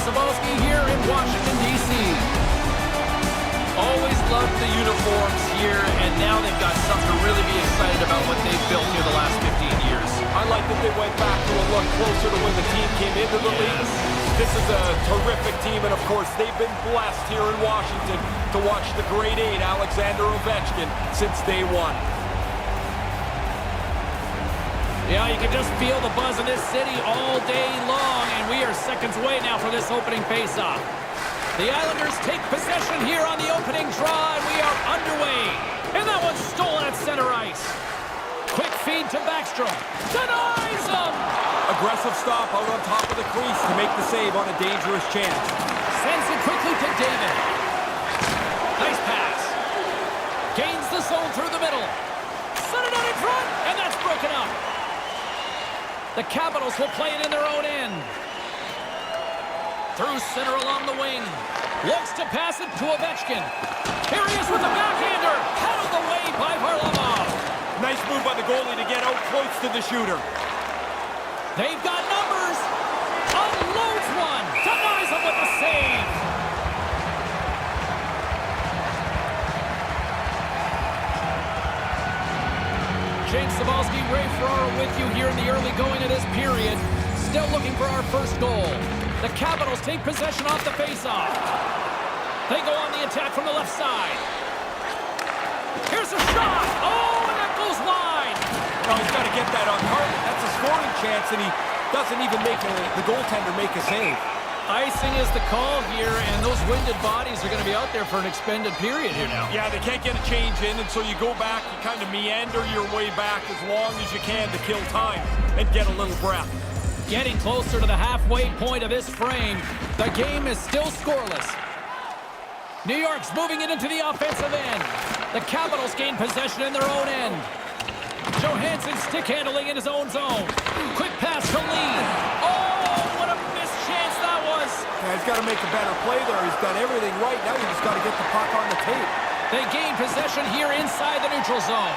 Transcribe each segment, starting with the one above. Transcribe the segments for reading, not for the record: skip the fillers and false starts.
Cebulski here in Washington, D.C. Always loved the uniforms here, and now they've got something to really be excited about what they've built here the last 15 years. I like that they went back to a look closer to when the team came into the league. This is a terrific team, and of course, they've been blessed here in Washington to watch the great eight, Alexander Ovechkin, since day one. Yeah, you can just feel the buzz in this city all day long, and we are seconds away now for this opening faceoff. The Islanders take possession here on the opening draw, and we are underway. And that one's stolen at center ice. Quick feed to Backstrom. Denies him! Aggressive stop out on top of the crease to make the save on a dangerous chance. Sends it quickly to David. Nice pass. Gains the zone through the middle. Set it out in front, and that's broken up. The Capitals will play it in their own end. Through center along the wing. Looks to pass it to Ovechkin. Here he is with the backhander. Out of the way by Varlamov. Nice move by the goalie to get out close to the shooter. They've got numbers. Unloads one. Denies him with the save. James Cebulski, Ray Ferraro with you here in the early going of this period. Still looking for our first goal. The Capitals take possession off the faceoff. They go on the attack from the left side. Here's a shot. Oh, and that goes wide. Well, he's got to get that on target. That's a scoring chance, and he doesn't even make the goaltender make a save. Icing is the call here, and those winded bodies are going to be out there for an extended period here now. Yeah, they can't get a change in, and so you go back, you kind of meander your way back as long as you can to kill time and get a little breath. Getting closer to the halfway point of this frame. The game is still scoreless. New York's moving it into the offensive end. The Capitals gain possession in their own end. Johansson stick handling in his own zone. Quick pass to Lee. Oh, what a missed chance that was. Yeah, he's got to make a better play there. He's done everything right. Now you just got to get the puck on the tape. They gain possession here inside the neutral zone.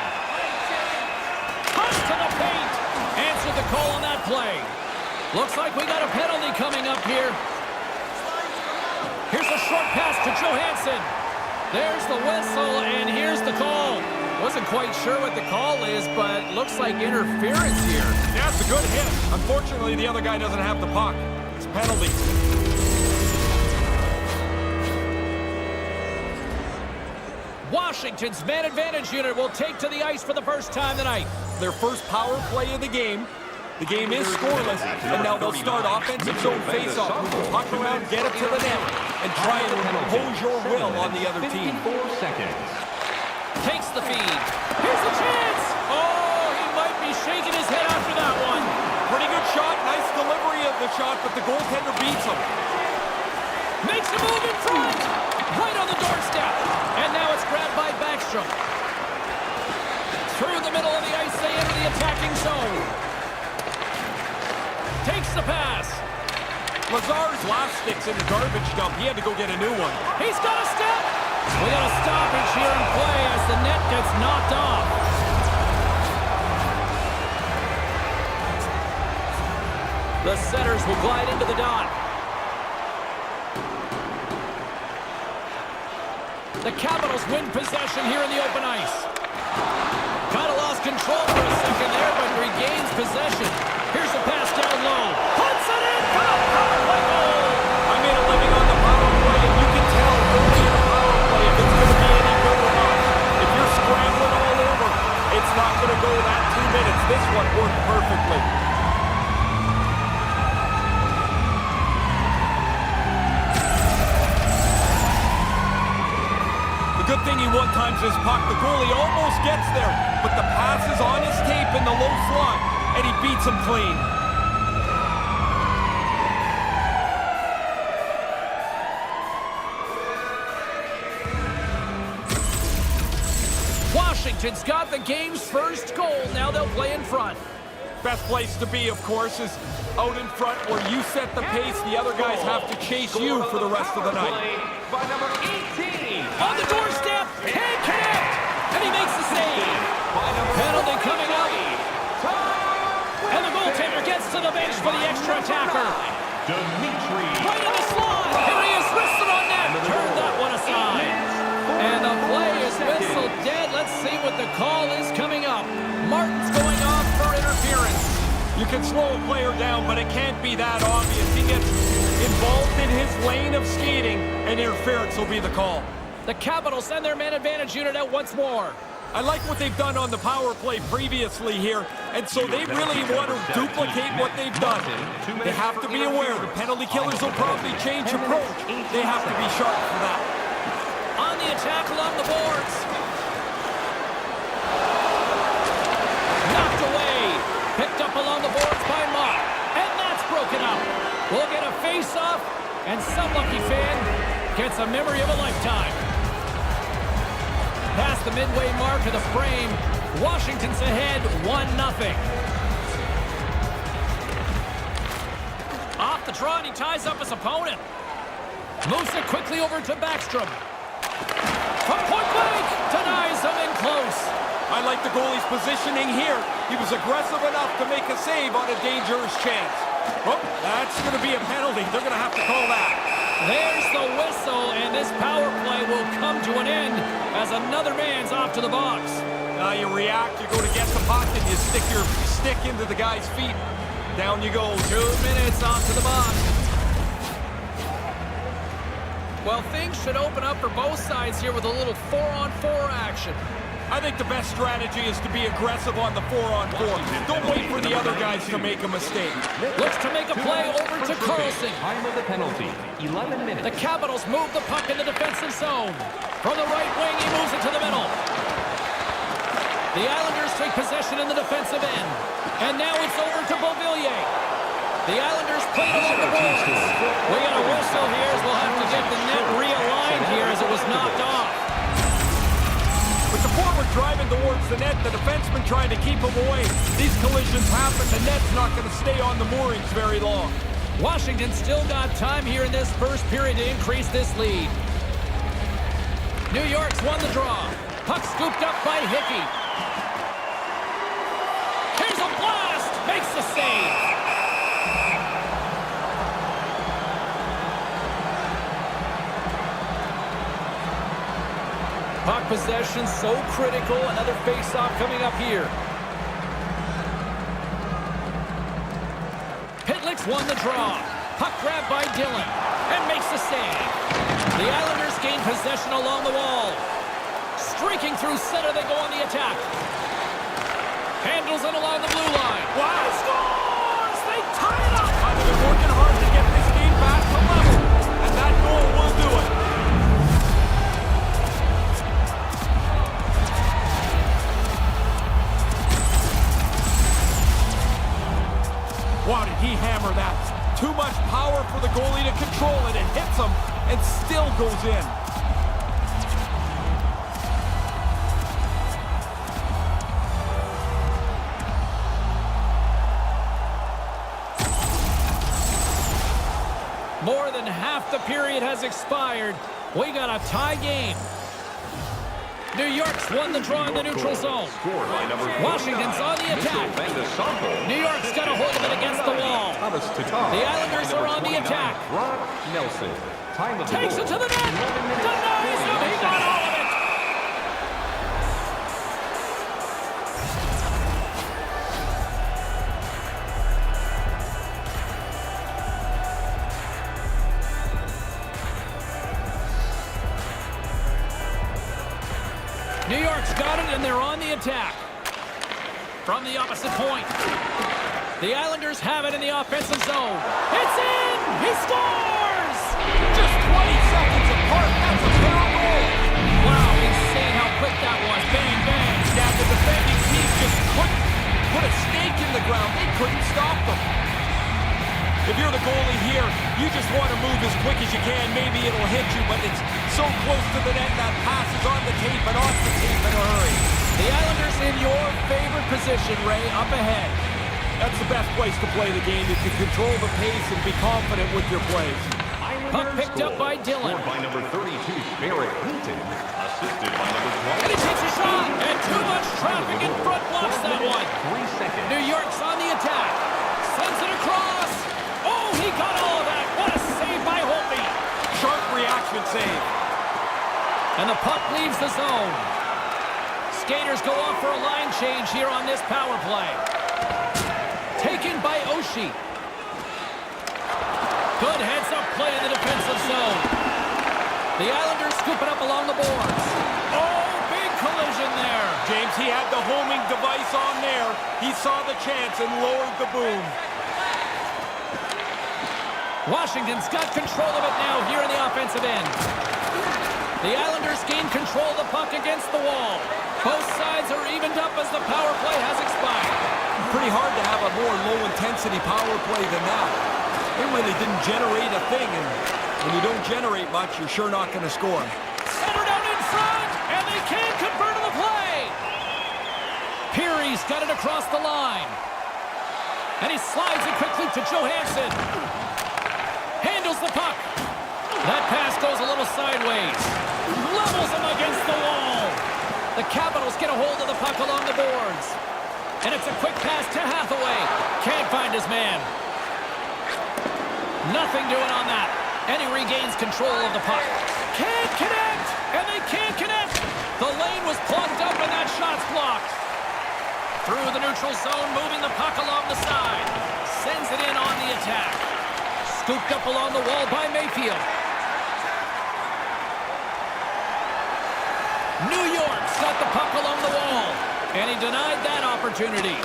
Push to the paint. Answered the call on that play. Looks like we got a penalty coming up here. Here's a short pass to Johansson. There's the whistle, and here's the call. Wasn't quite sure what the call is, but looks like interference here. Yeah, it's a good hit. Unfortunately, the other guy doesn't have the puck. It's a penalty. Washington's man advantage unit will take to the ice for the first time tonight. Their first power play of the game. The game is scoreless, and now they'll start offensive zone face-off. Move the puck around, get it to the net, and try and impose your will on the other team. 54 seconds. Takes the feed. Here's the chance. Oh, he might be shaking his head after that one. Pretty good shot, nice delivery of the shot, but the goaltender beats him. Makes a move in front. Right on the doorstep. And now it's grabbed by Backstrom. Through the middle of the ice, they enter the attacking zone. Takes the pass. Lazar's last stick's in the garbage dump. He had to go get a new one. He's got a step. We got a stoppage here in play as the net gets knocked off. The setters will glide into the dot. The Capitals win possession here in the open ice. Kind of lost control for a second there, but regains possession. Here's a pass down low. Puts it in for the power play goal. I made a living on the power play, and you can tell early in a power play if it's going to be any good or not. If you're scrambling all over, it's not going to go that 2 minutes. This one worked perfectly. The good thing he one-times his puck. The goalie almost gets there, but the pass is on his tape in the low slot, and he beats him clean. Washington's got the game's first goal. Now they'll play in front. Best place to be, of course, is out in front where you set the pace. The other guys have to chase you for the rest of the night. By number 18. On the doorstep, can't connect, and he makes the save. Penalty coming up. And the goaltender gets to the bench for the extra attacker. Right in the slot. Here he is, wristed on net. Turn that one aside. And the play is whistled dead. Let's see what the call is coming up. Martin's going off for interference. You can slow a player down, but it can't be that obvious. He gets involved in his lane of skating, and interference will be the call. The Capitals send their man advantage unit out once more. I like what they've done on the power play previously here, and so they really want to duplicate what they've done. They have to be aware the penalty killers will probably change approach. They have to be sharp for that. On the attack along the boards. Knocked away. Picked up along the boards by Mott. And that's broken up. We'll get a face-off, and some lucky fan gets a memory of a lifetime. Past the midway mark of the frame, Washington's ahead 1-0. Off the draw, and he ties up his opponent. Moves it quickly over to Backstrom. From point blank, denies him in close. I like the goalie's positioning here. He was aggressive enough to make a save on a dangerous chance. Oh, that's going to be a penalty. They're going to have to call that. There's the whistle, and this power play will come to an end as another man's off to the box. You react, you go to get the puck, and you stick your stick into the guy's feet. Down you go. 2 minutes off to the box. Well, things should open up for both sides here with a little 4-on-4 action. I think the best strategy is to be aggressive on the 4-on-4. Don't wait for the other guys to make a mistake. Looks to make a play over to Carlson. Time of the penalty, 11 minutes. The Capitals move the puck in the defensive zone. From the right wing, he moves it to the middle. The Islanders take possession in the defensive end. And now it's over to Beauvillier. The Islanders play it along the boards. We got a whistle here as we'll have to get the net realigned here as it was knocked off. With the forward driving towards the net, the defenseman trying to keep him away. These collisions happen. The net's not going to stay on the moorings very long. Washington still got time here in this first period to increase this lead. New York's won the draw. Puck scooped up by Hickey. Here's a blast! Makes the save. Puck possession so critical. Another face-off coming up here. Pitlick's won the draw. Puck grabbed by Dillon and makes the save. The Islanders gain possession along the wall. Streaking through center, they go on the attack. Handles it along the blue line. Wow! Scores! They tie it up! They've been working hard to get this game back to level, and that goal will do it. Wow, did he hammer that? Too much power for the goalie to control it. It hits him and still goes in. More than half the period has expired. We got a tie game. New York's won the draw in the neutral zone. Washington's on the attack. New York's got a hold of it against the wall. The Islanders are on the attack. Takes it to the net. Denies him. He got all of it. New York's got it, and they're on the attack. From the opposite point. The Islanders have it in the offensive zone. It's in! He scores! Just 20 seconds apart. That's a foul goal. Wow, insane how quick that was. Bang, bang. Yeah, the defending team just couldn't put a stake in the ground. They couldn't stop them. If you're the goalie here, you just want to move as quick as you can. Maybe it'll hit you, but it's so close to the net that pass is on the tape and off the tape in a hurry. The Islanders in your favorite position, Ray, up ahead. That's the best place to play the game. You can control the pace and be confident with your plays. Puck picked up by Dillon. By number 32, Barrett Hinton. Assisted by number 12. And he takes a shot. And too much traffic in front blocks that one. 3 seconds. New York's on the attack. Sends it across. Oh, he got all of And the puck leaves the zone. Skaters go off for a line change here on this power play. Taken by Oshie. Good heads-up play in the defensive zone. The Islanders scoop it up along the boards. Oh, big collision there. James, he had the homing device on there. He saw the chance and lowered the boom. Washington's got control of it now here in the offensive end. The Islanders gain control of the puck against the wall. Both sides are evened up as the power play has expired. Pretty hard to have a more low-intensity power play than that. They really didn't generate a thing, and when you don't generate much, you're sure not going to score. Centered out in front, and they can't convert on the play. Peary's got it across the line. And he slides it quickly to Johansson. Handles the puck. That pass goes a little sideways. Levels him against the wall. The Capitals get a hold of the puck along the boards. And it's a quick pass to Hathaway. Can't find his man. Nothing doing on that. And he regains control of the puck. Can't connect! And they can't connect! The lane was plugged up and that shot's blocked. Through the neutral zone, moving the puck along the side. Sends it in on the attack. Scooped up along the wall by Mayfield. New York's got the puck along the wall. And he denied that opportunity.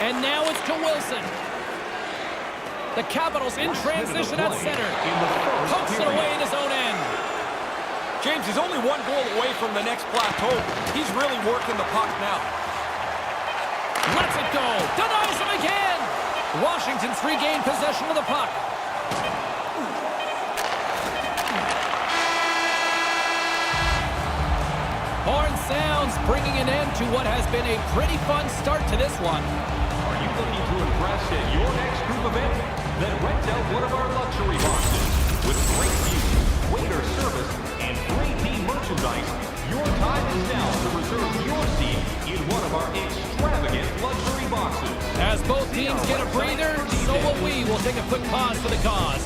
And now it's to Wilson. The Capitals in transition at center. Pokes it away in his own end. James, he's only one goal away from the next plateau. He's really working the puck now. Lets it go. Denies him again. Washington's regained possession of the puck. Horn sounds, bringing an end to what has been a pretty fun start to this one. Are you looking to impress at your next group event? Then rent out one of our luxury boxes. With great views, waiter service, and great team merchandise, your time is now to reserve your seat in one of our extravagant luxury boxes. As both teams get a breather, so will we. We'll take a quick pause for the cause.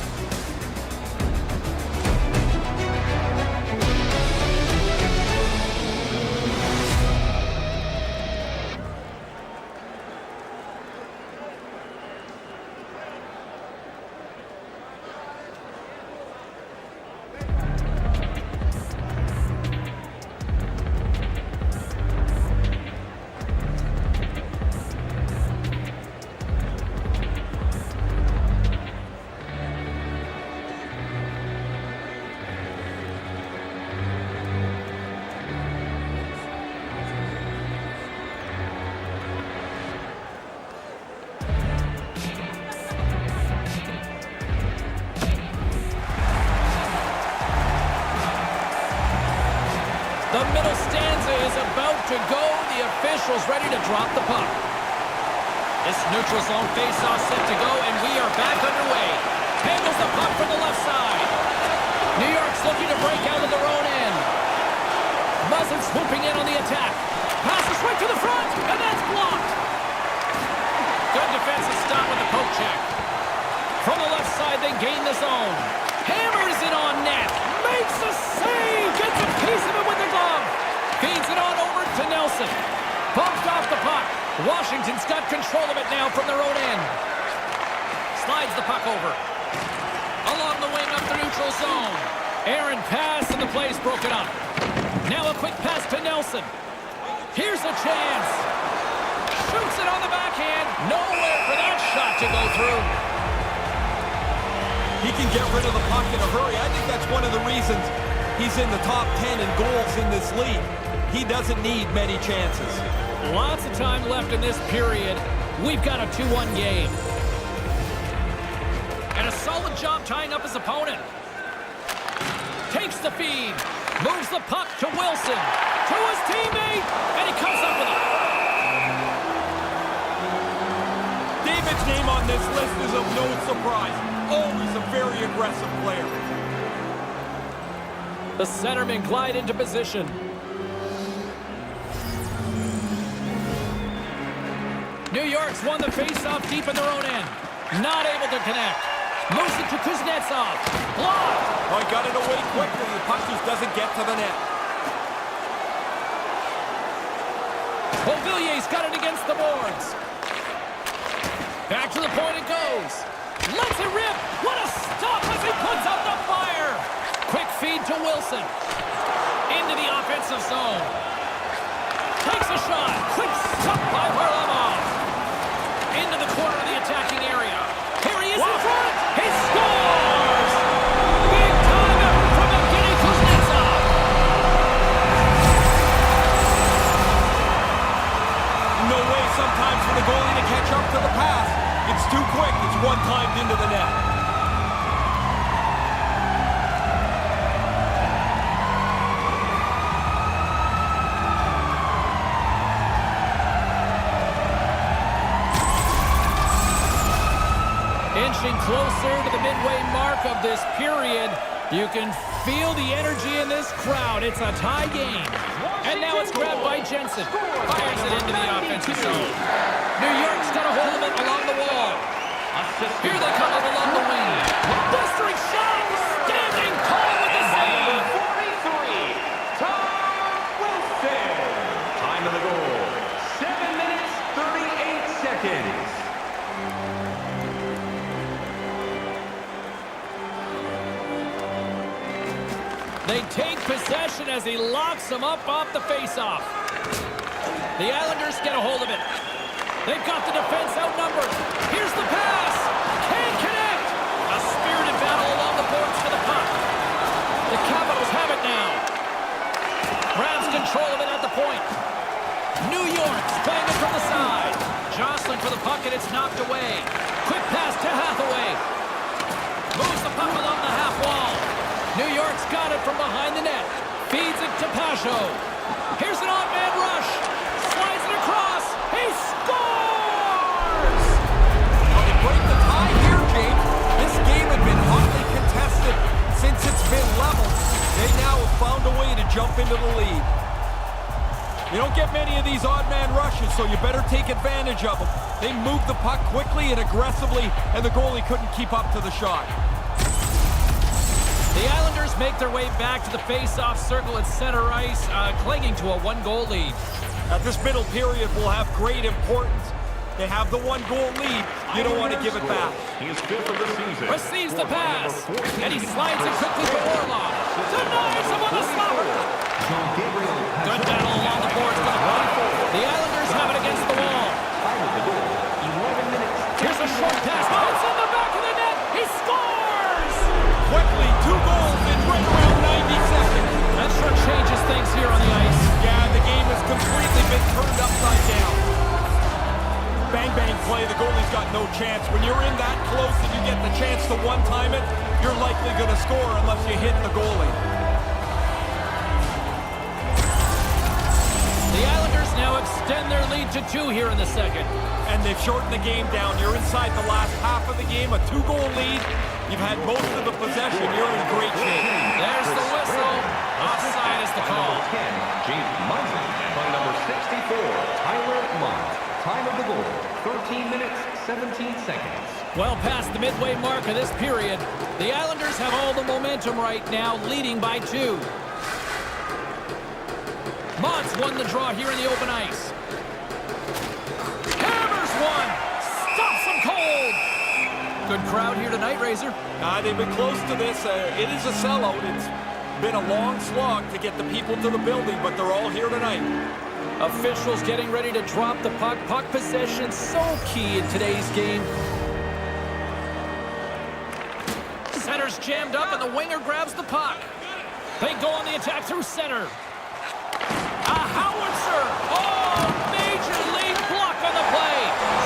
The middle stanza is about to go. The officials ready to drop the puck. This neutral zone face-off set to go, and we are back underway. Handles the puck from the left side. New York's looking to break out of their own end. Muzzin swooping in on the attack. Passes right to the front, and that's blocked. Good defensive stop with the poke check. From the left side, they gain the zone. Hammers it on net. Makes a save. Gets a piece of it with the glove. Feeds it on over to Nelson. Bumped off the puck. Washington's got control of it now from their own end. Slides the puck over. Along the wing up the neutral zone. Aaron pass and the play's broken up. Now a quick pass to Nelson. Here's a chance. Shoots it on the backhand. Nowhere for that shot to go through. He can get rid of the puck in a hurry. I think that's one of the reasons he's in the top 10 in goals in this league. He doesn't need many chances. Lots of time left in this period. We've got a 2-1 game. And a solid job tying up his opponent. Takes the feed. Moves the puck to Wilson. To his teammate. And he comes up with it. David's name on this list is of no surprise. Always a very aggressive player. The centermen glide into position. New York's won the face-off deep in their own end. Not able to connect. Moves it to Kuznetsov. Blocked. Oh, he got it away quickly. The puck just doesn't get to the net. Beauvillier's got it against the boards. Back to the point it goes. Lets it rip. What a stop as he puts out the fire. Quick feed to Wilson. Into the offensive zone. Takes a shot. Quick stop by Varlamov. Into the corner of the attacking area. Here he is in front. He scores! Big time effort from Evgeny Kuznetsov. No way sometimes for the goalie to catch up to the pass. It's too quick. It's one-timed into the net. Inching closer to the midway mark of this period. You can feel the energy in this crowd. It's a tie game. And now it's grabbed by Jensen. Fires it into the offensive zone. New York's got a hold of it along the wall. Here they come up along the wing. Blistering shot! Standing tall with the save! 43, Tom Wilson. Time of the goal, 7 minutes, 38 seconds. They take possession as he locks them up off the faceoff. The Islanders get a hold of it. They've got the defense outnumbered. Here's the pass. Can't connect. A spirited battle along the boards for the puck. The Capitals have it now. Grabs control of it at the point. New York's playing it from the side. Jostling for the puck, and it's knocked away. Quick pass to Hathaway. Moves the puck along the half wall. New York's got it from behind the net. Feeds it to Pajot. Here's an odd-man rush. Slides it across. He scores! Well, they break the tie here, James. This game had been hotly contested since it's been level. They now have found a way to jump into the lead. You don't get many of these odd-man rushes, so you better take advantage of them. They moved the puck quickly and aggressively, and the goalie couldn't keep up to the shot. The Islanders make their way back to the face-off circle at center ice, clinging to a one-goal lead. This middle period will have great importance. They have the one-goal lead. You don't want to give it back. He is fifth of the season. Receives the pass, and he slides it quickly to Orlov. Denies him on the slapper. Good battle along the boards for the puck. The Islanders have it against the wall. Here's a short pass. Oh, it's in the back of the net. He scores! Quickly, 2 goals in right around 90 seconds. That sure changes things here on the ice. Yeah, the game has completely been turned upside down. Bang-bang play, the goalie's got no chance. When you're in that close and you get the chance to one-time it, you're likely going to score unless you hit the goalie. The Islanders now extend their lead to 2 here in the second. And they've shortened the game down. You're inside the last half of the game, a 2-goal lead. You've had most of the possession. You're in great shape. There's the whistle. Offside is the call. Number 10, James Munson. By number 64, Tyler Mott. Time of the goal, 13 minutes, 17 seconds. Well past the midway mark of this period, the Islanders have all the momentum right now, leading by 2. Mott's won the draw here in the open ice. Hammers one. Stops him cold. Good crowd here tonight, Razor. They've been close to this. It is a sellout. It's been a long slog to get the people to the building, but they're all here tonight. Officials getting ready to drop the puck. Puck possession so key in today's game. Center's jammed up and the winger grabs the puck. They go on the attack through center. A howitzer! Oh, major league block on the play!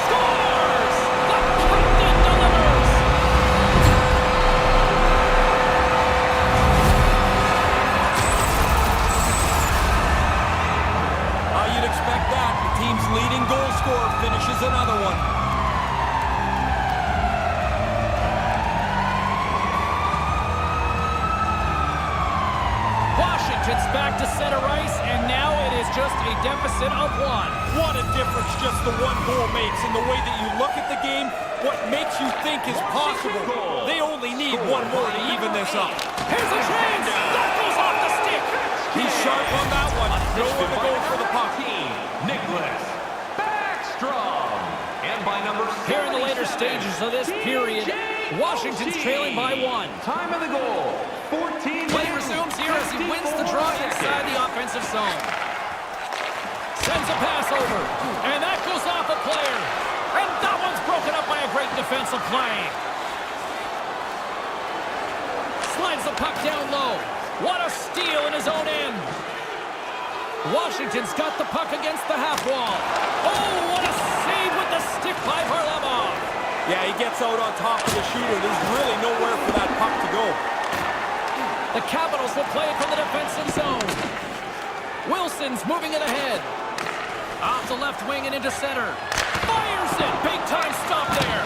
Scores! The captain delivers! You'd expect that. The team's leading goal scorer finishes another one. Washington's back to center ice, and now it is just a deficit of 1. What a difference just the one goal makes in the way that you look at the game, what makes you think is possible. They only need one more to even this up. Here's a chance! That goes off the stick! He sharp on that one. Nowhere to go for the puck. Nicholas Backstrom. And by number 76, Here in the later stages of this period, Washington's trailing by 1. Time of the goal, 14 Play minutes, resumes here as he wins the 54 draw seconds. inside the offensive zone. Sends a pass over, and that goes off a player. And that one's broken up by a great defensive play. Slides the puck down low. What a steal in his own end. Washington's got the puck against the half wall. Oh, what a save with the stick by Varlamov. Yeah, he gets out on top of the shooter. There's really nowhere for that puck to go. The Capitals will play it from the defensive zone. Wilson's moving it ahead. Off the left wing and into center. Fires it. Big time stop there.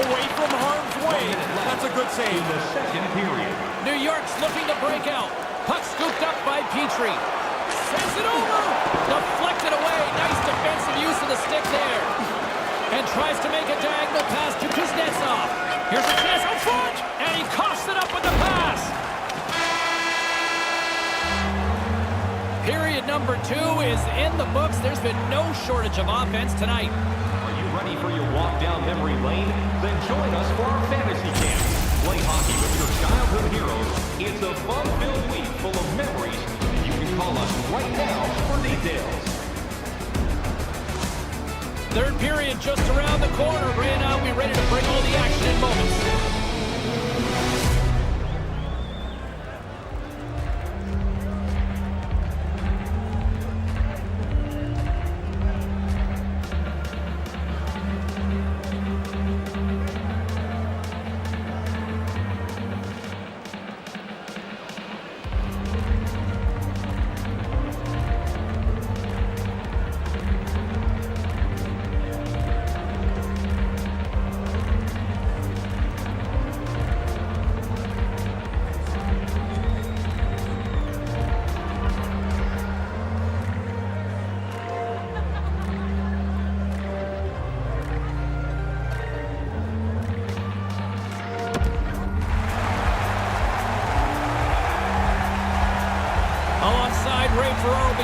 Away from harm's way. That's a good save. In the second period. New York's looking to break out. Puck scooped up by Petrie. Sends it over. Deflected away. Nice defensive use of the stick there. And tries to make a diagonal pass to Kuznetsov. Here's a chance up front. And he coughs it up with the pass. Period number 2 is in the books. There's been no shortage of offense tonight. Are you ready for your walk down memory lane? Then join us for our fantasy camp. Play hockey with your childhood heroes. It's a fun-filled week full of memories. You can call us right now for details. Third period just around the corner. Ray and I'll be ready to bring all the action in moments.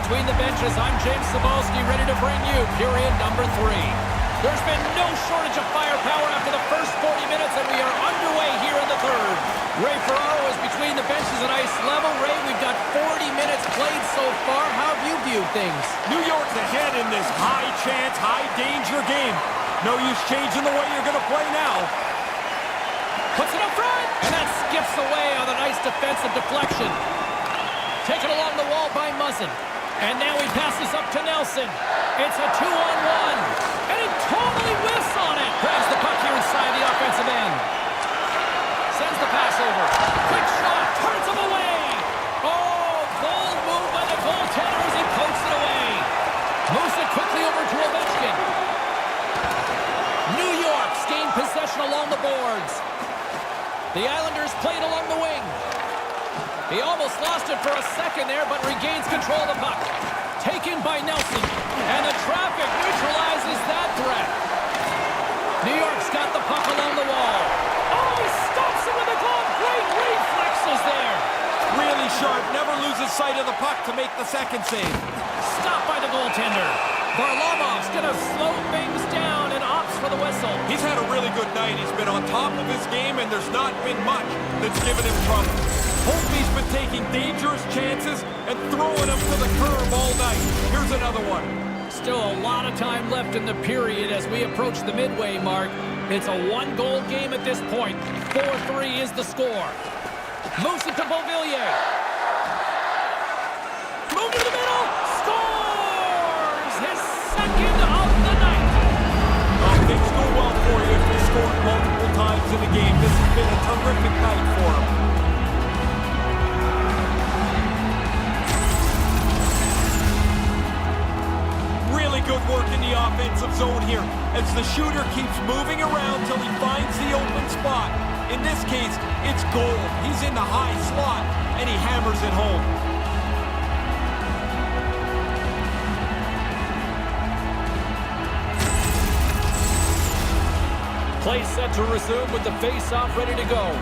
Between the benches, I'm James Cebulski, ready to bring you period number 3. There's been no shortage of firepower after the first 40 minutes, and we are underway here in the third. Ray Ferraro is between the benches at ice level. Ray, we've got 40 minutes played so far. How have you viewed things? New York's ahead in this high-chance, high-danger game. No use changing the way you're going to play now. Puts it up front, and that skips away on a nice defensive deflection. Taken along the wall by Muzzin. And now he passes up to Nelson. It's a 2-on-1. And he totally whiffs on it. Grabs the puck here inside the offensive end. Sends the pass over. Quick shot. Turns him away. Oh, bold move by the goaltender as he pokes it away. Moves it quickly over to Ovechkin. New York's gained possession along the boards. The Islanders played along the wing. He almost lost it for a second there, but regains control of the puck. Taken by Nelson, and the traffic neutralizes that threat. New York's got the puck along the wall. Oh, he stops it with a glove. Great reflexes there. Really sharp, never loses sight of the puck to make the second save. Stopped by the goaltender. Varlamov's going to slow things down and opts for the whistle. He's had a really good night. He's been on top of his game, and there's not been much that's given him trouble. Holtby's been taking dangerous chances and throwing them to the curb all night. Here's another one. Still a lot of time left in the period as we approach the midway mark. It's a one-goal game at this point. 4-3 is the score. Moves it to Beauvillier. Move to the middle. Scores! His second of the night. Things go well for you if you scored multiple times in the game. This has been a terrific night for him. Good work in the offensive zone here as the shooter keeps moving around till he finds the open spot. In this case, it's goal. He's in the high slot, and he hammers it home. Play set to resume with the face-off ready to go.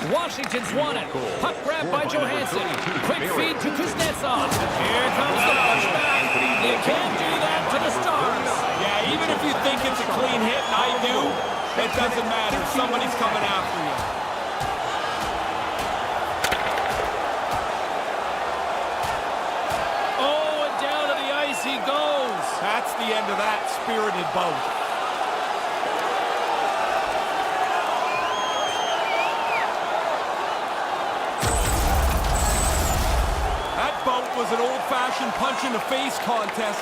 Washington's won it. Puck grabbed by Johansson. Quick feed to Kuznetsov. Here comes the pushback. You can't do that to the Stars. Yeah, even if you think it's a clean hit, and I do, it doesn't matter. Somebody's coming after you. Oh, and down to the ice he goes. That's the end of that spirited bout. Was an old-fashioned punch-in-the-face contest,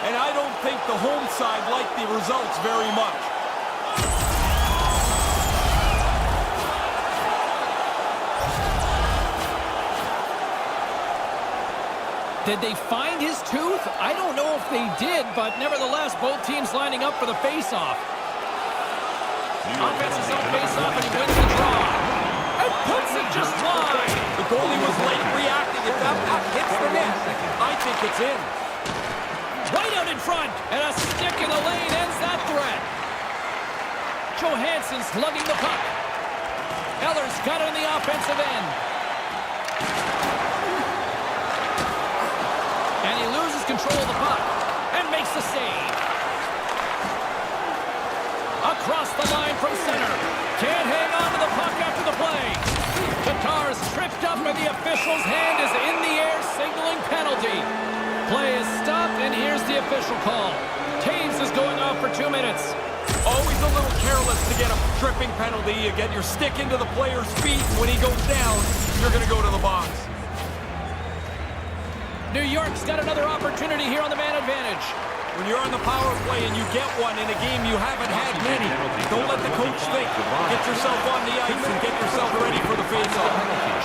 and I don't think the home side liked the results very much. Did they find his tooth? I don't know if they did, but nevertheless, both teams lining up for the face-off. Offensive zone face-off, and he wins the draw. And puts it just wide. The goalie was late reacting. If that puck hits the net, I think it's in. Right out in front, and a stick in the lane ends that threat. Johansson's lugging the puck. Eller's got it on the offensive end. And he loses control of the puck and makes the save. Across the line from center. Can't hang on to the puck after the play. Tatar's tripped up and the official's hand is in the air signaling penalty. Play is stopped and here's the official call. Taves is going off for 2 minutes. Always a little careless to get a tripping penalty. You get your stick into the player's feet. When he goes down, you're going to go to the box. New York's got another opportunity here on the man advantage. When you're on the power play and you get one in a game you haven't had many, don't let the coach think. Get yourself on the ice and get yourself ready for the face-off.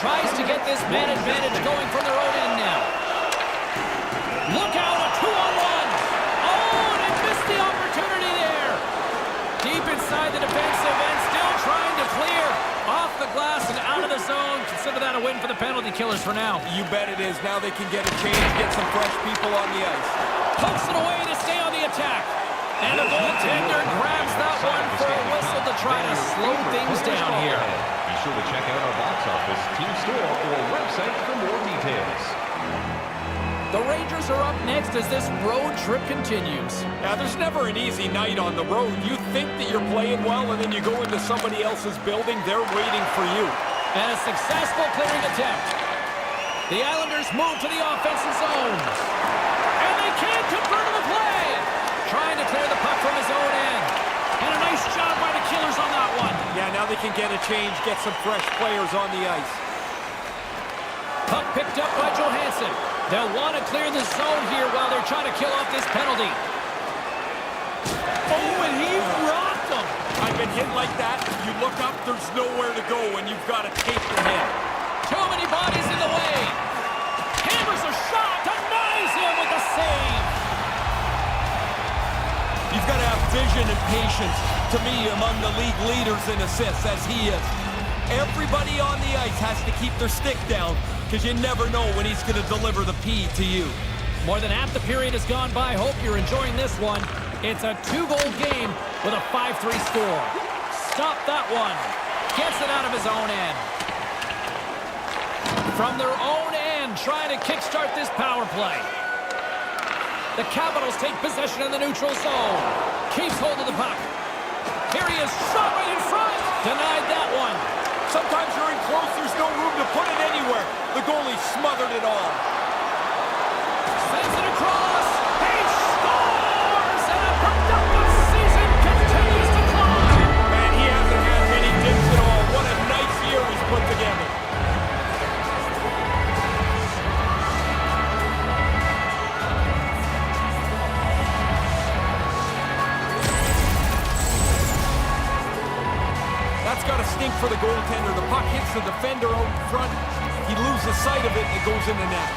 Tries to get this man advantage going from their own end now. Look out, a 2-on-1. Oh, and it missed the opportunity there. Deep inside the defensive end, still trying to clear. Off the glass and out of the zone. Consider that a win for the penalty killers for now. You bet it is. Now they can get a change, get some fresh people on the ice. Pokes it away to stay on the attack. And the goaltender grabs that one for a whistle to try to slow things down here. Be sure to check out our box office, team store, or website for more details. The Rangers are up next as this road trip continues. Now, there's never an easy night on the road. You think that you're playing well, and then you go into somebody else's building. They're waiting for you. And a successful clearing attempt. The Islanders move to the offensive zone. And they can't convert on the play. Trying to clear the puck from his own end. And a nice job by the Killers on that one. Yeah, now they can get a change, get some fresh players on the ice. Puck picked up by Johansson. They'll want to clear the zone here while they're trying to kill off this penalty. Oh, and he rocked them. I've been hit like that. You look up, there's nowhere to go, and you've got to take the hit. Too many bodies in the way. Hammers a shot, denies him with the save. You've got to have vision and patience. To me, among the league leaders in assists, as he is. Everybody on the ice has to keep their stick down, because you never know when he's going to deliver the P to you. More than half the period has gone by. Hope you're enjoying this one. It's a 2-goal game with a 5-3 score. Stop that one. Gets it out of his own end. From their own end, trying to kickstart this power play. The Capitals take possession in the neutral zone. Keeps hold of the puck. Here he is, shot right in front. Denied that one. Sometimes you're in close, there's no room to put it anywhere. The goalie smothered it all. Sends it across. He scores! And a productive season continues to climb. Man, he hasn't had many dips at all. What a nice year he's put together. That's got to stink for the goaltender. The puck hits the defender out in front. He loses sight of it and it goes in the net.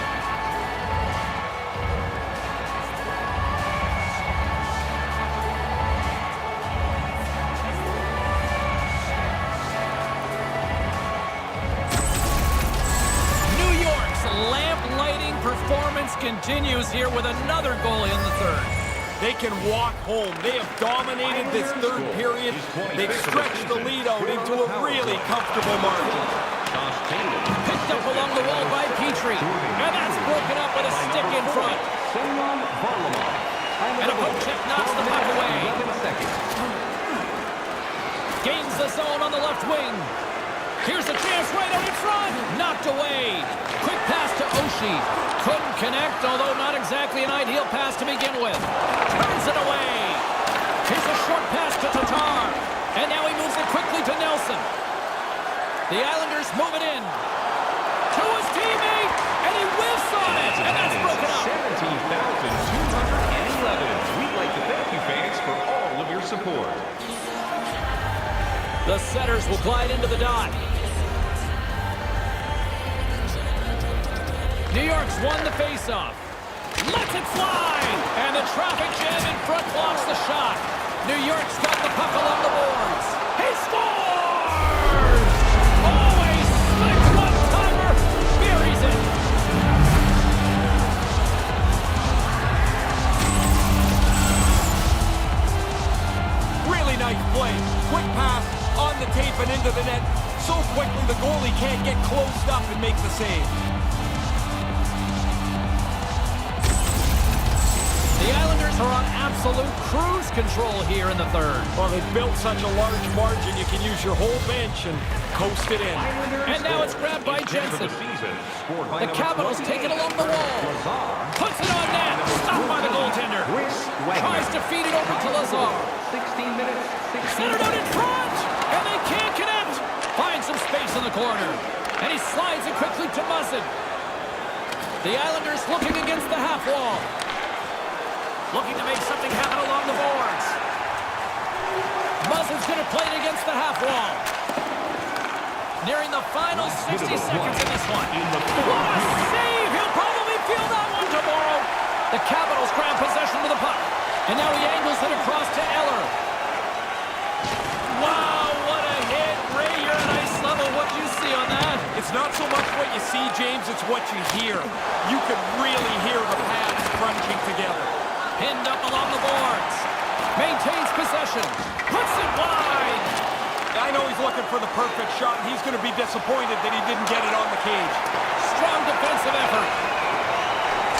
New York's lamp-lighting performance continues here with another goal in the third. They can walk home. They have dominated this third period. They've stretched the lead out into a really comfortable margin. Picked up along the wall by Petrie. And that's broken up with a stick in front. And a poke check knocks the puck away. Gains the zone on the left wing. Here's the chance right out in front. Knocked away. Quick pass to Oshie. Couldn't connect, although not exactly an ideal pass to begin with. Turns it away. Here's a short pass to Tatar. And now he moves it quickly to Nelson. The Islanders move it in. To his teammate. And he whiffs on it. And that's broken up. 17,211. We'd like to thank you, fans, for all of your support. The setters will glide into the dot. New York's won the faceoff. Lets it fly! And the traffic jam in front blocks the shot. New York's got the puck along the boards. He scores! Oh, a slick one-timer! Buries it. Really nice play. Quick pass on the tape and into the net. So quickly the goalie can't get closed up and make the save. The Islanders are on absolute cruise control here in the third. Well, they've built such a large margin, you can use your whole bench and coast it in. And now it's grabbed by Jensen. The Capitals take it along the wall. Puts it on net. Stopped by the goaltender. Tries to feed it over to Lazar. 16 minutes. Centered out in front. And they can't connect. Finds some space in the corner. And he slides it quickly to Muzzin. The Islanders looking against the half wall. Looking to make something happen along the boards. Muzzin's going to play it against the half wall. Nearing the final 60 seconds in this one. What a save! He'll probably feel that one tomorrow. The Capitals grab possession with the puck. And now he angles it across to Eller. Wow, what a hit. Ray, you're at ice level. What do you see on that? It's not so much what you see, James, it's what you hear. You can really hear the pads crunching together. Pinned up along the boards. Maintains possession. Puts it wide. I know he's looking for the perfect shot. He's going to be disappointed that he didn't get it on the cage. Strong defensive effort.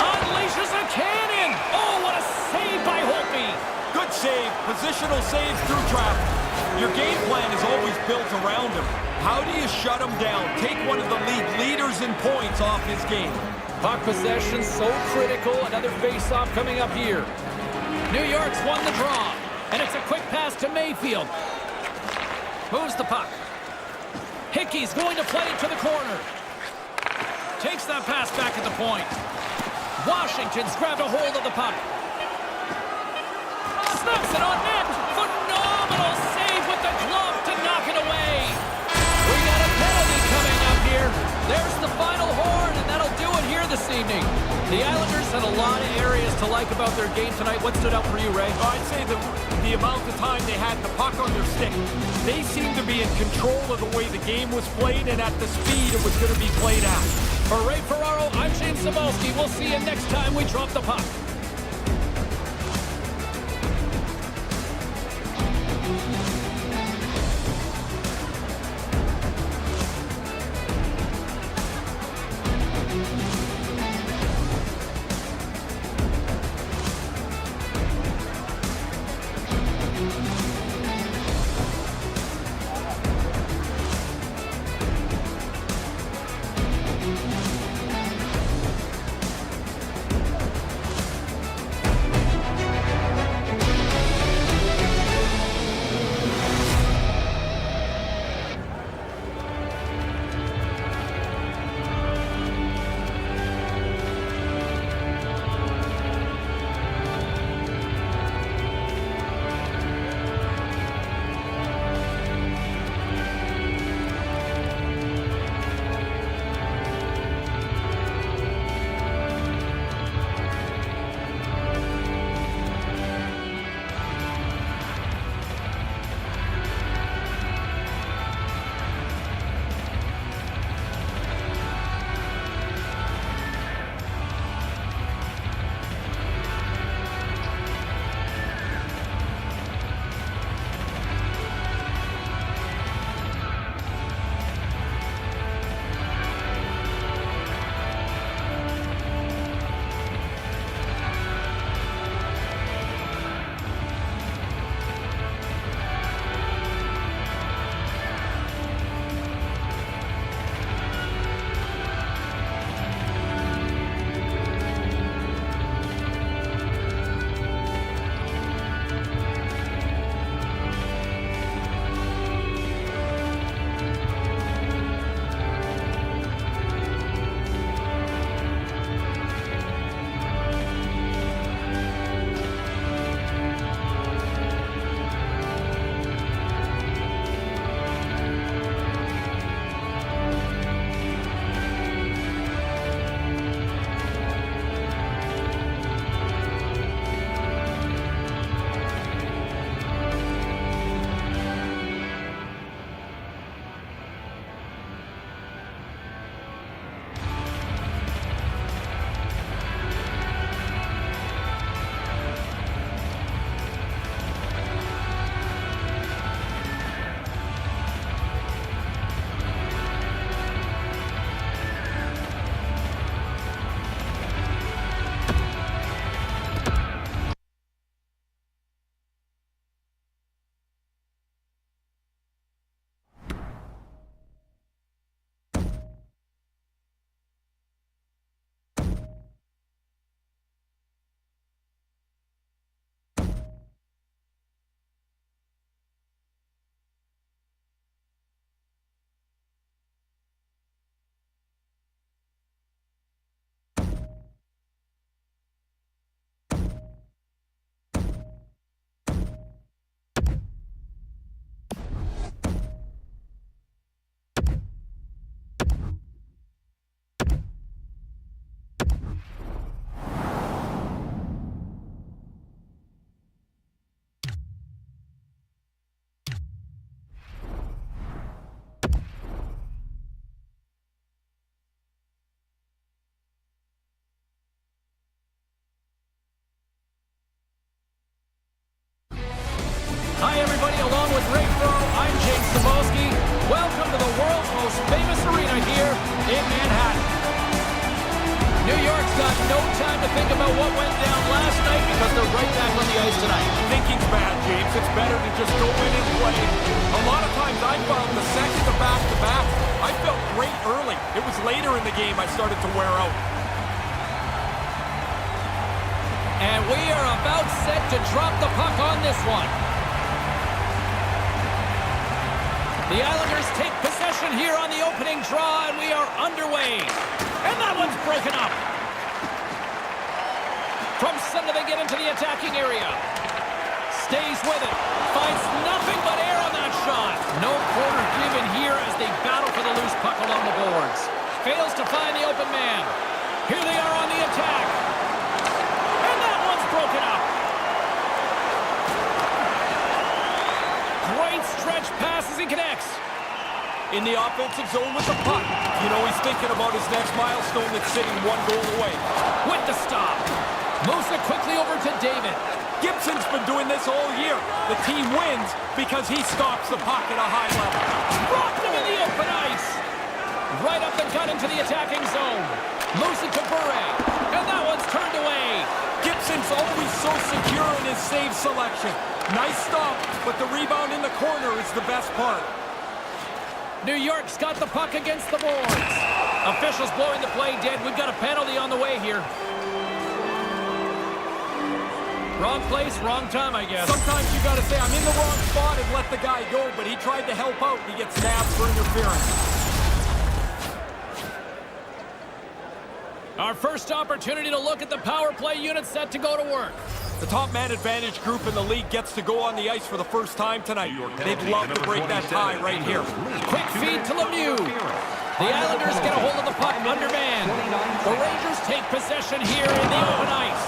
Unleashes a cannon. Oh, what a save by Holtby. Good save. Positional saves through traffic. Your game plan is always built around him. How do you shut him down? Take one of the league leaders in points off his game. Puck possession so critical. Another face-off coming up here. New York's won the draw. And it's a quick pass to Mayfield. Moves the puck. Hickey's going to play it to the corner. Takes that pass back at the point. Washington's grabbed a hold of the puck. Snaps it on net. Phenomenal save with the glove to knock it away. We got a penalty coming up here. There's the final horn, and that'll do it here this evening. The Islanders had a lot of areas to like about their game tonight. What stood out for you, Ray? I'd say the amount of time they had the puck on their stick. They seemed to be in control of the way the game was played and at the speed it was going to be played at. For Ray Ferraro, I'm James Cybulski. We'll see you next time we drop the puck. Hi, everybody. Along with Ray Furrow, I'm James Cebulski. Welcome to the world's most famous arena here in Manhattan. New York's got no time to think about what went down last night because they're right back on the ice tonight. Thinking's bad, James. It's better to just go in and play. A lot of times I found the second to back, I felt great early. It was later in the game I started to wear out. And we are about set to drop the puck on this one. The Islanders take possession here on the opening draw, and we are underway. And that one's broken up. From center, they get into the attacking area. Stays with it. Finds nothing but air on that shot. No quarter given here as they battle for the loose puck along the boards. Fails to find the open man. Here they are on the attack. And that one's broken up. Great stretch pass as he connects. In the offensive zone with the puck. You know he's thinking about his next milestone that's sitting one goal away. With the stop. Moves it quickly over to David. Gibson's been doing this all year. The team wins because he stops the puck at a high level. Dropped him in the open ice. Right up the gut into the attacking zone. Moves it to Bure. And that one's turned away. Gibson's always so secure in his save selection. Nice stop, but the rebound in the corner is the best part. New York's got the puck against the boards. Officials blowing the play dead. We've got a penalty on the way here. Wrong place, wrong time, I guess. Sometimes you got to say, I'm in the wrong spot and let the guy go, but he tried to help out. He gets nabbed for interference. Our first opportunity to look at the power play unit set to go to work. The top man advantage group in the league gets to go on the ice for the first time tonight. They'd love to break that tie right here. Quick feed to Lemieux. The Islanders get a hold of the puck undermanned. The Rangers take possession here in the open ice.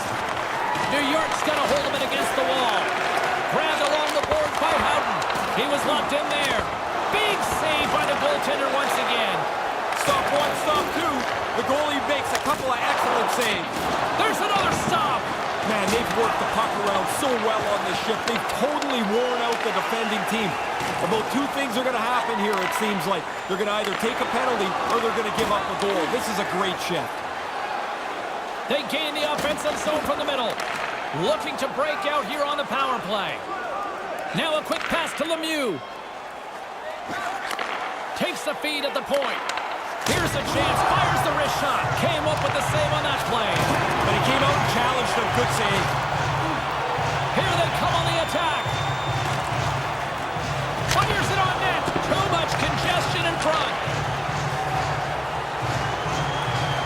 New York's got a hold of it against the wall. Grabbed along the boards by Houghton. He was locked in there. Big save by the goaltender once again. Stop one, stop two. The goalie makes a couple of excellent saves. There's another stop. Man, they've worked the puck around so well on this shift. They've totally worn out the defending team. About two things are going to happen here, it seems like. They're going to either take a penalty or they're going to give up a goal. This is a great shift. They gain the offensive zone from the middle. Looking to break out here on the power play. Now a quick pass to Lemieux. Takes the feed at the point. Here's a chance. Fires the wrist shot. Came up with the save on that play. But he came out and challenged him. Good save. Here they come on the attack. Fires it on net. Too much congestion in front.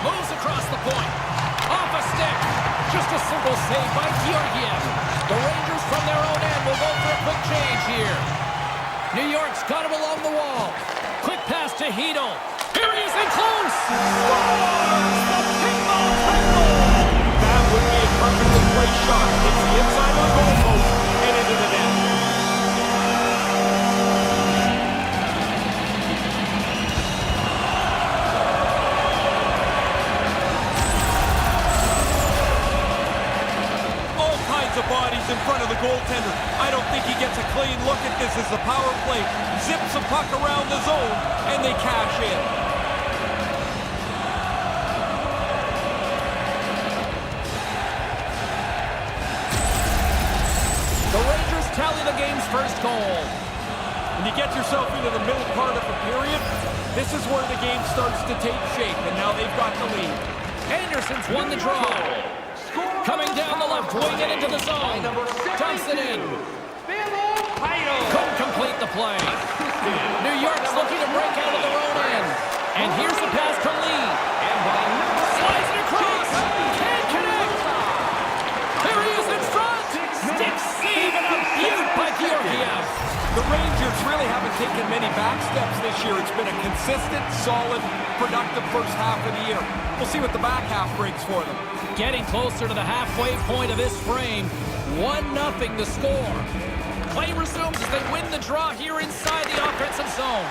Moves across the point. Off a stick. Just a simple save by Georgiev. The Rangers from their own end will go for a quick change here. New York's got him along the wall. Quick pass to Hedl. Here he is in close. That would be a perfectly great shot. It's the inside of the goalpost and into the net. All kinds of bodies in front of the goaltender. I don't think he gets a clean look at this as the power play zips the puck around the zone and they cash in. The Rangers tally the game's first goal. When you get yourself into the middle part of the period, this is where the game starts to take shape, and now they've got the lead. Anderson's won the draw. Coming down the left wing and into the zone. Dumps it in. Couldn't complete the play. New York's looking to break out of their own end. And here's the pass to Lee. Slides it across. Can't connect. There he is in front. Stick save and a beaut by Georgiev. The Rangers really haven't taken many back steps this year. It's been a consistent, solid, productive first half of the year. We'll see what the back half brings for them. Getting closer to the halfway point of this frame. 1-0 the score. Play resumes as they win the draw here inside the offensive zone.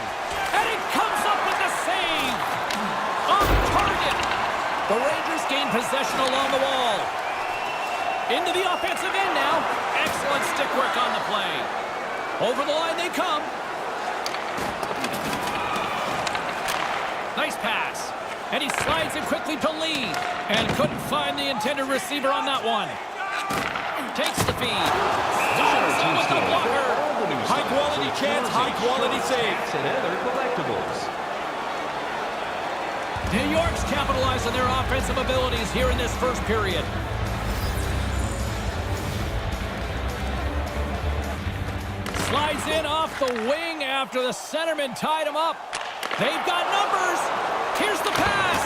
And he comes up with the save. On target. The Rangers gain possession along the wall. Into the offensive end now. Excellent stick work on the play. Over the line they come. Nice pass. And he slides it quickly to Lee. And couldn't find the intended receiver on that one. Takes the feed. Stops it with the blocker. High quality chance, high quality save. And other collectibles. New York's capitalized on their offensive abilities here in this first period. Slides in off the wing after the centerman tied him up. They've got numbers. Here's the pass.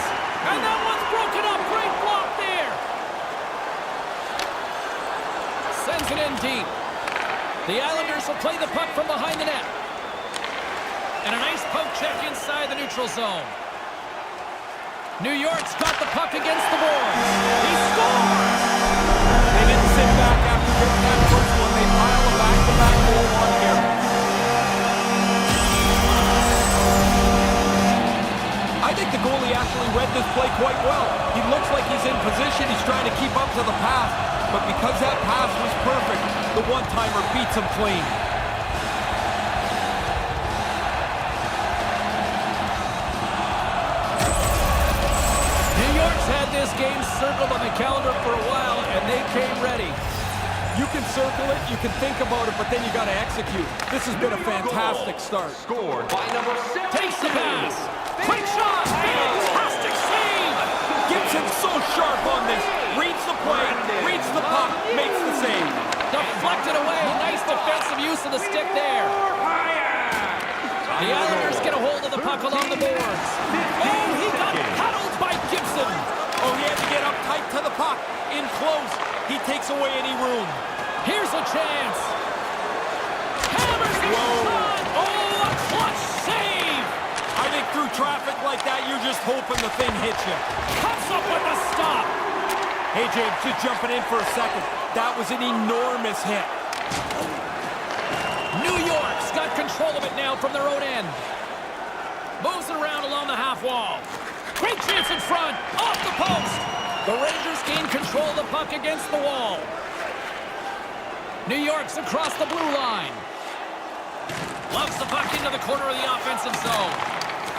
And that one's broken up. Great block there. Sends it in deep. The Islanders will play the puck from behind the net. And a nice poke check inside the neutral zone. New York's got the puck against the boards. He scores! They didn't sit back after getting that first one. They pile a back-to-back goal on here. I think the goalie actually read this play quite well. He looks like he's in position. He's trying to keep up to the pass. But because that pass was perfect, the one-timer beats him clean. New York's had this game circled on the calendar for a while, and they came ready. You can circle it, you can think about it, but then you got to execute. This has been a fantastic start. Scored by number 7. Takes the pass. Quick shot. Fantastic save. Gibson's so sharp on this. Reads the play, reads the puck, makes the save. Deflected away. Nice defensive use of the stick there. The Islanders get a hold of the puck along the boards. Oh, he got paddled by Gibson. Oh, he had to get up tight to the puck. In close, he takes away any room. Here's a chance. Hammers the shot. Oh, a clutch save. I think through traffic like that, you're just hoping the thing hits you. Cuts up with the stop. Hey, James, just jumping in for a second. That was an enormous hit. New York's got control of it now from their own end. Moves it around along the half wall. Great chance in front. Off the post. The Rangers gain control of the puck against the wall. New York's across the blue line. Loves the puck into the corner of the offensive zone.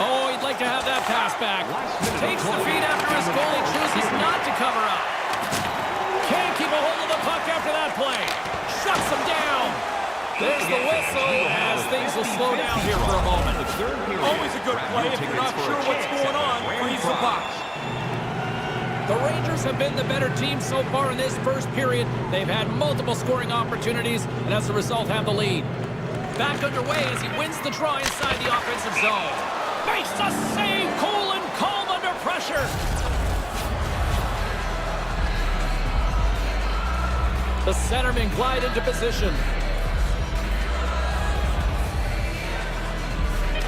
Oh, he'd like to have that pass back. Takes the feed after his goalie chooses not to cover up. Can't keep a hold of the puck after that play. Shuts him down. There's the whistle as things will slow down here for a moment. Always a good play if you're not sure what's going on. Freeze the puck. The Rangers have been the better team so far in this first period. They've had multiple scoring opportunities and as a result have the lead. Back underway as he wins the draw inside the offensive zone. Makes a save, cool and calm under pressure. The centermen glide into position.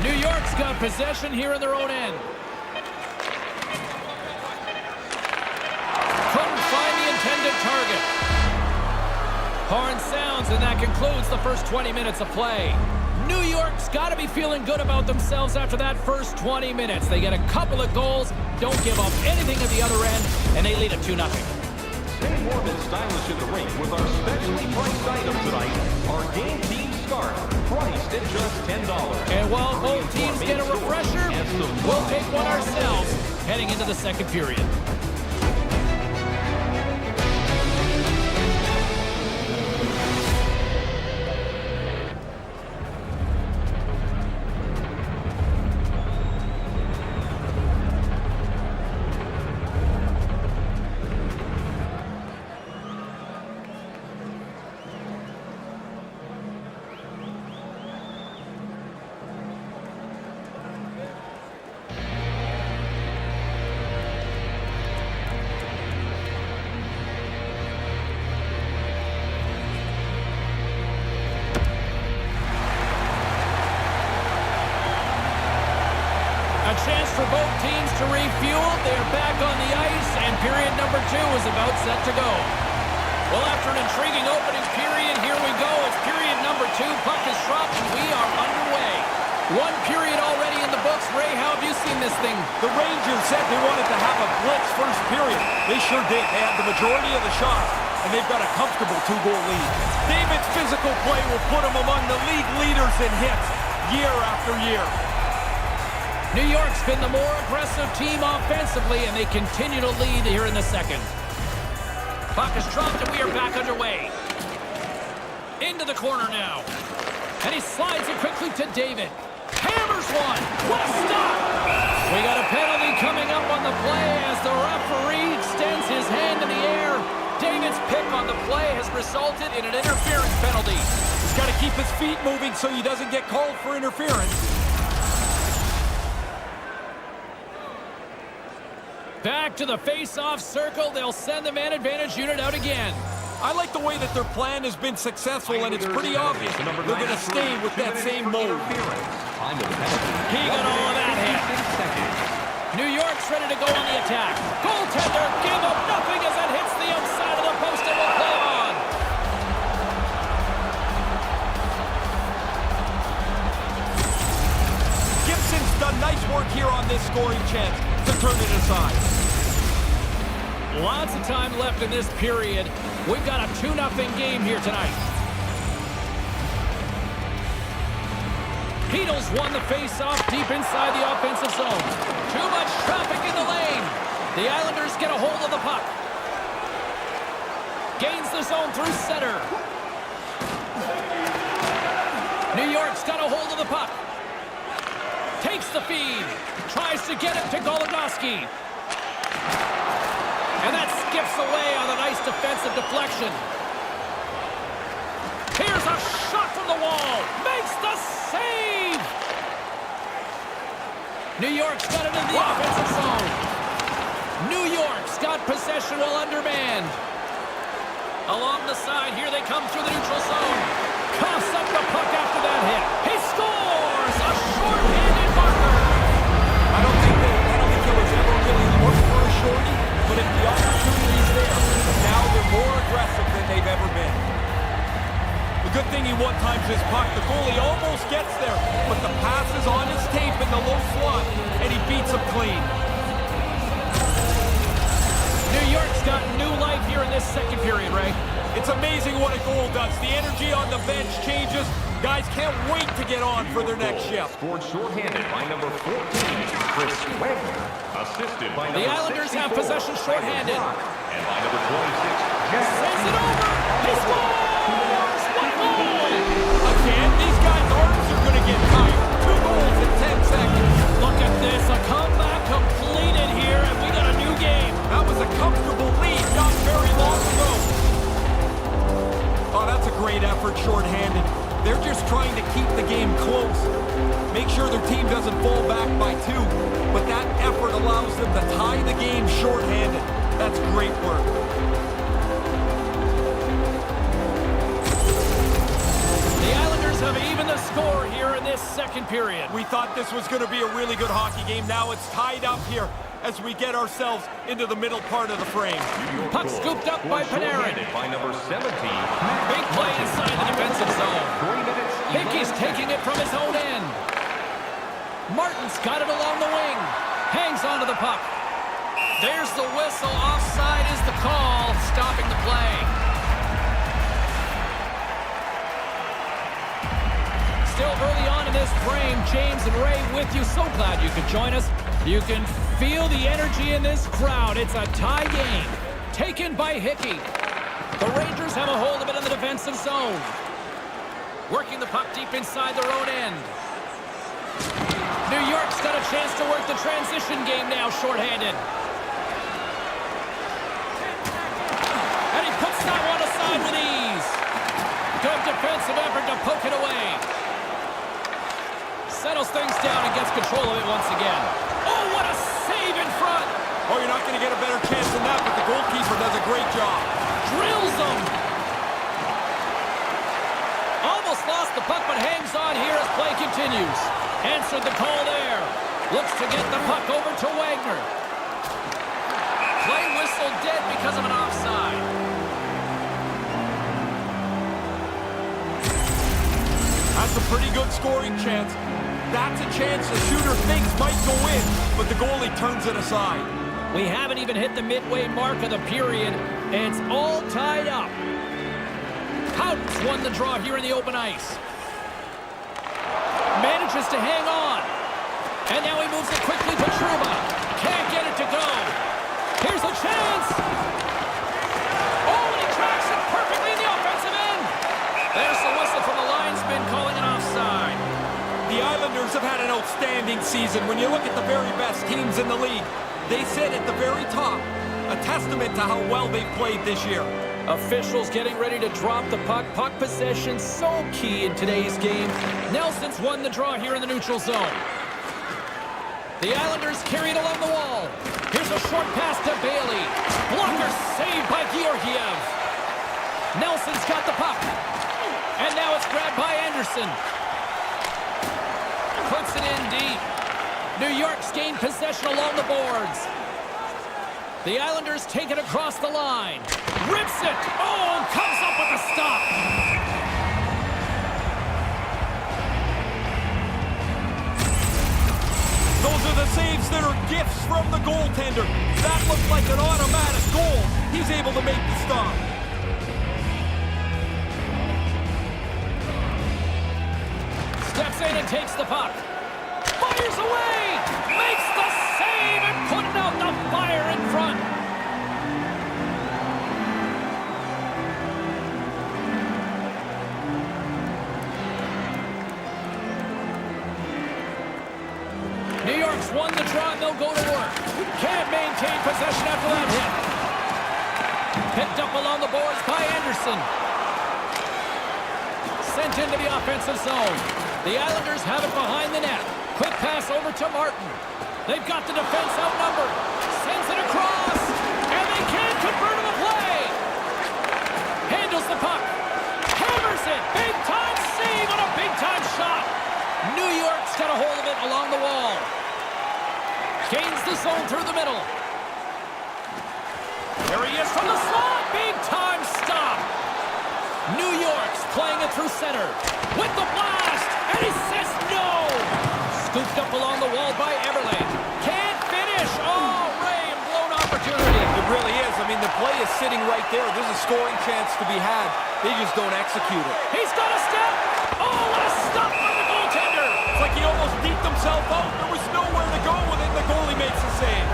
New York's got possession here in their own end. Couldn't find the intended target. Horn sounds, and that concludes the first 20 minutes of play. New York's got to be feeling good about themselves after that first 20 minutes. They get a couple of goals, don't give up anything at the other end, and they lead at 2-0. Stay warm and stylish in the rink with our specially priced item tonight. Our game team scarf, priced at just $10. And while both teams get a refresher, we'll take one ourselves heading into the second period. A chance for both teams to refuel. They're back on the ice, and period number 2 is about set to go. Well, after an intriguing opening period, here we go. It's period number 2. Puck is dropped, and we are underway. One period already in the books. Ray, how have you seen this thing? The Rangers said they wanted to have a blitz first period. They sure did. They had the majority of the shots. and they've got a comfortable 2-goal lead. David's physical play will put him among the league leaders in hits year after year. New York's been the more aggressive team offensively, and they continue to lead here in the second. Puck is dropped, and we are back underway. Into the corner now. And he slides it quickly to David. Hammers one. What a stop! We got a penalty coming up on the play as the referee extends his hand in the air. David's pick on the play has resulted in an interference penalty. He's got to keep his feet moving so he doesn't get called for interference. Back to the face-off circle. They'll send the man advantage unit out again. I like the way that their plan has been successful, and it's pretty obvious they're going to stay with that same mode. He got all of that hit. New York's ready to go on the attack. Goaltender, give up nothing as that hits the outside of the post and will play on. Gibson's done nice work here on this scoring chance to turn it aside. Lots of time left in this period. We've got a 2-0 game here tonight. Heedles won the face-off deep inside the offensive zone. Too much traffic in the lane. The Islanders get a hold of the puck. Gains the zone through center. New York's got a hold of the puck. Takes the feed. Tries to get it to Goligoski. And that skips away on a nice defensive deflection. Here's a shot from the wall. Makes the save. New York's got it in the offensive zone. New York's got possession while undermanned. Along the side, here they come through the neutral zone. Coughs up the puck after that hit. He scores! A short-handed marker. I don't think the penalty killers ever really looked for a shorty, but if the opportunity's there, now they're more aggressive than they've ever been. The good thing he one-times his puck. The goalie almost gets there, but the pass is on his tape in the low slot, and he beats him clean. New York's got new life here in this second period, Ray. It's amazing what a goal does. The energy on the bench changes. Guys can't wait to get on for their next shift. Scored shorthanded by number 14, Chris Wagner. Assisted by the Islanders have possession shorthanded. And by number 26, sends it over. He scores! What goal! Again, these guys' arms are going to get tired. 2 goals in 10 seconds. Look at this. A comeback completed here, and we got a new game. That was a comfortable lead not very long ago. Oh, that's a great effort shorthanded. They're just trying to keep the game close. Make sure their team doesn't fall back by 2. But that effort allows them to tie the game shorthanded. That's great work. The Islanders have evened the score here in this second period. We thought this was going to be a really good hockey game. Now it's tied up here as we get ourselves into the middle part of the frame. Puck scooped up by Panarin. By number 17. Big play inside the defensive zone. Hickey's taking it from his own end. Martin's got it along the wing. Hangs onto the puck. There's the whistle. Offside is the call, stopping the play. Still early on in this frame, James and Ray with you. So glad you could join us. You can feel the energy in this crowd. It's a tie game. Taken by Hickey. The Rangers have a hold of it in the defensive zone. Working the puck deep inside their own end. New York's got a chance to work the transition game now, shorthanded. And he puts that one aside with ease. Good defensive effort to poke it away. Settles things down and gets control of it once again. Oh, what a save in front! Oh, you're not going to get a better chance than that, but the goalkeeper does a great job. Drills them! Almost lost the puck, but hangs on here as play continues. Answered the call there. Looks to get the puck over to Wagner. Play whistle dead because of an offside. That's a pretty good scoring chance. That's a chance the shooter thinks might go in, but the goalie turns it aside. We haven't even hit the midway mark of the period. It's all tied up. Houghton's won the draw here in the open ice. Manages to hang on. And now he moves it quickly to Trouba. Can't get it to go. Here's a chance. Oh, and he tracks it perfectly in the offensive end. There's the whistle from the linesman calling an offside. The Islanders have had an outstanding season. When you look at the very best teams in the league, they sit at the very top. A testament to how well they've played this year. Officials getting ready to drop the puck. Puck possession so key in today's game. Nelson's won the draw here in the neutral zone. The Islanders carry it along the wall. Here's a short pass to Bailey. Blocker saved by Georgiev. Nelson's got the puck. And now it's grabbed by Anderson. Puts it in deep. New York's gained possession along the boards. The Islanders take it across the line. Rips it. Oh, comes up with a stop. Those are the saves that are gifts from the goaltender. That looked like an automatic goal. He's able to make the stop. Steps in and takes the puck. Fires away. Makes the save and putting out the fire in front. New York's won the draw and they'll go to work. Can't maintain possession after that hit. Picked up along the boards by Anderson. Sent into the offensive zone. The Islanders have it behind the net. Quick pass over to Martin. They've got the defense outnumbered. Sends it across. And they can't convert on the play. Handles the puck. Hammers it. Big time save on a big time shot. New York's got a hold of it along the wall. Gains the zone through the middle. There he is from the slot. Big time stop. New York's playing it through center. With the blast. And he says no. Scooped up along the wall by Everlane. Can't finish. Oh, Ray, and blown opportunity. It really is. I mean, the play is sitting right there. There's a scoring chance to be had. They just don't execute it. He's got a step. Oh, what a stop from the goaltender. It's like he almost deeped himself out. There was nowhere to go with it. The goalie makes the save.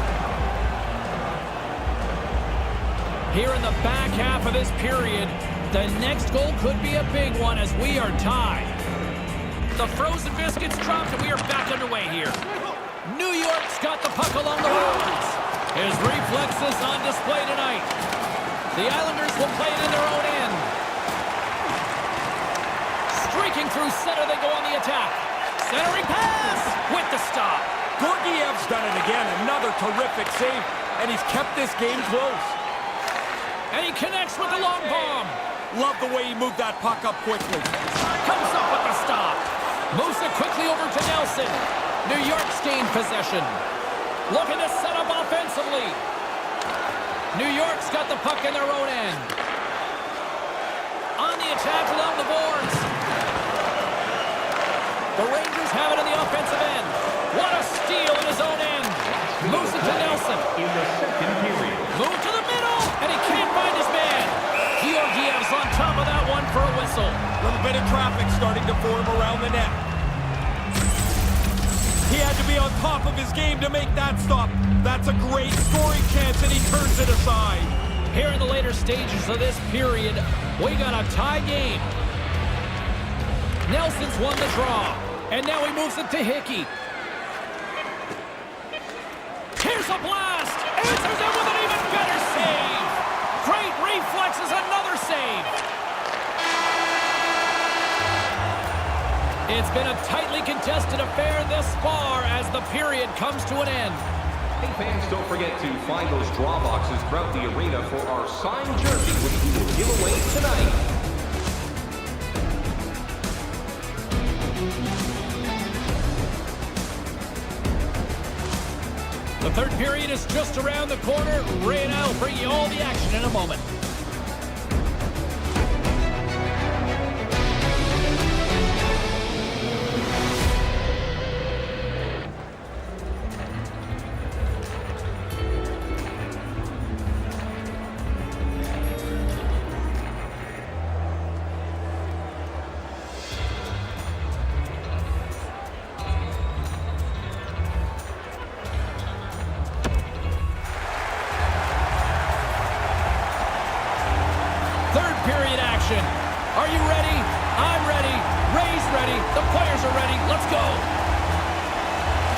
Here in the back half of this period, the next goal could be a big one as we are tied. The frozen biscuits dropped and we are back underway here. New York's got the puck along the boards. His reflexes on display tonight. The Islanders will play it in their own end. Streaking through center, they go on the attack. Centering pass with the stop. Georgiev's done it again. Another terrific save. And he's kept this game close. And he connects with the long bomb. Love the way he moved that puck up quickly. Comes up with the stop. Moves it quickly over to Nelson. New York's gained possession. Looking to set up offensively. New York's got the puck in their own end. On the attack along the boards. The Rangers have it in the offensive end. What a steal in his own end. Moves it to Nelson. In the second period. Move to the middle, and he can't find his man. Georgiev's on top of that one for a whistle. A little bit of traffic starting to form around the net. He had to be on top of his game to make that stop. That's a great scoring chance, and he turns it aside. Here in the later stages of this period, we got a tie game. Nelson's won the draw, and now he moves it to Hickey. Here's a blast! Answers it with an even better save! Great reflexes, another save! It's been a tightly contested affair thus far as the period comes to an end. Hey fans, don't forget to find those draw boxes throughout the arena for our signed jersey, which we will give away tonight. The third period is just around the corner. Ray and I will bring you all the action in a moment. Islanders are ready. Let's go.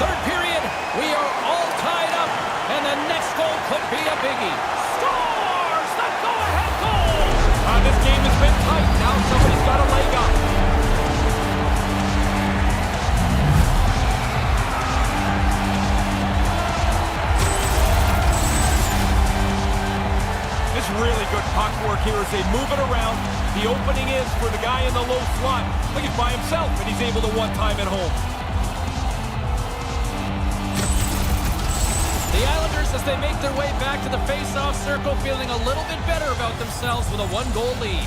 Third period, we are all tied up, and the next goal could be a biggie. Scores the go-ahead goal! This game has been tight. Now somebody's got a leg up. This really good puck work here as they move it around. The opening is for the guy in the low slot. Look, he's by himself, and he's able to one-time it home. The Islanders, as they make their way back to the face-off circle, feeling a little bit better about themselves with a one-goal lead.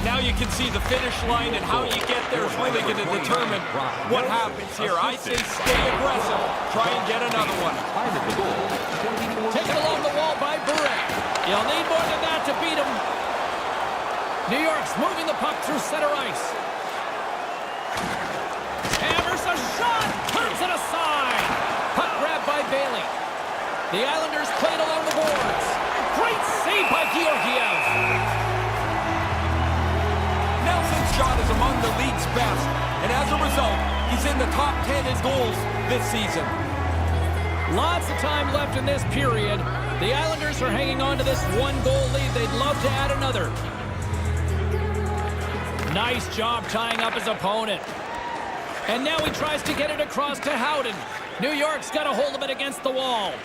Now you can see the finish line, and how you get there is really going to determine what happens here. I say stay aggressive. Try and get another one. Taken along the wall by Bure. You'll need more than that to beat him. New York's moving the puck through center ice. Hammers a shot, turns it aside. Puck grabbed by Bailey. The Islanders played along the boards. Great save by Georgiev. Nelson's shot is among the league's best, and as a result, he's in the top 10 in goals this season. Lots of time left in this period. The Islanders are hanging on to this one-goal lead. They'd love to add another. Nice job tying up his opponent. And now he tries to get it across to Howden. New York's got a hold of it against the wall.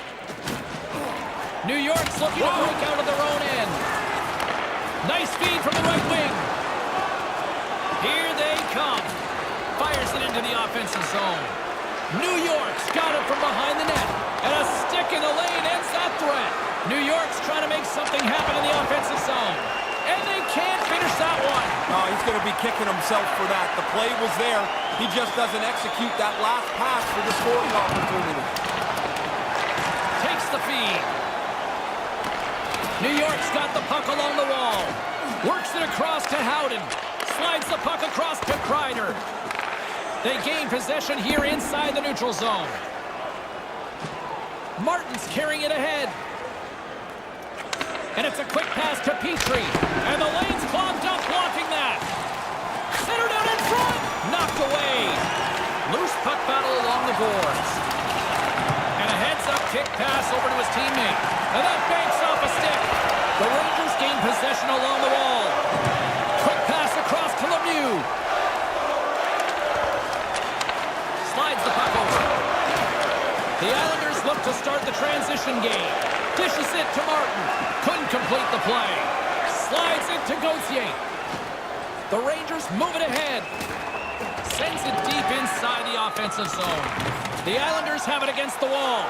New York's looking to break out of their own end. Nice feed from the right wing. Here they come. Fires it into the offensive zone. New York's got it from behind the net. And a stick in the lane ends that threat. New York's trying to make something happen in the offensive zone. And they can't finish that one. Oh, he's going to be kicking himself for that. The play was there. He just doesn't execute that last pass for the scoring opportunity. Takes the feed. New York's got the puck along the wall. Works it across to Howden. Slides the puck across to Kreider. They gain possession here inside the neutral zone. Martin's carrying it ahead. And it's a quick pass to Petrie. And the lane's clogged up, blocking that. Centered out in front. Knocked away. Loose puck battle along the boards. And a heads-up kick pass over to his teammate. And that banks off a stick. The Rangers gain possession along the wall. Quick pass across to Lemieux. Slides the puck over. The Islanders look to start the transition game. Dishes it to Martin. Couldn't complete the play. Slides it to Gauthier. The Rangers move it ahead. Sends it deep inside the offensive zone. The Islanders have it against the wall.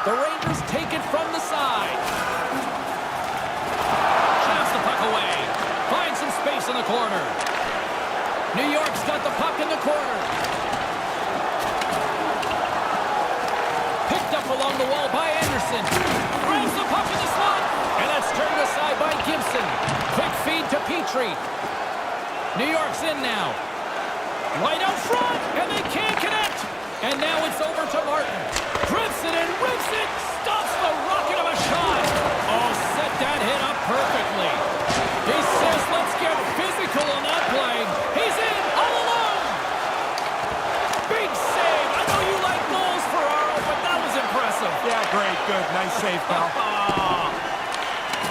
The Rangers take it from the side. Shafts the puck away. Finds some space in the corner. New York's got the puck in the corner. Picked up along the wall by Anderson. Grabs the puck in the slot. And that's turned aside by Gibson. Quick feed to Petrie. New York's in now. Right out front. And they can't connect. And now it's over to Martin. Grips it and rips it. Stops the rocket of a shot. Oh, set that hit up perfectly. He says, let's get physical on that play. He's in all alone. Big save. I know you like goals, Ferraro, but that was impressive. Yeah, great. Good. Nice save, pal.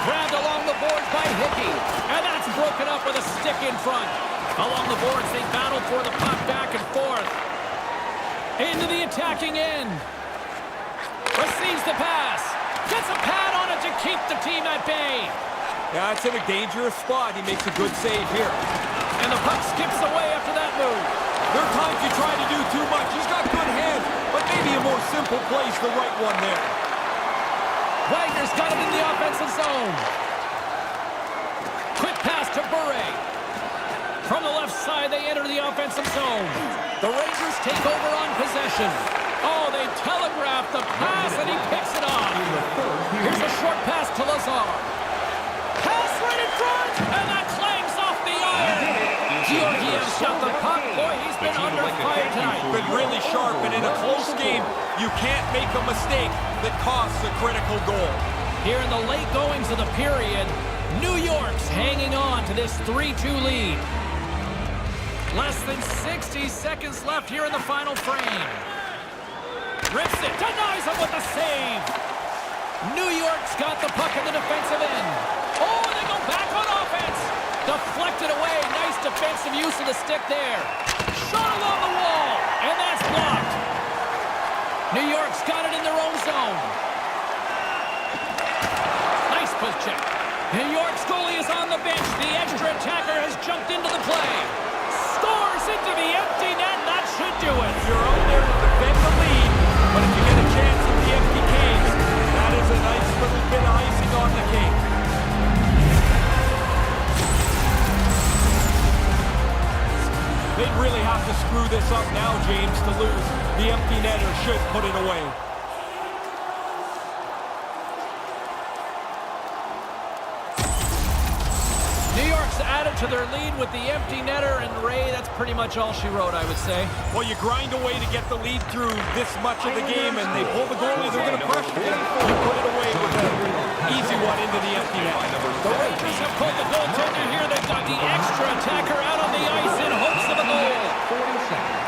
Grabbed along the boards by Hickey. And that's broken up with a stick in front. Along the boards, they battle for the puck back and forth. Into the attacking end. Receives the pass. Gets a pad on it to keep the team at bay. Yeah, it's in a dangerous spot. He makes a good save here. And the puck skips away after that move. There are times you try to do too much. He's got good hands, but maybe a more simple play's the right one there. Wagner's got it in the offensive zone. Quick pass to Bure. From the left side, they enter the offensive zone. The Rangers take over on possession. Oh, they telegraph the pass, and he picks it off. Here's a short pass to Lazar. Pass right in front, and that clangs off the iron. Georgiev's got the puck. Boy, he's been under fire tonight. Been really sharp, and in a close game, you can't make a mistake that costs a critical goal. Here in the late goings of the period, New York's hanging on to this 3-2 lead. Less than 60 seconds left here in the final frame. Rips it, denies him with the save. New York's got the puck in the defensive end. Oh, and they go back on offense. Deflected away. Nice defensive use of the stick there. Shot along the wall, and that's blocked. New York's got it in their own zone. Nice push check. New York's goalie is on the bench. The extra attacker has jumped into the play. Scores into the empty net. That should do it. You're out there to defend the lead, but if you get a chance at the empty cage, that is a nice little bit of icing on the cake. They'd really have to screw this up now, James, to lose. The empty netter should put it away. New York's added to their lead with the empty netter, and Ray, that's pretty much all she wrote, I would say. Well, you grind away to get the lead through this much of the game, and they pull the goalie, they're going to pressure it. You put it away with an easy one into the empty net. The Rangers have pulled the goaltender here. They've got the extra attacker out on the ice in hopes of a goal. 40 seconds.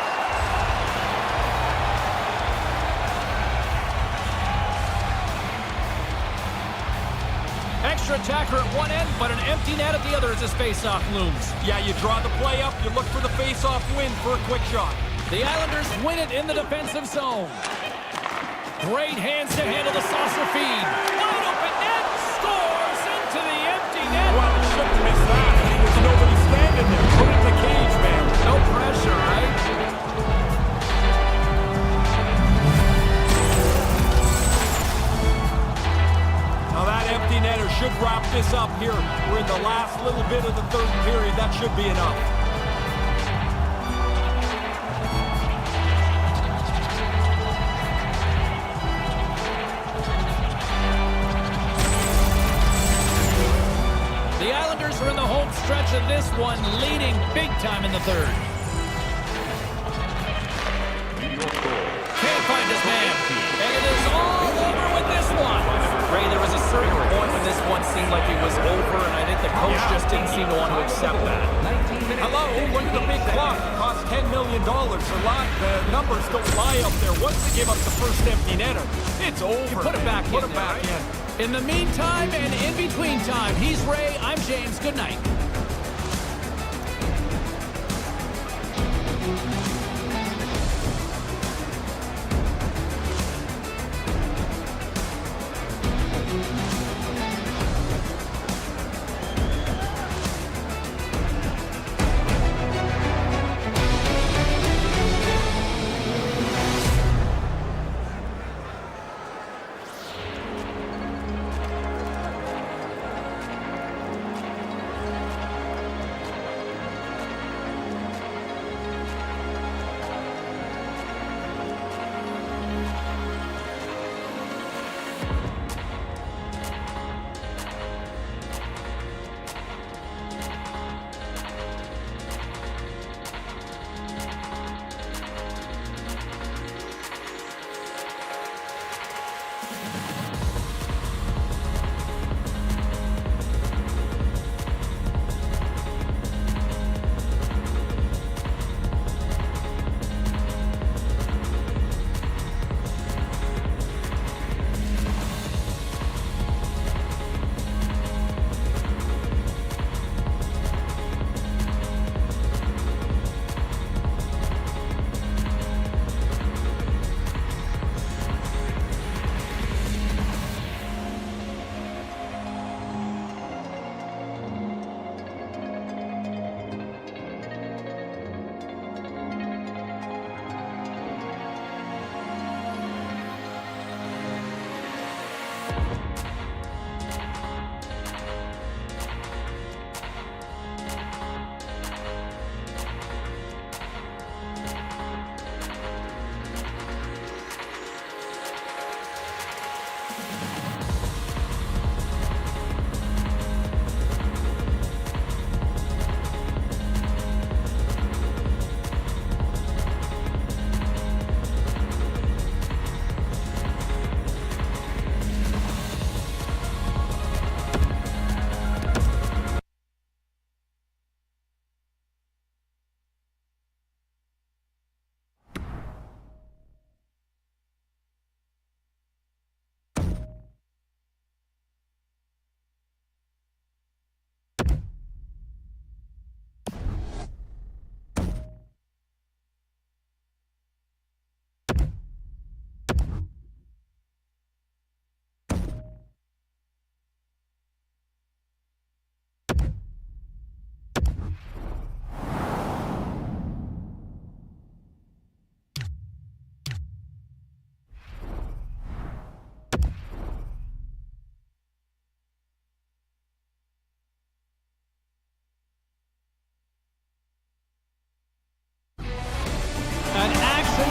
Extra attacker at one end, but an empty net at the other as this face-off looms. Yeah, you draw the play up, you look for the face-off win for a quick shot. The Islanders win it in the defensive zone. Great hands to handle the saucer feed. Wide open net, scores into the empty net. Well, you shouldn't miss that. I mean, there's nobody standing there. Put it in the cage, man. No pressure, right? Now that empty netter should wrap this up here. We're in the last little bit of the third period. That should be enough. The Islanders are in the home stretch of this one, leading big time in the third. Can't find his man. And it is all over with this one. Ray, there was a certain point when this one seemed like it was over, and I think the coach just didn't seem to want to accept that. Hello, look at the big clock. It cost $10 million. The numbers don't lie up there. Once they give up the first empty netter, it's over. You put it back Put in it there, back right? in. In the meantime and in between time, he's Ray, I'm James. Good night.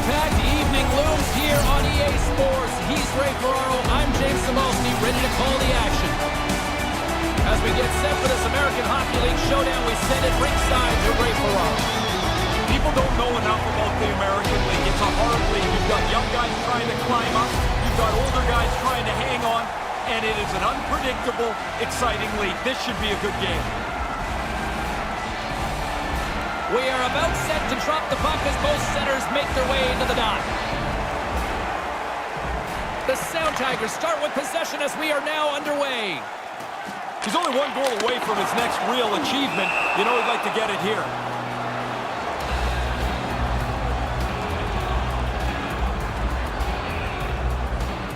action-packed evening looms here on EA Sports. He's Ray Ferraro. I'm James Cebulski, ready to call the action. As we get set for this American Hockey League showdown, we send it ringside to Ray Ferraro. People don't know enough about the American League. It's a hard league. You've got young guys trying to climb up. You've got older guys trying to hang on. And it is an unpredictable, exciting league. This should be a good game. We are about set to drop the puck as both centers make their way into the dot. The Sound Tigers start with possession as we are now underway. He's only one goal away from his next real achievement. You know he'd like to get it here.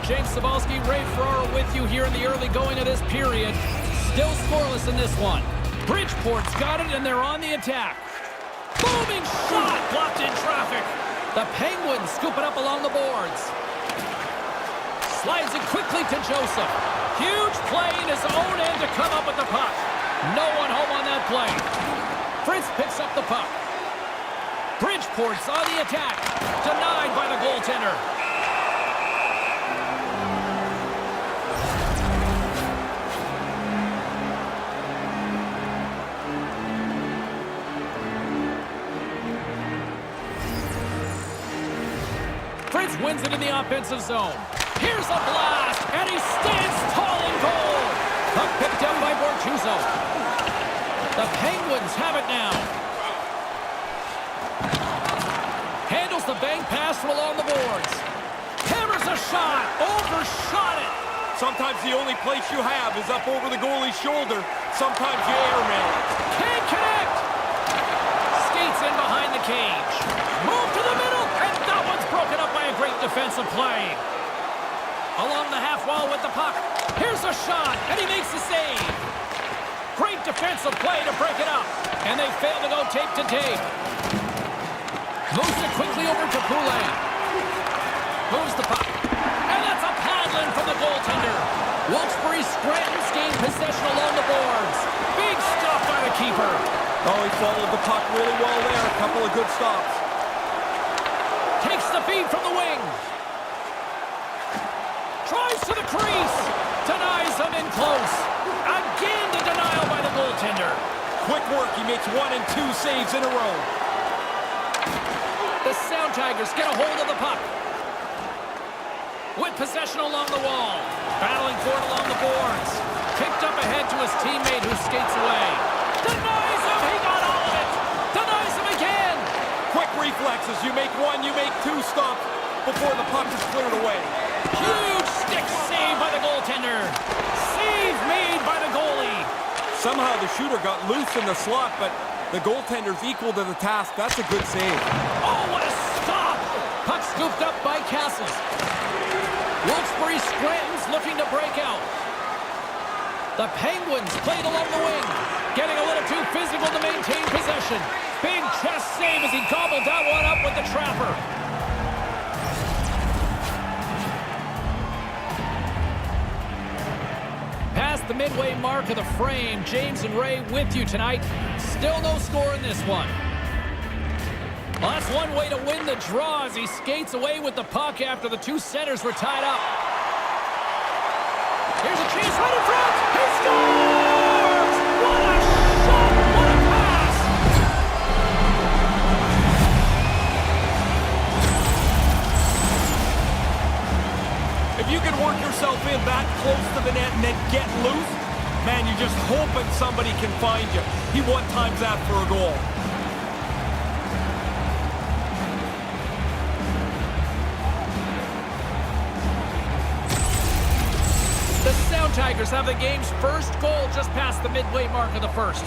James Cebulski, Ray Ferraro with you here in the early going of this period. Still scoreless in this one. Bridgeport's got it, and they're on the attack. Booming shot! Blocked in traffic. The Penguins scoop it up along the boards. Slides it quickly to Joseph. Huge play in his own end to come up with the puck. No one home on that play. Fritz picks up the puck. Bridgeport's on the attack. Denied by the goaltender. Fritz wins it in the offensive zone. Here's a blast, and he stands tall in goal. Puck picked up by Bortuzzo. The Penguins have it now. Handles the bank pass from along the boards. Hammers a shot, overshot it. Sometimes the only place you have is up over the goalie's shoulder. Sometimes you airmail it. Can't connect. Skates in behind the cage. Move to the middle, and that one's broken up by a great defensive play. Along the half wall with the puck. Here's a shot, and he makes the save. Great defensive play to break it up. And they fail to go tape to tape. Moves it quickly over to Poulet. Moves the puck. And that's a paddling from the goaltender. Wilkes-Barre Scranton's gained possession along the boards. Big stop by the keeper. Oh, he followed the puck really well there. A couple of good stops. Takes the feed from the wing. Tries to the crease. Denies him in close. Again the denial by the goaltender. Quick work. He makes 1 and 2 saves in a row. The Sound Tigers get a hold of the puck. With possession along the wall. Battling for it along the boards. Kicked up ahead to his teammate who skates away. Denies him. He got all of it. Denies him again. Quick reflexes. You make 1, you make 2 stops before the puck is cleared away. Huge stick save by the goaltender. Save made by the goalie. Somehow the shooter got loose in the slot, but the goaltender's equal to the task. That's a good save. Oh, what a stop! Puck scooped up by Castles. Wilkes-Barre Scranton's looking to break out. The Penguins played along the wing. Getting a little too physical to maintain possession. Big chest save as he gobbled that one up with the trapper. Past the midway mark of the frame, James and Ray with you tonight. Still no score in this one. Well, that's one way to win the draw as he skates away with the puck after the two centers were tied up. Here's a chance right in front. He scores! What a shot! What a pass! If you can work yourself in that close to the net and then get loose, man, you're just hoping somebody can find you. He one-times that for a goal. The Sound Tigers have the game's first goal just past the midway mark of the first.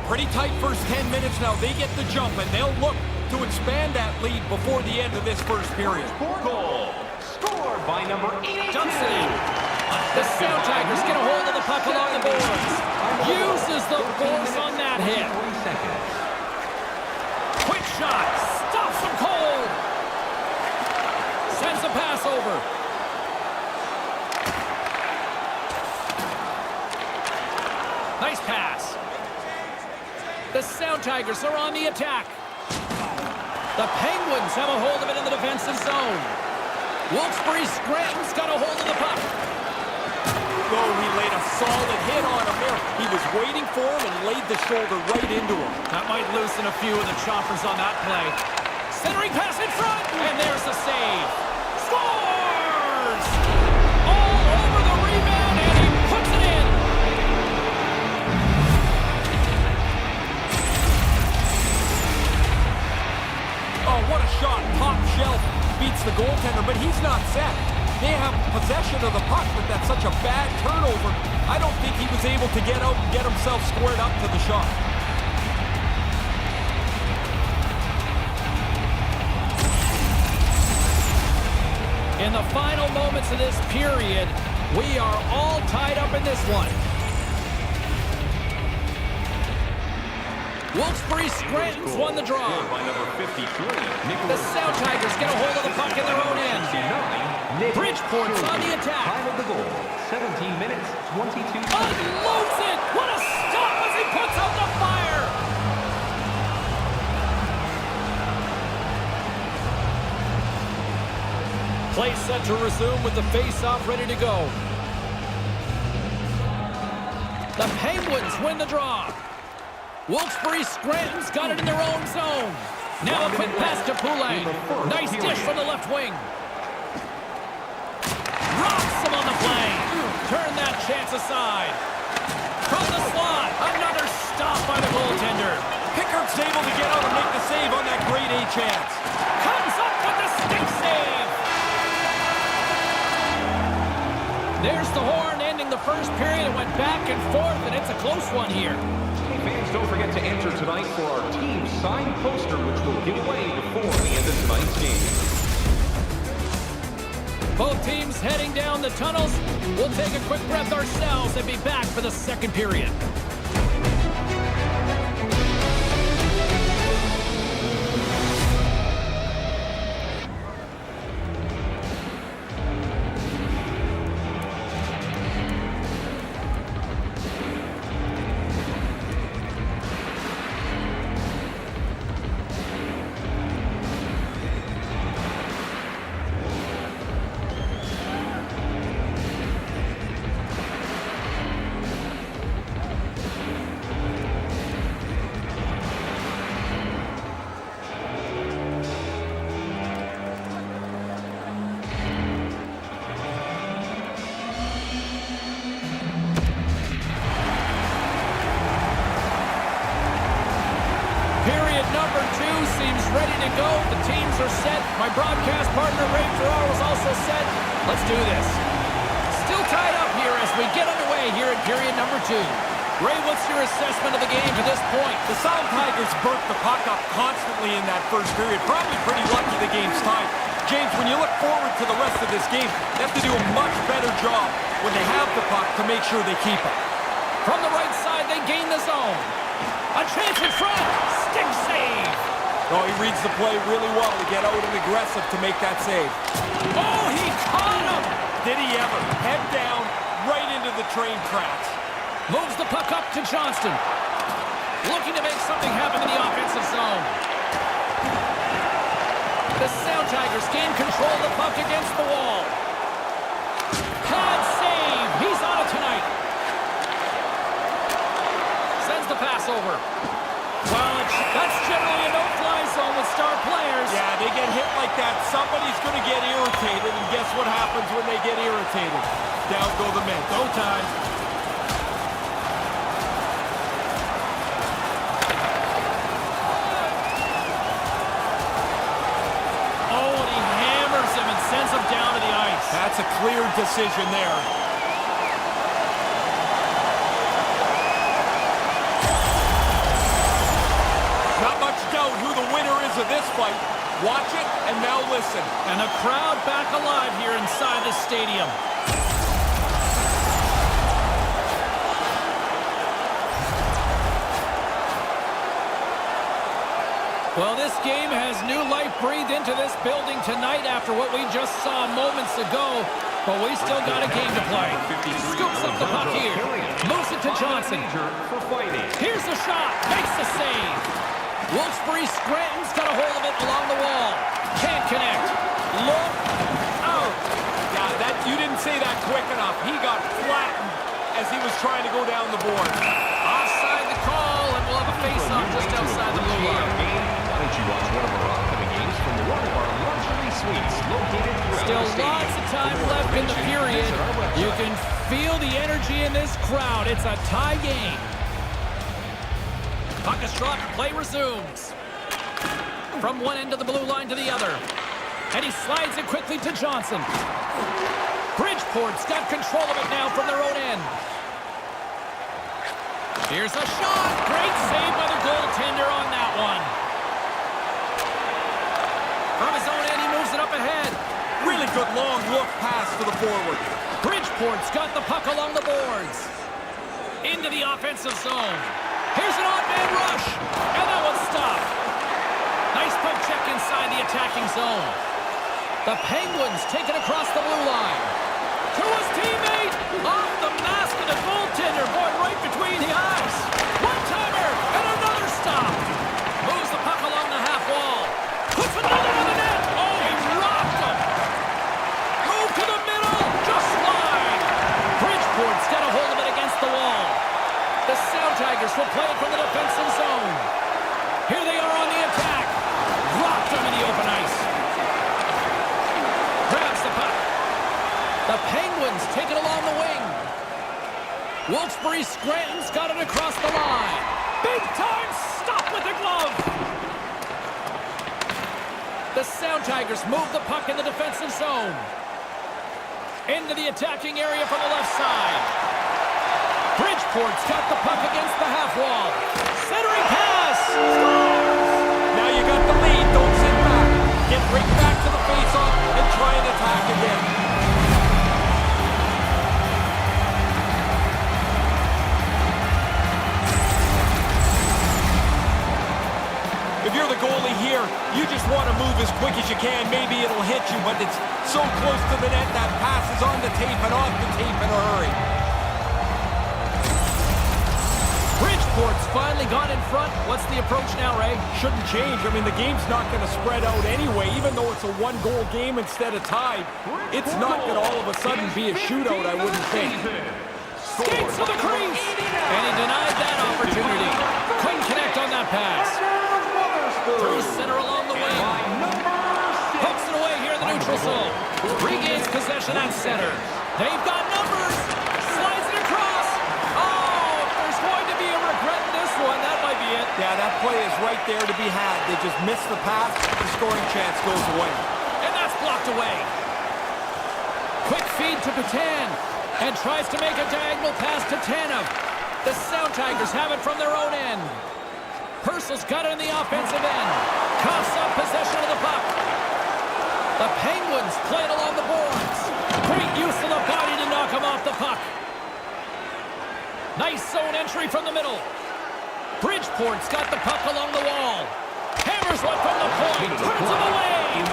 Pretty tight first 10 minutes now. They get the jump, and they'll look to expand that lead before the end of this first period. Goal scored by number 82. Jumps it in. The Sound Tigers get a hold of the puck along the boards. Uses the force on that hit. Quick shot. Stops him cold. Sends the pass over. Nice pass. The Sound Tigers are on the attack. The Penguins have a hold of it in the defensive zone. Wilkes-Barre Scranton's got a hold of the puck. Oh, he laid a solid hit on him there. He was waiting for him and laid the shoulder right into him. That might loosen a few of the choppers on that play. Centering pass in front, and there's the save. Scores! All over the rebound, and he puts it in. Oh, what a shot. Top shelf beats the goaltender, but he's not set. They have possession of the puck, but that's such a bad turnover. I don't think he was able to get out and get himself squared up to the shot. In the final moments of this period, we are all tied up in this one. Wilkes-Barre Scranton's won the draw. By number 53, The Sound Tigers get a hold of the puck in their own end. Bridgeport's on the attack. Time of the goal, 17 minutes, 22 seconds. Unloads it! What a stop as he puts out the fire! Play set to resume with the face-off ready to go. The Penguins win the draw. Wilkes-Barre Scranton's got it in their own zone. Now a quick pass to Poulet. Nice dish from the left wing. Rocks him on the play. Turn that chance aside. From the slot, another stop by the goaltender. Pickard's able to get out and make the save on that grade A chance. Comes up with the stick save. There's the horn ending the first period. It went back and forth, and it's a close one here. Hey fans, don't forget to enter tonight for our team signed poster, which we'll give away before the end of tonight's game. Both teams heading down the tunnels. We'll take a quick breath ourselves and be back for the second period. Number 2 seems ready to go. The teams are set. My broadcast partner, Ray Ferraro, is also set. Let's do this. Still tied up here as we get underway here in period number 2. Ray, what's your assessment of the game to this point? The Sound Tigers burnt the puck up constantly in that first period. Probably pretty lucky the game's tied. James, when you look forward to the rest of this game, they have to do a much better job when they have the puck to make sure they keep it. From the right side, they gain the zone. A chance in front. Stick save. Oh, he reads the play really well to get out and aggressive to make that save. Oh, he caught him. Did he ever? Head down, right into the train tracks. Moves the puck up to Johnston. Looking to make something happen in the offensive zone. The Sound Tigers gain control of the puck against the wall. Pad save. He's on it tonight. Sends the pass over. Well, that's generally a no-fly zone with star players. Yeah, they get hit like that. Somebody's going to get irritated, and guess what happens when they get irritated? Down go the men. Go time. Oh, and he hammers him and sends him down to the ice. That's a clear decision there. Of this fight. Watch it and now listen. And the crowd back alive here inside the stadium. Well, this game has new life breathed into this building tonight after what we just saw moments ago. But we still got a game to play. Scoops up the puck here. Moves it to Johnson. Here's the shot. Makes the save. Wilkes-Barre Scranton's got a hold of it along the wall. Can't connect. Look out. Yeah, you didn't say that quick enough. He got flattened as he was trying to go down the board. Offside the call, and we'll have a face-off just outside the blue line. Why don't you watch one of our upcoming games from one of our luxury suites located throughout Still the stadium. lots of time left in the period. You can feel the energy in this crowd. It's a tie game. Puck is dropped. Play resumes. From one end of the blue line to the other. And he slides it quickly to Johnson. Bridgeport's got control of it now from their own end. Here's a shot. Great save by the goaltender on that one. From his own end, he moves it up ahead. Really good long look pass to the forward. Bridgeport's got the puck along the boards. Into the offensive zone. Here's an odd-man rush. And that one's stopped. Nice poke check inside the attacking zone. The Penguins take it across the blue line. To his teammate. Off the mask of the goaltender. Boy, right between the eyes. One-timer. And another stop. Moves the puck along the half wall. Puts another on the net. Oh, he rocked him. Move to the middle. Just slide. Bridgeport's got a hold of it against the wall. The Sound Tigers will play it from the defensive zone. Here they are on the attack. Rocked him in the open ice. Grabs the puck. The Penguins take it along the wing. Wilkes-Barre Scranton's got it across the line. Big time stop with the glove. The Sound Tigers move the puck in the defensive zone. Into the attacking area from the left side. Bridgeport's got the puck against the half wall. Centering pass. Now you got the lead. Don't sit back. Get right back to the face-off and try and attack again. If you're the goalie here, you just want to move as quick as you can. Maybe it'll hit you, but it's so close to the net that pass is on the tape and off the tape in a hurry. Bridgeport's finally got in front. What's the approach now, Ray? Shouldn't change. I mean, the game's not going to spread out anyway, even though it's a one-goal game instead of tied. It's not going to all of a sudden be a shootout, I wouldn't think. Skates to the crease. And he denied that opportunity. Couldn't connect on that pass. Through center along the wing. Hooks it away here in the neutral zone. Regains possession at center. They've got numbers. Slides it across. Oh, if there's going to be a regret in this one, that might be it. Yeah, that play is right there to be had. They just missed the pass. The scoring chance goes away. And that's blocked away. Quick feed to Patan. And tries to make a diagonal pass to Tanev. The Sound Tigers have it from their own end. Purcell's got it in the offensive end. Coughs up possession of the puck. The Penguins play it along the boards. Great use of the body to knock him off the puck. Nice zone entry from the middle. Bridgeport's got the puck along the wall. Hammers one from the point. Turns him away.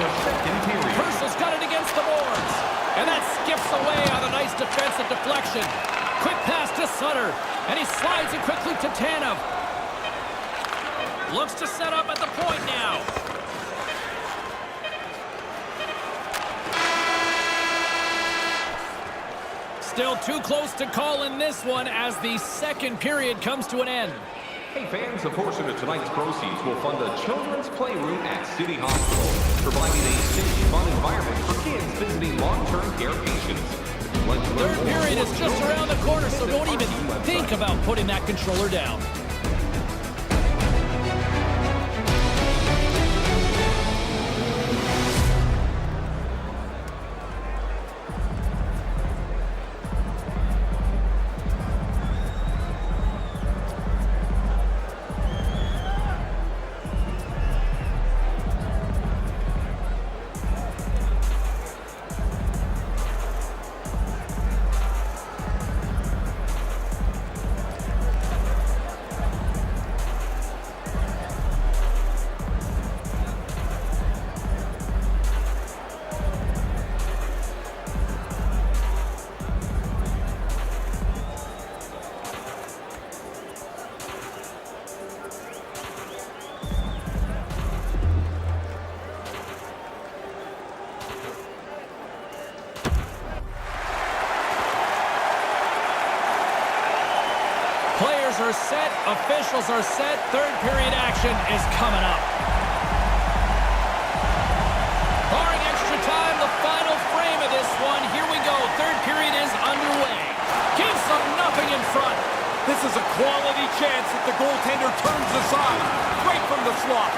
Purcell's got it against the boards. And that skips away on a nice defensive deflection. Quick pass to Sutter. And he slides it quickly to Tanev. Looks to set up at the point now. Still too close to call in this one as the second period comes to an end. Hey fans, a portion of tonight's proceeds will fund a children's playroom at City Hospital, providing a safe, fun environment for kids visiting long-term care patients. Third period is just around the corner, so don't even think about putting that controller down. set. Officials are set. Third period action is coming up. Barring extra time, the final frame of this one. Here we go. Third period is underway. Gives them nothing in front. This is a quality chance that the goaltender turns aside. Right from the slot.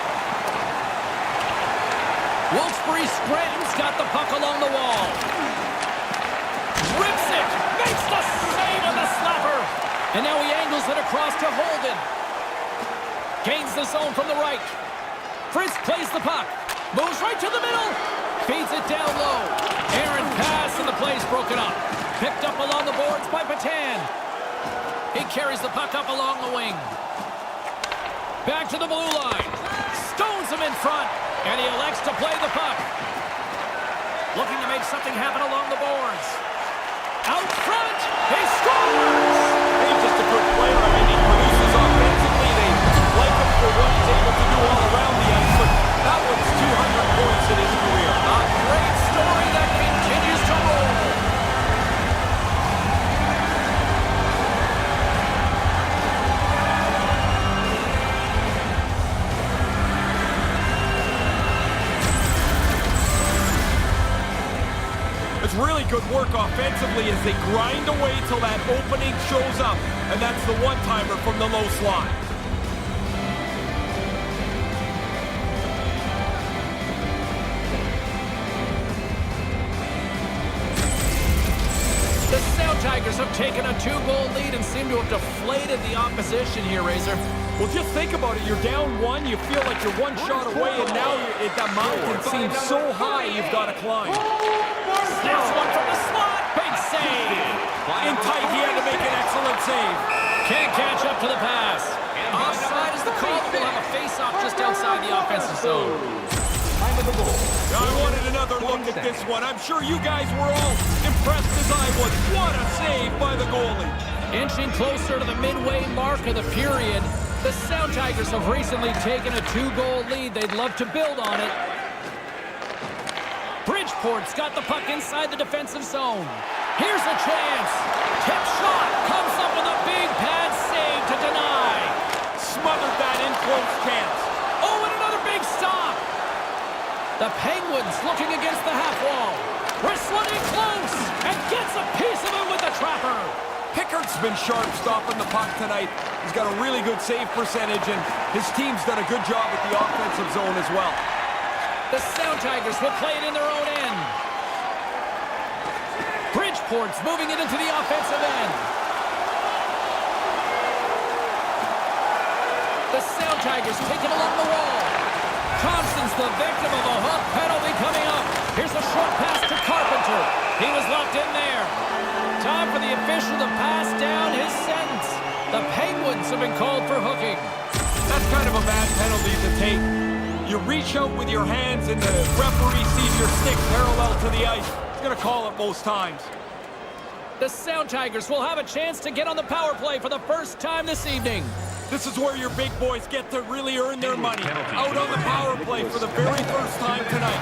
Wilkes-Barre Scranton's got the puck along the wall. Rips it. Makes the save on the slapper. And now he angles it across to Holden. Gains the zone from the right. Fritz plays the puck. Moves right to the middle. Feeds it down low. Aaron pass and the play's broken up. Picked up along the boards by Patan. He carries the puck up along the wing. Back to the blue line. Stones him in front. And he elects to play the puck. Looking to make something happen along the boards. Out front. He scores! He's just a good player. I mean, he produces offensively. They like him for what he's able to do all around the ice. But that one's 200 points in his career. A great story that continues to roll. It's really good work offensively as they grind away till that opening shows up. And that's the one-timer from the low slot. The Sound Tigers have taken a 2-goal lead and seem to have deflated the opposition here, Razor. Well, just think about it. You're down one, you feel like you're one shot away, and now that mountain seems so high you've got to climb. Snaps one from the slot. Big save. In tight, he had to make an excellent save. Can't catch up to the pass. Offside is the call. We'll have a face-off just outside the offensive zone. I wanted another look at this one. I'm sure you guys were all impressed as I was. What a save by the goalie. Inching closer to the midway mark of the period, the Sound Tigers have recently taken a 2-goal lead. They'd love to build on it. Bridgeport's got the puck inside the defensive zone. Here's a chance. Tip shot comes up with a big pad save to deny. Smothered that in close chance. Oh, and another big stop. The Penguins looking against the half wall. Wrestling in close and gets a piece of it with the trapper. Pickard's been sharp stopping the puck tonight. He's got a really good save percentage, and his team's done a good job at the offensive zone as well. The Sound Tigers will play it in their own end. Bridgeport's moving it into the offensive end. The Sound Tigers take it along the wall. Thompson's the victim of a hook penalty coming up. Here's a short pass to Carpenter. He was locked in there. Time for the official to pass down his sentence. The Penguins have been called for hooking. That's kind of a bad penalty to take. You reach out with your hands and the referee sees your stick parallel to the ice. He's going to call it most times. The Sound Tigers will have a chance to get on the power play for the first time this evening. This is where your big boys get to really earn their money. Out on the power play for the very first time tonight.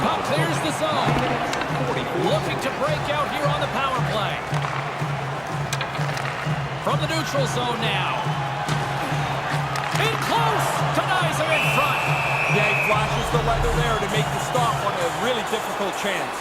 Puck clears the zone. Looking to break out here on the power play. From the neutral zone now. In close. Denies him in front. Yeah, he flashes the leather there to make the stop on a really difficult chance.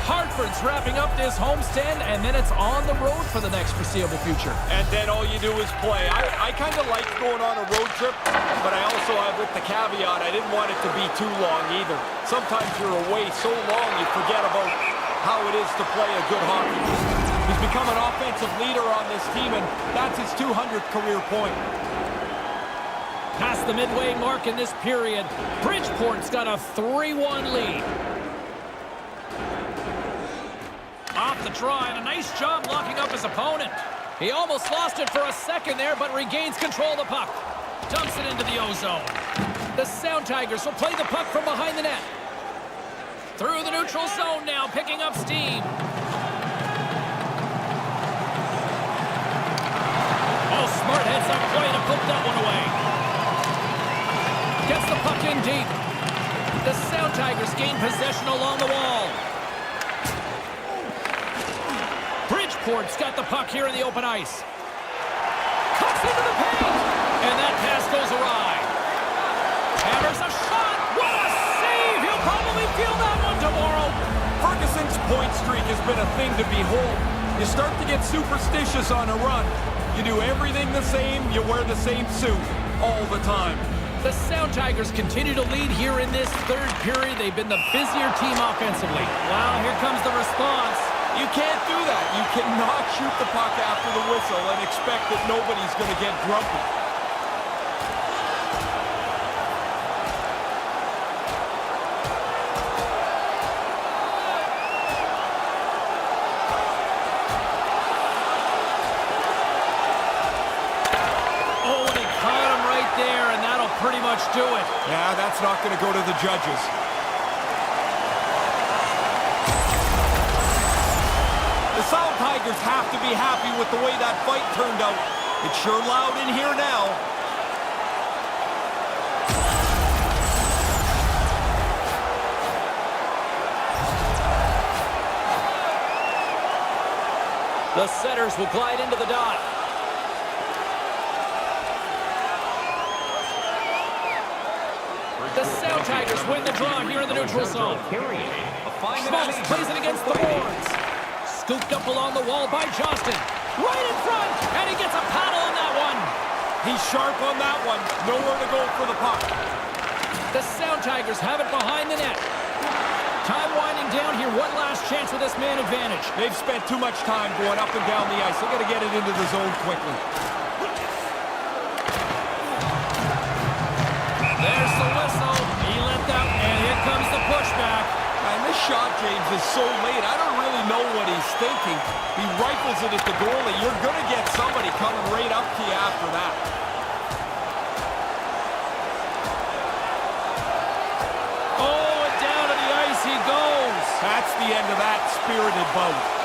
Hartford's wrapping up this homestand, and then it's on the road for the next foreseeable future. And then all you do is play. I kind of like going on a road trip, but I also have with the caveat, I didn't want it to be too long either. Sometimes you're away so long you forget about how it is to play a good hockey game. He's become an offensive leader on this team, and that's his 200th career point. Past the midway mark in this period, Bridgeport's got a 3-1 lead. Off the try, and a nice job locking up his opponent. He almost lost it for a second there, but regains control of the puck. Dumps it into the O-zone. The Sound Tigers will play the puck from behind the net. Through the neutral zone now, picking up steam. Oh, smart heads up play to poke that one away. Gets the puck in deep. The Sound Tigers gain possession along the wall. Bridgeport's got the puck here in the open ice. Cuts into the paint, and that pass goes awry. Hammers a shot. What a save! He'll probably feel that one tomorrow. Ferguson's point streak has been a thing to behold. You start to get superstitious on a run. You do everything the same, you wear the same suit all the time. The Sound Tigers continue to lead here in this third period. They've been the busier team offensively. Wow, here comes the response. You can't do that. You cannot shoot the puck after the whistle and expect that nobody's going to get grumpy. Pretty much do it. Yeah, that's not going to go to the judges. The Sound Tigers have to be happy with the way that fight turned out. It's sure loud in here now. The setters will glide into the dot. The Sound Tigers win the draw here in the neutral zone. Schmaltz plays it against the boards. Scooped up along the wall by Johnston. Right in front, and he gets a paddle on that one. He's sharp on that one. Nowhere to go for the puck. The Sound Tigers have it behind the net. Time winding down here. One last chance with this man advantage. They've spent too much time going up and down the ice. They've got to get it into the zone quickly. There's the whistle. He let that, and here comes the pushback. And this shot, James, is so late. I don't really know what he's thinking. He rifles it at the goalie. You're going to get somebody coming right up to you after that. Oh, and down to the ice he goes. That's the end of that spirited bout.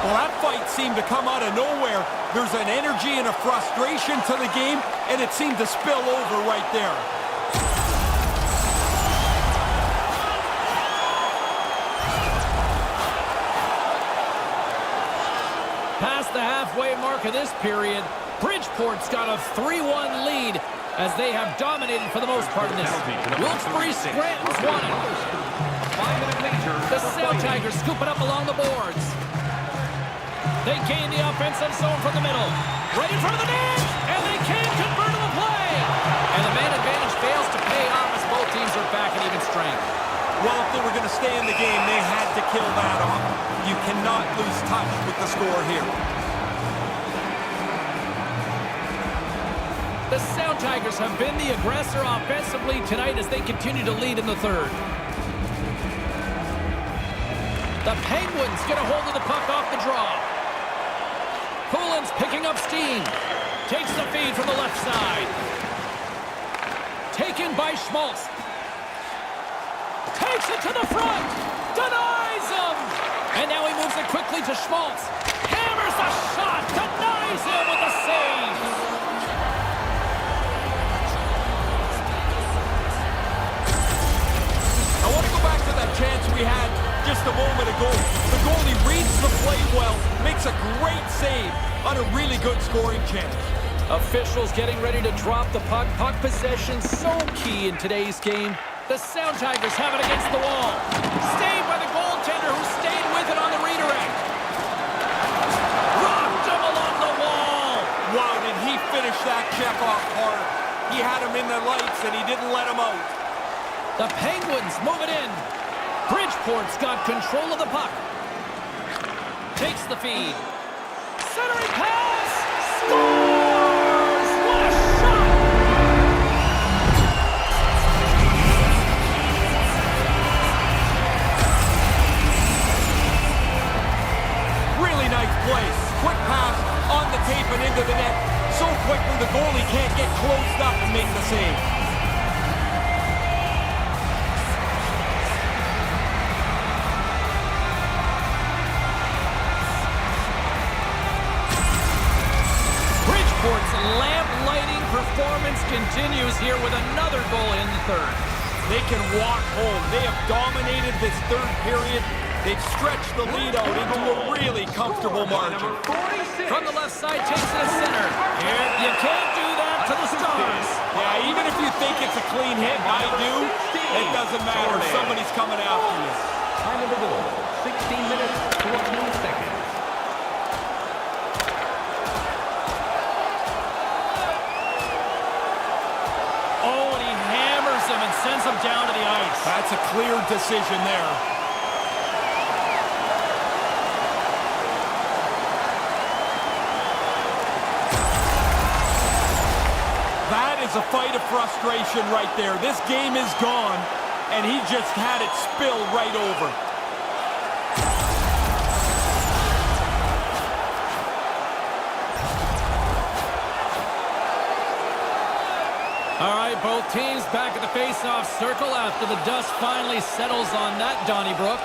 Well, that fight seemed to come out of nowhere. There's an energy and a frustration to the game, and it seemed to spill over right there. Past the halfway mark of this period, Bridgeport's got a 3-1 lead as they have dominated for the most part in this. Wilkes-Barre Scranton's won it. The Sound Tigers scoop it up along the boards. They gain the offensive zone from the middle. Right in front of the net, and they can't convert on the play. And the man advantage fails to pay off as both teams are back at even strength. Well, if they were going to stay in the game, they had to kill that off. You cannot lose touch with the score here. The Sound Tigers have been the aggressor offensively tonight as they continue to lead in the third. The Penguins get a hold of the puck off the draw. Poulin's picking up steam. Takes the feed from the left side. Taken by Schmaltz. Takes it to the front. Denies him. And now he moves it quickly to Schmaltz. Hammers the shot. Denies him with the save. I want to go back to that chance we had just a moment ago. The goalie reads the play well, makes a great save on a really good scoring chance. Officials getting ready to drop the puck. Puck possession so key in today's game. The Sound Tigers have it against the wall. Saved by the goaltender who stayed with it on the redirect. Rocked him along the wall. Wow, did he finish that check off hard. He had him in the lights and he didn't let him out. The Penguins move it in. Bridgeport's got control of the puck. Takes the feed. Centering pass. Scores! What a shot! Really nice play. Quick pass on the tape and into the net. So quickly the goalie can't get closed up and make the save. Bridgeport's lamp-lighting performance continues here with another goal in the third. They can walk home. They have dominated this third period. They've stretched the lead out into a really comfortable margin. From the left side, takes it to center. Here, you can't do that to the Stars. Yeah, even if you think it's a clean hit, I do, it doesn't matter. Somebody's coming after you. Time of the goal, 16 minutes, 14 seconds. Oh, and he hammers him and sends him down to the ice. That's a clear decision there. That is a fight of frustration right there. This game is gone, and he just had it spill right over. All right, both teams back at the face-off circle after the dust finally settles on that Donnybrook.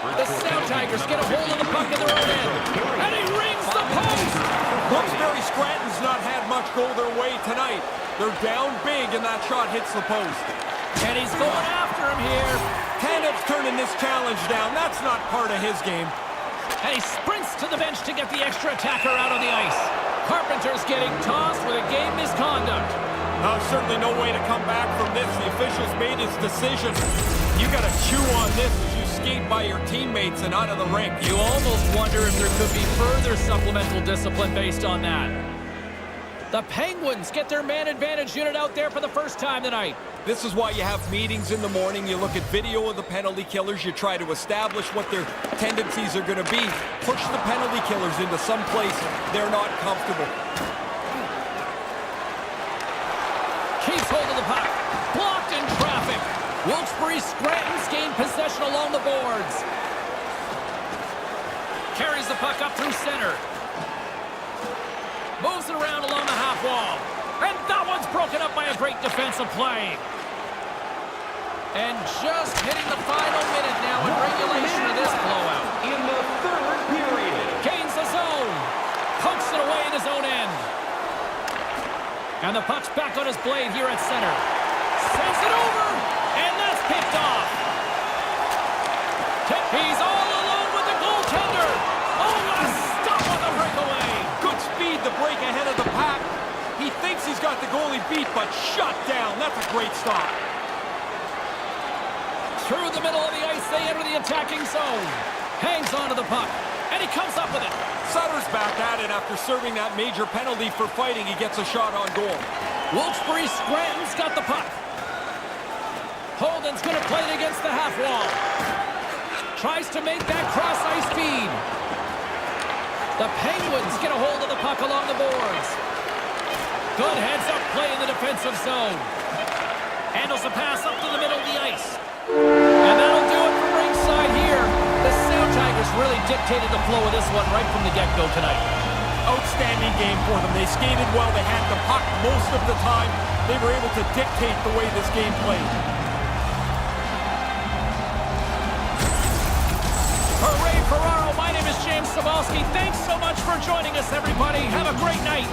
The Sound Tigers get a hold of the puck in their own end, and he rings the post! Brooksbury Scranton's not had much go their way tonight. They're down big, and that shot hits the post. And he's going after him here. Tanev's turning this challenge down. That's not part of his game. And he sprints to the bench to get the extra attacker out on the ice. Carpenter's getting tossed with a game misconduct. Certainly no way to come back from this. The officials made his decision. You got to chew on this as you skate by your teammates and out of the rink. You almost wonder if there could be further supplemental discipline based on that. The Penguins get their man advantage unit out there for the first time tonight. This is why you have meetings in the morning. You look at video of the penalty killers. You try to establish what their tendencies are going to be. Push the penalty killers into some place they're not comfortable. Keeps hold of the puck. Blocked in traffic. Wilkes-Barre Scranton's gained possession along the boards. Carries the puck up through center. Moves it around along the half wall. And that one's broken up by a great defensive play. And just hitting the final minute now in regulation of this blowout. In the third period. Gains the zone. Pokes it away in his own end. And the puck's back on his blade here at center. Sends it over. And that's picked off. He's all alone with the goaltender. Oh, what a stop on the breakaway. Good speed to break ahead of the pack. He thinks he's got the goalie beat, but shut down. That's a great stop. Through the middle of the ice, they enter the attacking zone. Hangs onto the puck, and he comes up with it. Sutter's back at it after serving that major penalty for fighting. He gets a shot on goal. Wilkes-Barre Scranton's got the puck. Holden's going to play it against the half wall. Tries to make that cross-ice feed. The Penguins get a hold of the puck along the boards. Good heads-up play in the defensive zone. Handles the pass up to the middle of the ice. And that'll do it from ringside here. The Sound Tigers really dictated the flow of this one right from the get-go tonight. Outstanding game for them. They skated well. They had the puck most of the time. They were able to dictate the way this game played. Hooray, Ferraro. My name is James Cebulski. Thanks so much for joining us, everybody. Have a great night.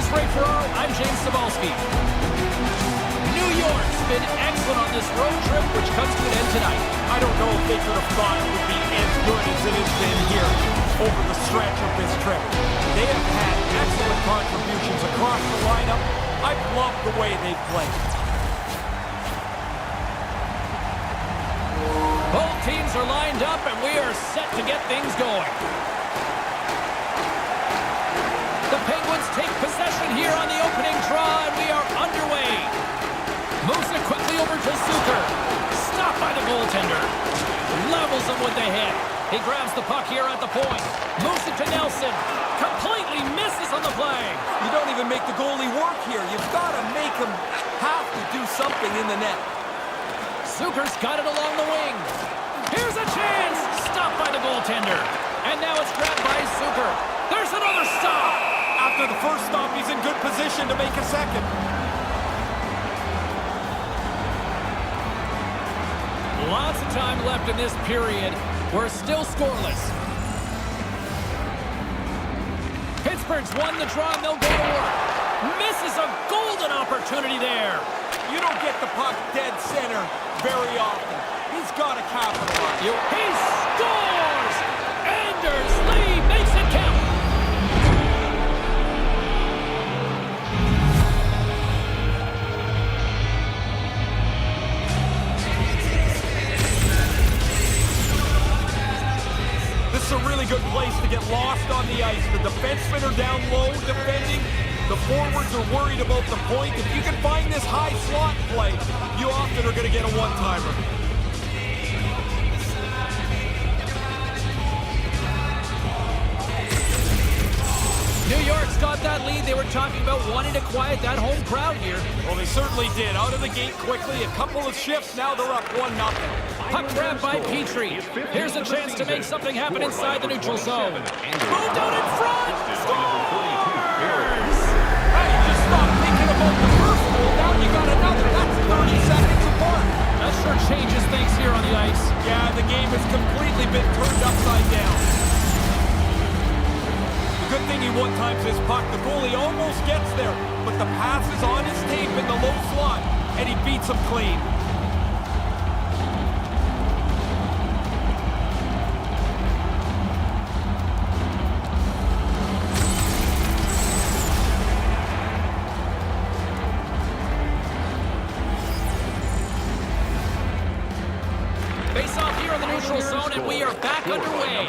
He's Ray Ferraro. I'm James Cebulski. New York's been excellent on this road trip, which comes to an end tonight. I don't know if they could have thought it would be as good as it has been here over the stretch of this trip. They have had excellent contributions across the lineup. I've loved the way they've played. Both teams are lined up, and we are set to get things going. The Penguins take possession here on the opening draw, and we are underway. Moves it quickly over to Zucker. Stopped by the goaltender. Levels him with the hit. He grabs the puck here at the point. Moves it to Nelson. Completely misses on the play. You don't even make the goalie work here. You've got to make him have to do something in the net. Zucker's got it along the wing. Here's a chance. Stopped by the goaltender. And now it's grabbed by Zucker. There's another stop. After the first stop, he's in good position to make a second. Lots of time left in this period. We're still scoreless. Pittsburgh's won the draw, and they'll go to work. Misses a golden opportunity there. You don't get the puck dead center very often. He's got to capitalize. He scores! Anders Lee makes it count. This is a really good place to get lost on the ice. The defensemen are down low defending. The forwards are worried about the point. If you can find this high slot play, you often are going to get a one-timer. New York's got that lead. They were talking about wanting to quiet that home crowd here. Well, they certainly did. Out of the gate quickly, a couple of shifts. Now they're up 1-0. Puck grabbed by Petrie. Here's a chance to make something happen inside the neutral zone. Moved out in front. Scores! Hey, just stop thinking about the first goal. Now you got another. That's 30 seconds apart. That sure changes things here on the ice. Yeah, the game has completely been turned upside down. The good thing he one-times his puck. The goalie almost gets there, but the pass is on his tape in the low slot, and he beats him clean. Face-off here in the neutral zone, and we are back underway.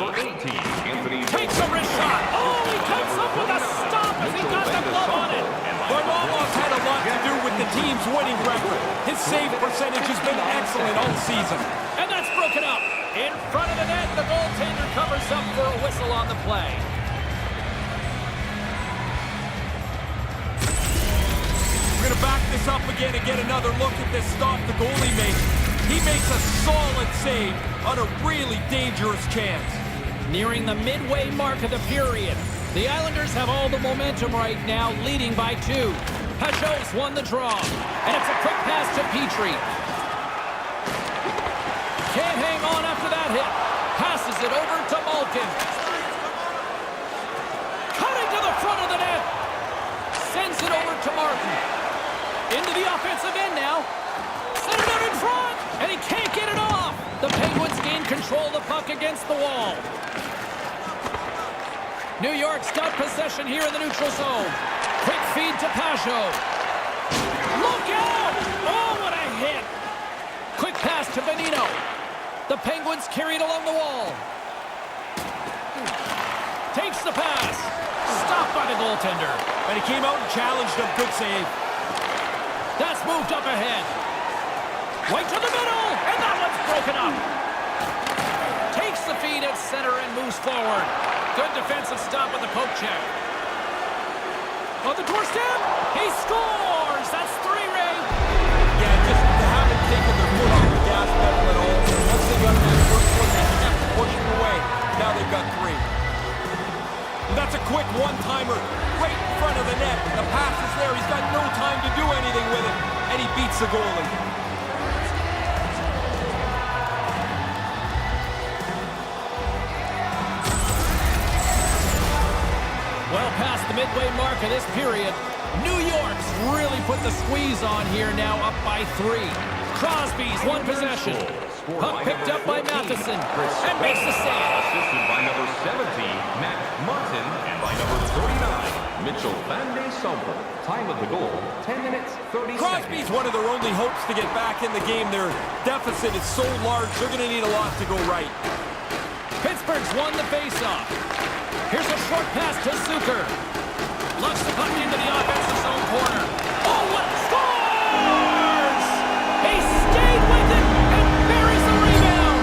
Takes a wrist shot. Oh, he comes up with a stop as he got the glove on it. Varlamov's had a lot to do with the team's winning record. His save percentage has been excellent all season. And that's broken up. In front of the net, the goaltender covers up for a whistle on the play. We're going to back this up again and get another look at this stop the goalie makes. He makes a solid save on a really dangerous chance. Nearing the midway mark of the period. The Islanders have all the momentum right now, leading by 2. Pajot's won the draw. And it's a quick pass to Petrie. Can't hang on after that hit. Passes it over to Malkin. Cutting to the front of the net. Sends it over to Martin. Into the offensive end now. Set it out in front. And he can't get it off. The Penguins gain control of the puck against the wall. New York's got possession here in the neutral zone. Quick feed to Pajot. Look out! Oh, what a hit! Quick pass to Bonino. The Penguins carry it along the wall. Takes the pass. Stopped by the goaltender. And he came out and challenged him. Good save. That's moved up ahead. Right to the middle, and that one's broken up. Takes the feed at center and moves forward. Good defensive stop with the poke check. On the doorstep, he scores! That's 3, Ray. Yeah, just they haven't taken their foot off the gas pedal at all. Once they got that first one, they kept pushing away. Now they've got 3. And that's a quick one-timer right in front of the net. The pass is there. He's got no time to do anything with it, and he beats the goalie. Well past the midway mark of this period. New York's really put the squeeze on here now, up by 3. Crosby's won possession. Puck picked up by Matheson and makes the save. Assisted by number 17, Matt Martin, and by number 39, Mitchell Van de Sumper. Time of the goal, 10 minutes, 30 Crosby's seconds. one of their only hopes to get back in the game. Their deficit is so large, they're going to need a lot to go right. Pittsburgh's won the faceoff. Here's a short pass to Zucker. Locks the puck into the offensive zone corner. Oh, what scores! He stayed with it and buries the rebound.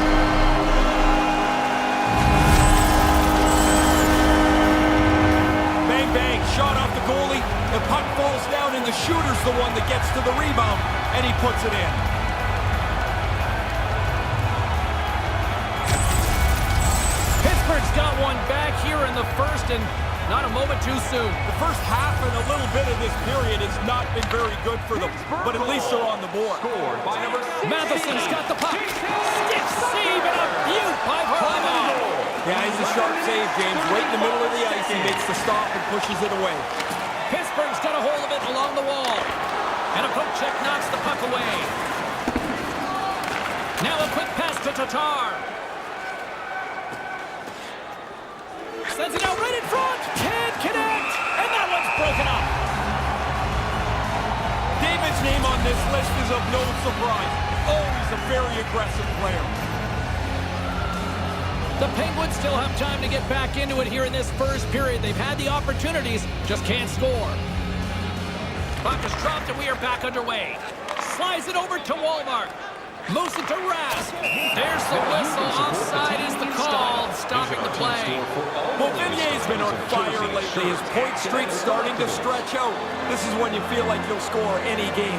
Bang, bang, shot off the goalie. The puck falls down and the shooter's the one that gets to the rebound, and he puts it in. Pittsburgh's got one back here in the first, and not a moment too soon. The first half and a little bit of this period has not been very good for them, but at least they're on the board. Scored by number 16. Matheson's got the puck. Stick save and a beaut by Varlamov. Yeah, he's a sharp save, James. Right in the middle of the ice, he makes the stop and pushes it away. Pittsburgh's got a hold of it along the wall. And a poke check knocks the puck away. Now a quick pass to Tatar. Sends it out right in front. Can't connect. And that one's broken up. David's name on this list is of no surprise. Always a very aggressive player. The Penguins still have time to get back into it here in this first period. They've had the opportunities, just can't score. Puck is dropped and we are back underway. Slides it over to Walmart. Moves it to Rask. There's the whistle. Offside is the call, stopping the play. Beauvillier's been on fire lately. His point streak's starting to stretch out. This is when you feel like you'll score any game.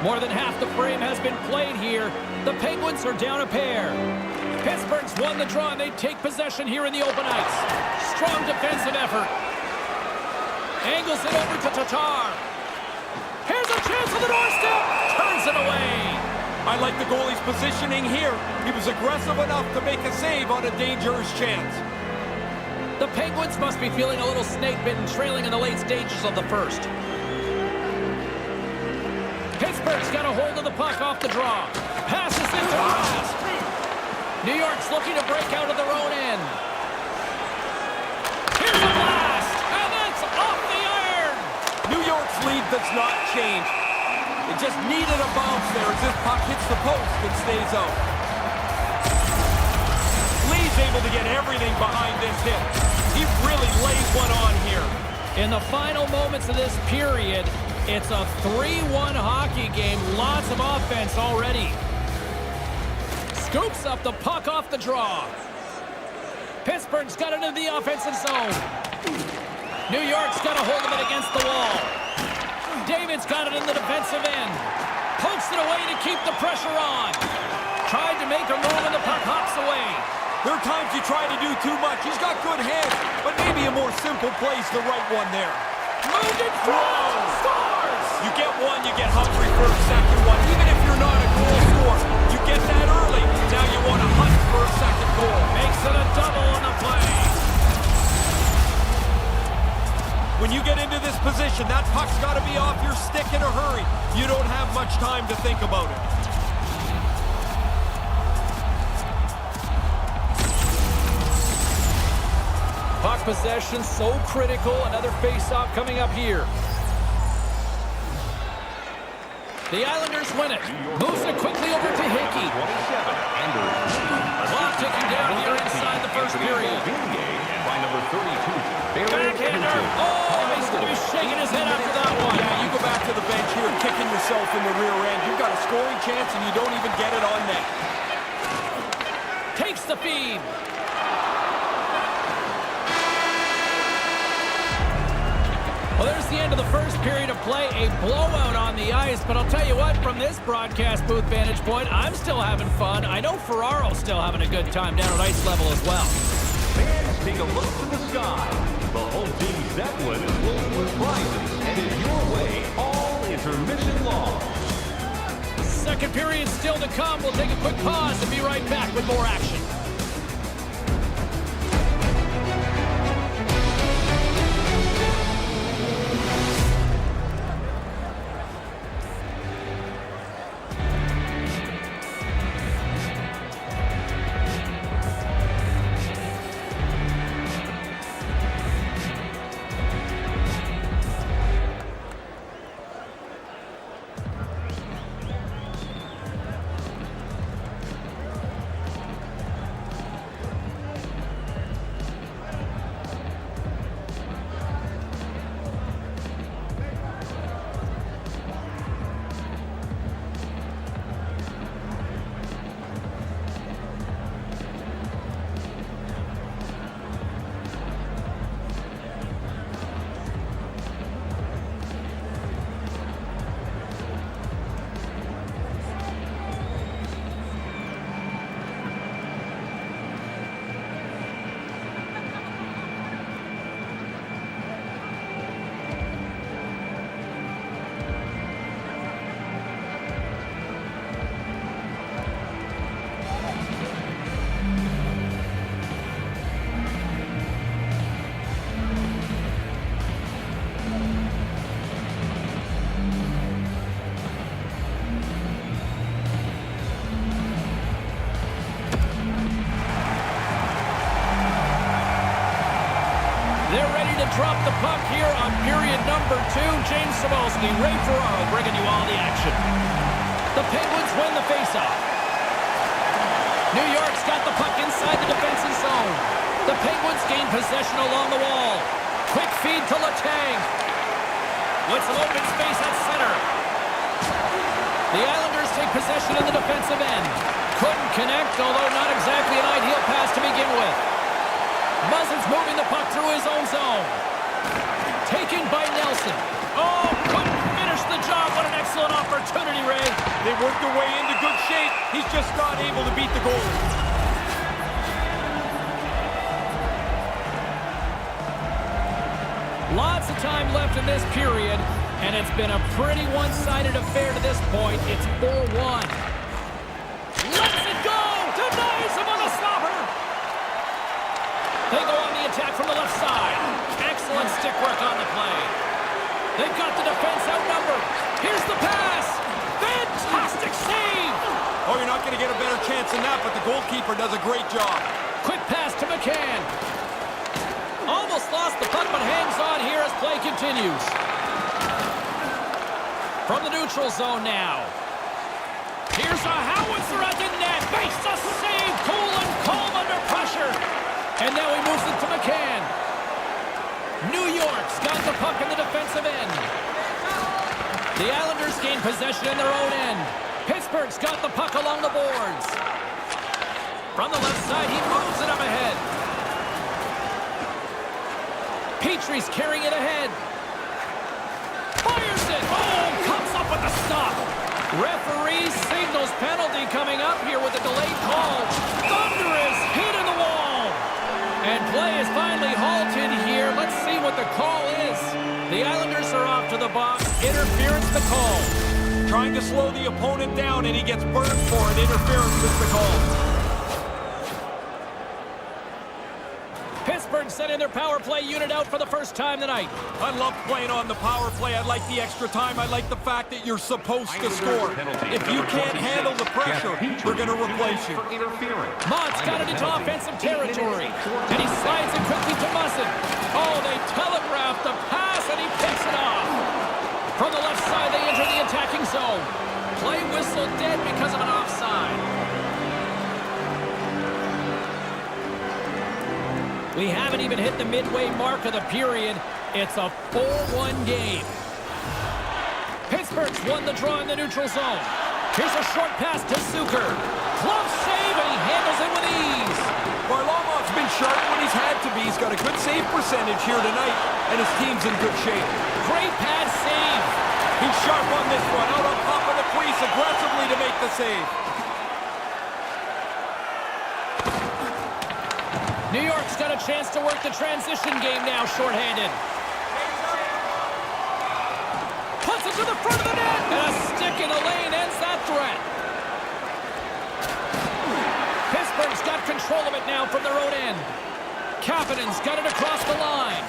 More than half the frame has been played here. The Penguins are down a pair. Pittsburgh's won the draw and they take possession here in the open ice. Strong defensive effort. Angles it over to Tatar. Here's a chance on the doorstep. Turns it away. I like the goalie's positioning here. He was aggressive enough to make a save on a dangerous chance. The Penguins must be feeling a little snake-bitten, trailing in the late stages of the first. Pittsburgh's got a hold of the puck off the draw. Passes it to Rask. New York's looking to break out of their own end. Here's a blast, and that's off the iron. New York's lead does not change. It just needed a bounce there as this puck hits the post and stays out. Lee's able to get everything behind this hit. He really lays one on here. In the final moments of this period, it's a 3-1 hockey game. Lots of offense already. Scoops up the puck off the draw. Pittsburgh's got it into the offensive zone. New York's got a hold of it against the wall. David's got it in the defensive end. Pokes it away to keep the pressure on. Tried to make a move and the puck hops away. There are times you try to do too much. He's got good hands, but maybe a more simple play's the right one there. Moved in front. Scores! You get one, you get hungry for a second one. Even if you're not a goal scorer, you get that early. Now you want to hunt for a second goal. Makes it a double on the play. When you get into this position, that puck's got to be off your stick in a hurry. You don't have much time to think about it. Puck possession so critical. Another face-off coming up here. The Islanders win it. Moves it quickly over to Hickey. Clock ticking down here inside the first period. By number 32, Backhander. Oh, he's going to be shaking his head after that one. Yeah, you go back to the bench here, kicking yourself in the rear end. You've got a scoring chance and you don't even get it on net. Takes the feed. Well, there's the end of the first period of play. A blowout on the ice. But I'll tell you what, from this broadcast booth vantage point, I'm still having fun. I know Ferraro's still having a good time down at ice level as well. Fans, take a look to the sky. The home team Zeppelin is loaded with prizes and is your way all intermission long. Second period still to come. We'll take a quick pause and be right back with more action. They're ready to drop the puck here on period number 2. James Cebulski, Ray Ferraro bringing you all the action. The Penguins win the faceoff. New York's got the puck inside the defensive zone. The Penguins gain possession along the wall. Quick feed to Letang. With some open space at center. The Islanders take possession in the defensive end. Couldn't connect, although not exactly an ideal pass to begin with. Muzzin's moving the puck through his own zone. Taken by Nelson. Oh, couldn't finish the job. What an excellent opportunity, Ray. They worked their way into good shape. He's just not able to beat the goalie. Lots of time left in this period, and it's been a pretty one-sided affair to this point. It's 4-1. Lets it go! Denies him on the stopper! They go on the attack from the left side. Excellent stick work on the play. They've got the defense outnumbered. Here's the pass. Fantastic save! Oh, you're not going to get a better chance than that, but the goalkeeper does a great job. Quick pass to McCann. Almost lost the puck, but hangs on here as play continues. From the neutral zone now. Here's a howitzer at the net. Makes a save. Cool and calm under pressure. And now he moves it to McCann. New York's got the puck in the defensive end. The Islanders gain possession in their own end. Pittsburgh's got the puck along the boards. From the left side, he moves it up ahead. Petrie's carrying it ahead. Fires it. Oh, comes up with the stop. Referee signals penalty coming up here with a delayed call. Thunderous hit in the wall. And play is finally halted here. Let's see what the call is. The Islanders are off to the box. Interference the call. Trying to slow the opponent down, and he gets burned for it. Interference is the call. Pittsburgh sending their power play unit out for the first time tonight. I love playing on the power play. I like the extra time. I like the fact that you're supposed to score. If you can't handle the pressure, we're going to replace you. Mott's got it into offensive territory. And he slides it quickly to Muzzin. Oh, they telegraph the pass, and he picks it off. From the left side, they enter the attacking zone. Play whistle dead because of an offside. We haven't even hit the midway mark of the period. It's a 4-1 game. Pittsburgh's won the draw in the neutral zone. Here's a short pass to Zucker. Close save, and he handles it with ease. Varlamov's been sharp when he's had to be. He's got a good save percentage here tonight, and his team's in good shape. Great pad save. He's sharp on this one, out on top of the crease aggressively to make the save. New York's got a chance to work the transition game now, shorthanded. Puts it to the front of the net, and a stick in the lane ends that threat. Pittsburgh's got control of it now from their own end. Kapanen's got it across the line.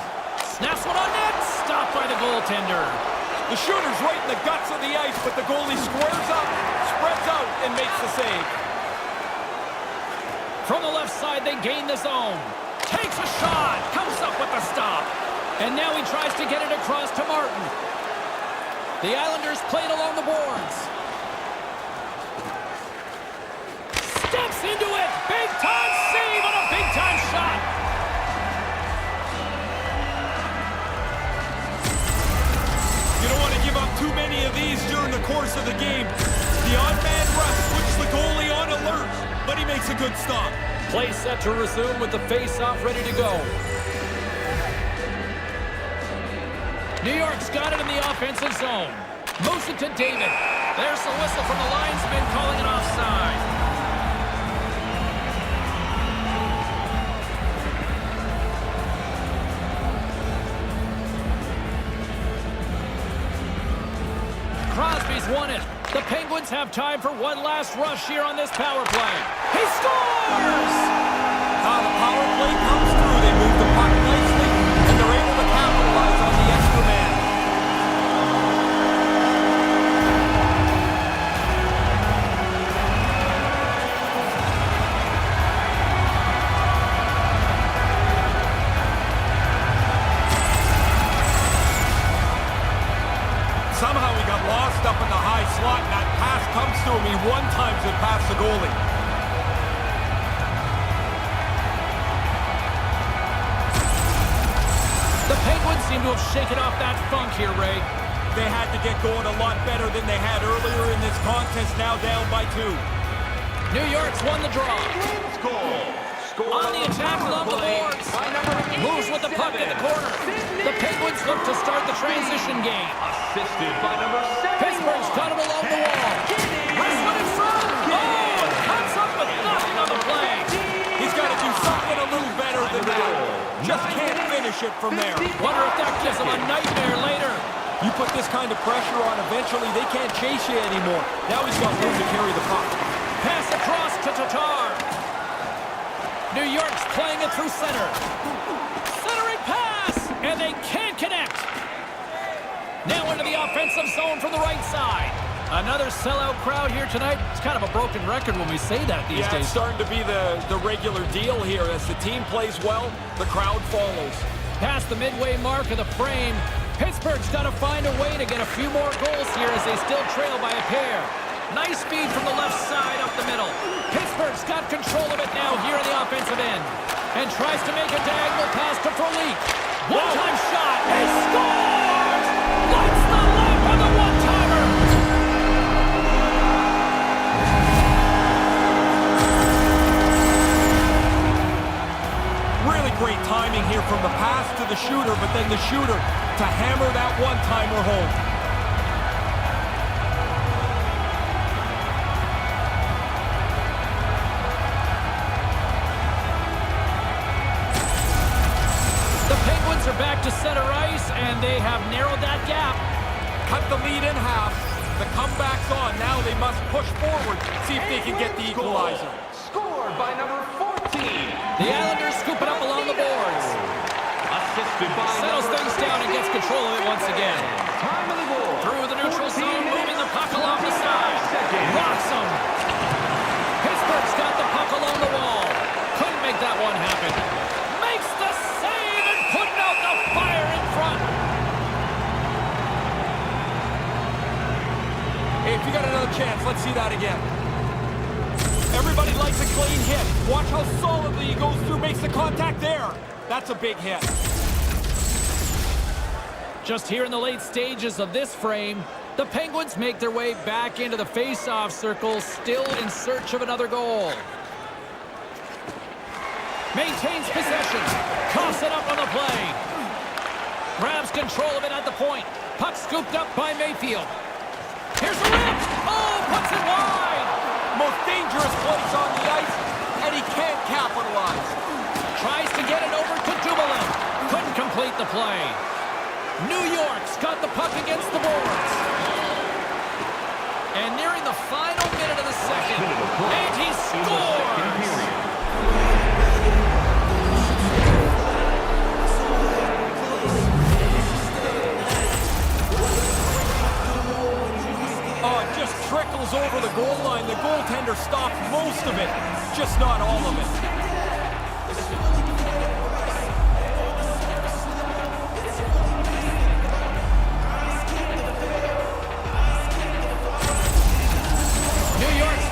Snaps one on net, stopped by the goaltender. The shooter's right in the guts of the ice, but the goalie squares up, spreads out, and makes the save. From the left side, they gain the zone. Takes a shot, comes up with the stop. And now he tries to get it across to Martin. The Islanders played along the boards. Steps into it. Big-time save on a big-time shot. You don't want to give up too many of these during the course of the game. The odd-man rush puts the goalie on alert, but he makes a good stop. Play set to resume with the face-off ready to go. New York's got it in the offensive zone. Moves it to David. There's the whistle from the linesman calling it offside. Crosby's won it. The Penguins have time for one last rush here on this power play. He scores! The power play comes through. They move the puck nicely, and they're able to capitalize on the extra man. one-times it past the goalie. The Penguins seem to have shaken off that funk here, Ray. They had to get going a lot better than they had earlier in this contest, now down by 2. New York's won the draw. On the attack along the boards. Moves with the puck in the corner. The Penguins look to start the transition game. Assisted by number 7. Pittsburgh's got him along the wall. Wrestling in front. Oh, cuts up with nothing on the play. He's got to do something a little better than that. Just can't finish it from there. Wonder if that gives him a nightmare later. You put this kind of pressure on, eventually they can't chase you anymore. Now he's got room to carry the puck. Pass across to Tatar. New York's playing it through center. Centering pass, and they can't connect. Now into the offensive zone from the right side. Another sellout crowd here tonight. It's kind of a broken record when we say that these days. It's starting to be the regular deal here. As the team plays well, the crowd follows. Past the midway mark of the frame, Pittsburgh's got to find a way to get a few more goals here as they still trail by a pair. Nice speed from the left side up the middle. Pittsburgh's got control of it now here in the offensive end. And tries to make a diagonal pass to Frolik. One-time shot. He scores! Lights the lamp on the one-timer. Really great timing here from the pass to the shooter, but then the shooter to hammer that one-timer home. Are back to center ice, and they have narrowed that gap. Cut the lead in half. The comeback's on. Now they must push forward, see if they can get the equalizer. Scored by number 14. The Islanders scoop it up along the boards. Assisted by settles things down and gets control of it once again. Time of the goal. Through the neutral zone, moving the puck along the side. Rocks him. Pittsburgh's got the puck along the wall. Couldn't make that one happen. Makes the save and putting out the fire in front. Hey, if you got another chance, let's see that again. Everybody likes a clean hit. Watch how solidly he goes through, makes the contact there. That's a big hit. Just here in the late stages of this frame, the Penguins make their way back into the face-off circle, still in search of another goal. Maintains possession. Coughs it up on the play. Grabs control of it at the point. Puck scooped up by Mayfield. Here's the rip. Oh, puts it wide. Most dangerous place on the ice, and he can't capitalize. Tries to get it over to Dumoulin. Couldn't complete the play. New York's got the puck against the boards. And nearing the final minute of the second. And he scores! Oh, it just trickles over the goal line. The goaltender stopped most of it, just not all of it.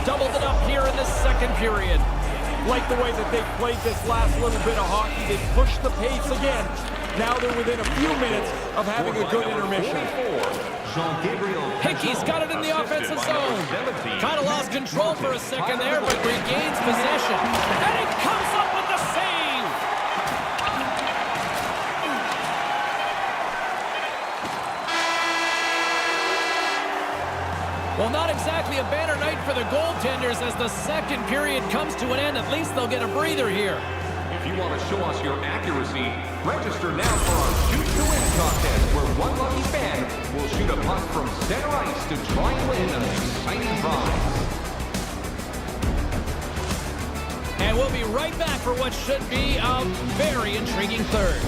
Doubled it up here in this second period. Like the way that they've played this last little bit of hockey. They've pushed the pace again. Now they're within a few minutes of having a good intermission. Hickey's got it in the offensive zone. Kind of lost control for a second there, but regains possession. And he comes up with the save! Well, not exactly a banner night for the goaltenders as the second period comes to an end. At least they'll get a breather here. If you want to show us your accuracy, register now for our Shoot to Win contest, where one lucky fan will shoot a puck from center ice to try and win an exciting prize. And we'll be right back for what should be a very intriguing third.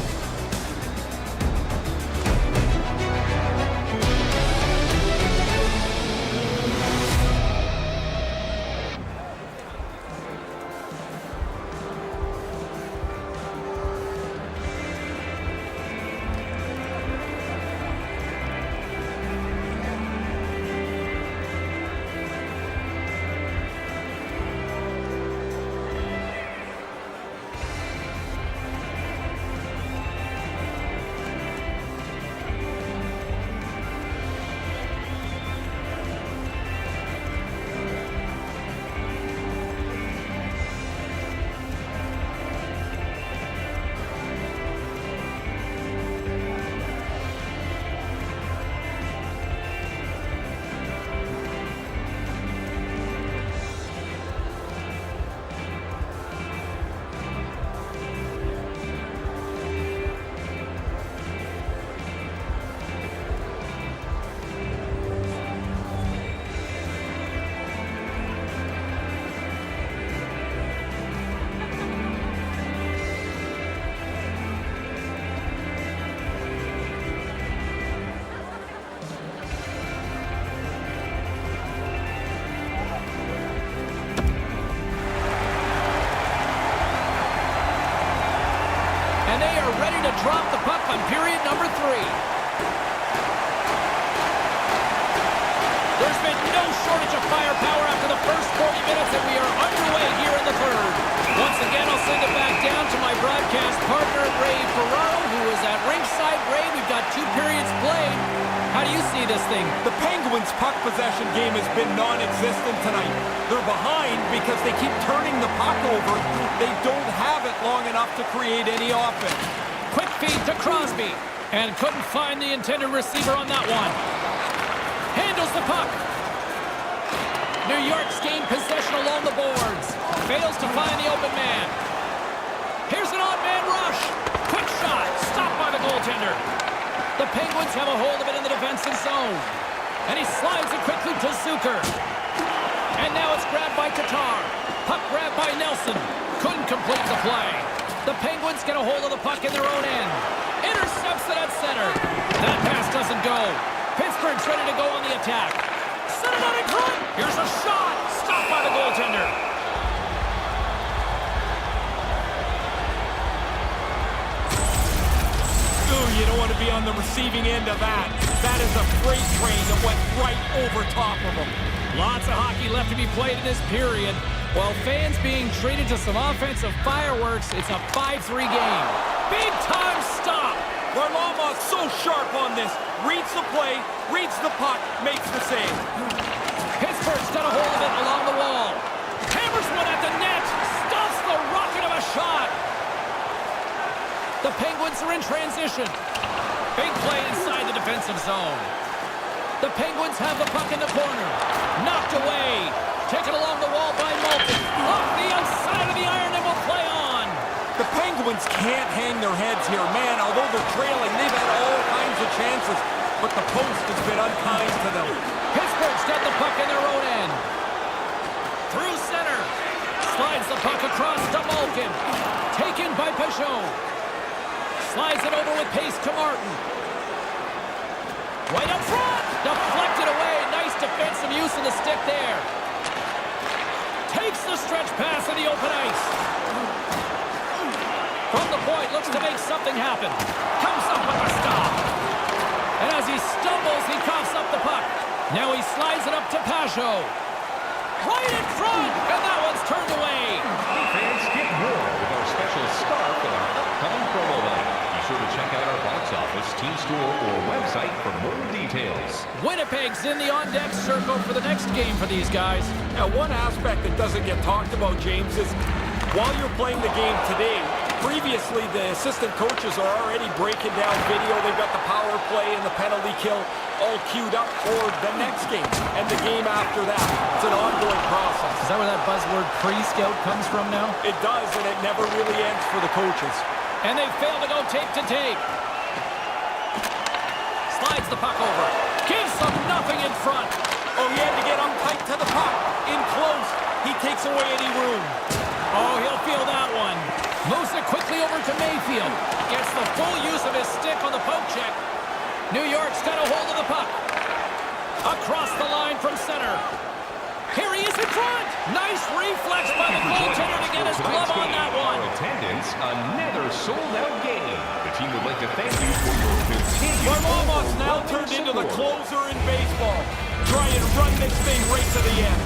to drop the puck on period number 3. There's been no shortage of firepower after the first 40 minutes, and we are underway here in the third. Once again, I'll send it back down to my broadcast partner, Ray Ferraro, who is at ringside. Ray, we've got 2 periods played. How do you see this thing? The Penguins' puck possession game has been non-existent tonight. They're behind because they keep turning the puck over. They don't have it long enough to create any offense. Quick feed to Crosby, and couldn't find the intended receiver on that one. Handles the puck. New York's gained possession along the boards. Fails to find the open man. Here's an odd-man rush. Quick shot. Stopped by the goaltender. The Penguins have a hold of it in the defensive zone. And he slides it quickly to Zucker. And now it's grabbed by Tatar. Puck grabbed by Nelson. Couldn't complete the play. The Penguins get a hold of the puck in their own end. Intercepts it at center. That pass doesn't go. Pittsburgh's ready to go on the attack. Set it out in front. Here's a shot. Stopped by the goaltender. Ooh, you don't want to be on the receiving end of that. That is a freight train that went right over top of them. Lots of hockey left to be played in this period. While fans being treated to some offensive fireworks, it's a 5-3 game. Big time stop. Varlamov's so sharp on this. Reads the play, reads the puck, makes the save. Pittsburgh's got a hold of it along the wall. Hammers one at the net. Stops the rocket of a shot. The Penguins are in transition. Big play inside the defensive zone. The Penguins have the puck in the corner. Knocked away. Taken along the wall by Malkin. Off the outside of the iron and will play on. The Penguins can't hang their heads here. Man, although they're trailing, they've had all kinds of chances, but the post has been unkind to them. Pittsburgh's got the puck in their own end. Through center. Slides the puck across to Malkin. Taken by Peugeot. Slides it over with pace to Martin. Right up front. Deflected away. Nice defensive use of the stick there. Takes the stretch pass in the open ice. From the point, looks to make something happen. Comes up with a stop. And as he stumbles, he coughs up the puck. Now he slides it up to Peugeot. Right in front, and that one's turned away. Fans, get more with our special scarf and our upcoming promo night. Be sure to check out our box office, team store, or website for more details. Winnipeg's in the on-deck circle for the next game for these guys. Now, one aspect that doesn't get talked about, James, is while you're playing the game today, previously the assistant coaches are already breaking down video. They've got the power play and the penalty kill all queued up for the next game and the game after that. It's an ongoing process. Is that where that buzzword pre-scout comes from now? It does, and it never really ends for the coaches. And they fail to go tape to tape. Slides the puck over. Gives them nothing in front. Oh, he had to get tight to the puck. In close, he takes away any room. Oh, he'll feel that one. Moves it quickly over to Mayfield. Gets the full use of his stick on the poke check. New York's got a hold of the puck. Across the line from center. Here he is in front. Nice reflex by the goaltender to get his glove on that one. Our attendance, another sold-out game. The team would like to thank you for your continued... Varlamov's now turned into the closer in baseball. Try and run this thing right to the end.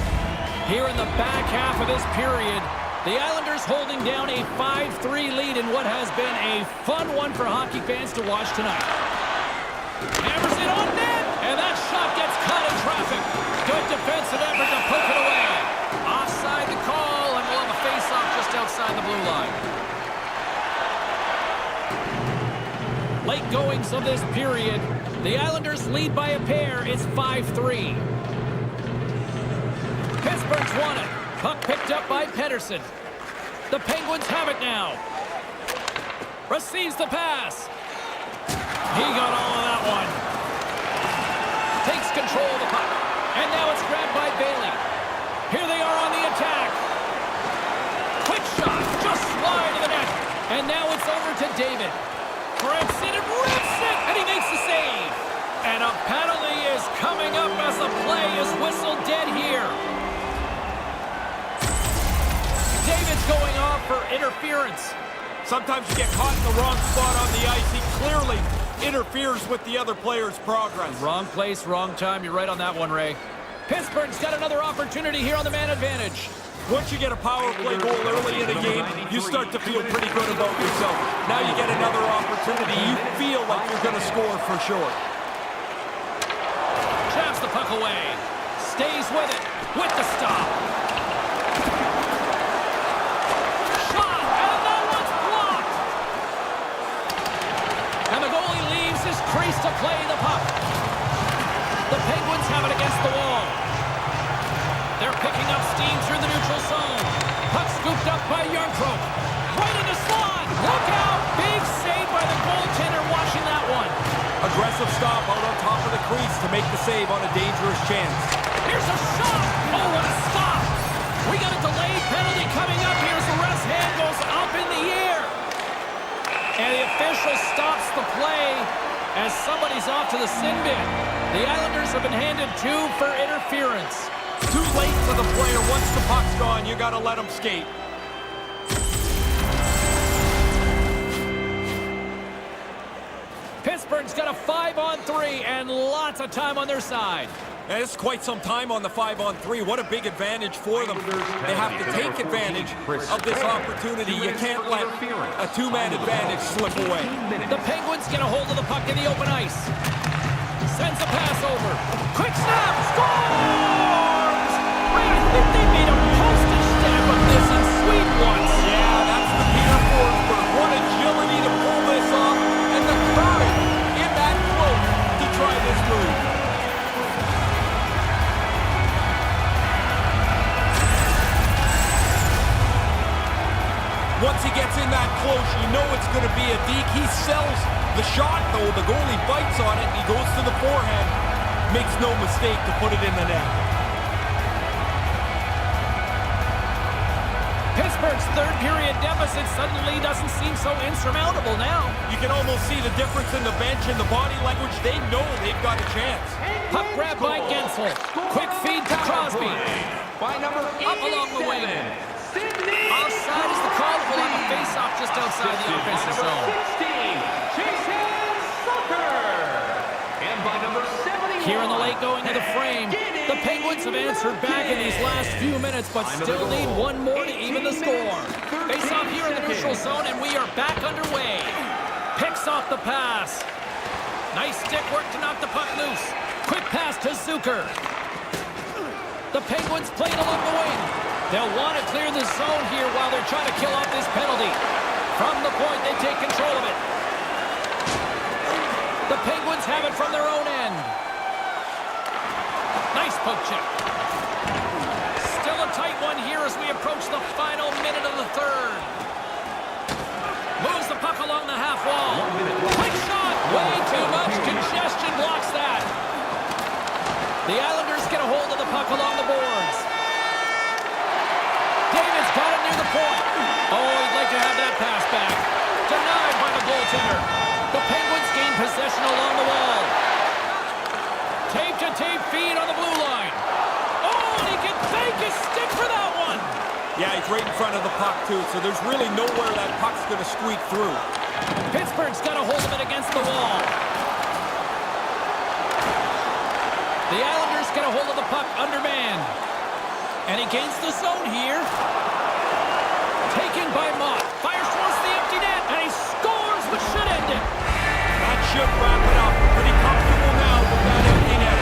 Here in the back half of this period, the Islanders holding down a 5-3 lead in what has been a fun one for hockey fans to watch tonight. Hammers it on net, and that shot gets caught in traffic. Good defensive effort to poke it away. Offside the call, and we'll have a face-off just outside the blue line. Late goings of this period, the Islanders lead by a pair. It's 5-3. Pittsburgh's won it. Puck picked up by Pettersson. The Penguins have it now. Receives the pass. He got all of that one. Takes control of the puck. And now it's grabbed by Bailey. Here they are on the attack. Quick shot. Just wide of the net. And now it's over to David. Grips it and rips it. And he makes the save. And a penalty is coming up as the play is whistled dead here. David's going off for interference. Sometimes you get caught in the wrong spot on the ice. He clearly interferes with the other player's progress. Wrong place, wrong time. You're right on that one, Ray. Pittsburgh's got another opportunity here on the man advantage. Once you get a power play goal early in a game, you start to feel pretty good about yourself. Now you get another opportunity. You feel like you're going to score for sure. Jabs the puck away. Stays with it. With the stop. Shot, and that one's blocked. And the goalie leaves his crease to play the puck. The Penguins have it against the wall. They're picking up steam through the neutral zone. Puck scooped up by Yarncroke. Right into slot. Look out. Big save by the goaltender watching that one. Aggressive stop out on top of the crease to make the save on a dangerous chance. Here's a shot. Oh, what a stop. We got a delayed penalty coming up here as the ref's hand goes up in the air. And the official stops the play as somebody's off to the sin bin. The Islanders have been handed 2 for interference. Too late for the player. Once the puck's gone, you got to let him skate. Pittsburgh's got a 5-on-3 and lots of time on their side. And it's quite some time on the 5-on-3. What a big advantage for them. They have to take advantage of this opportunity. You can't let a 2-man advantage slip away. The Penguins get a hold of the puck in the open ice. Sends a pass over. Quick snap. Scores! Ray, I think they made a postage stamp of this in Sweden once. Yeah, that's the Peter Forsberg. What agility to pull this off, and the courage in that cloak to try this move. Once he gets in that close, you know it's going to be a deke. He sells the shot, though. The goalie bites on it, and he goes to the forehand. Makes no mistake to put it in the net. Pittsburgh's third period deficit suddenly doesn't seem so insurmountable now. You can almost see the difference in the bench and the body language. They know they've got a chance. Puck grab by Gensel. Quick feed to Crosby. By number 87, Up along the wing. Sidney. Offside is the call. We'll have a face-off just outside the offensive zone. 16, Jason Sucker. And by number 71, Here in the late going of the frame, the Penguins have answered back in these last few minutes, but still need one more to even the score. Face-off here in the neutral zone, and we are back underway. Picks off the pass. Nice stick work to knock the puck loose. Quick pass to Zucker. The Penguins playing along the wing. They'll want to clear the zone here while they're trying to kill off this penalty. From the point, they take control of it. The Penguins have it from their own end. Nice poke check. Still a tight one here as we approach the final minute of the third. Moves the puck along the half wall. Quick shot. Way too much congestion blocks that. The Islanders get a hold of the puck along the boards. David's got it near the point. Oh, he'd like to have that pass back. Denied by the goaltender. The Penguins gain possession along the wall. Tape-to-tape feed on the blue line. Oh, and he can thank his stick for that one. Yeah, he's right in front of the puck, too, so there's really nowhere that puck's going to squeak through. Pittsburgh's got a hold of it against the wall. The Islanders get a hold of the puck undermanned. And he gains the zone here. Taken by Mott. Fires towards the empty net, and he scores, which should end it. That should wrap it up. Pretty comfortable now with that empty net.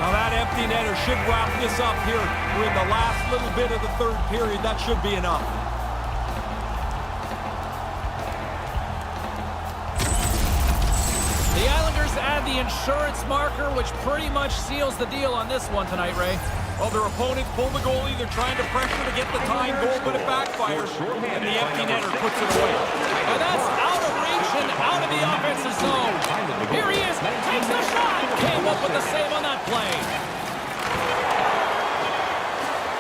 Now that empty netter should wrap this up here. We're in the last little bit of the third period. That should be enough. The Islanders add the insurance marker, which pretty much seals the deal on this one tonight, Ray. Well, their opponents pull the goalie. They're trying to pressure to get the tying goal, but it backfires. And the empty netter puts it away. And that's out of reach and out of the offensive zone. Here he is. Takes the shot. Came up with the save on that play.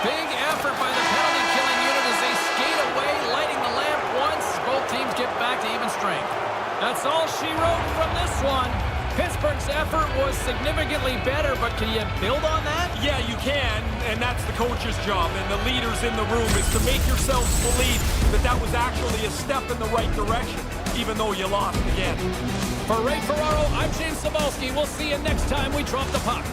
Big effort by the penalty-killing unit as they skate away, lighting the lamp once. Both teams get back to even strength. That's all she wrote from this one. Pittsburgh's effort was significantly better, but can you build on that? Yeah, you can, and that's the coach's job and the leaders in the room is to make yourselves believe that that was actually a step in the right direction, even though you lost again. For Ray Ferraro, I'm James Cybulski. We'll see you next time we drop the puck.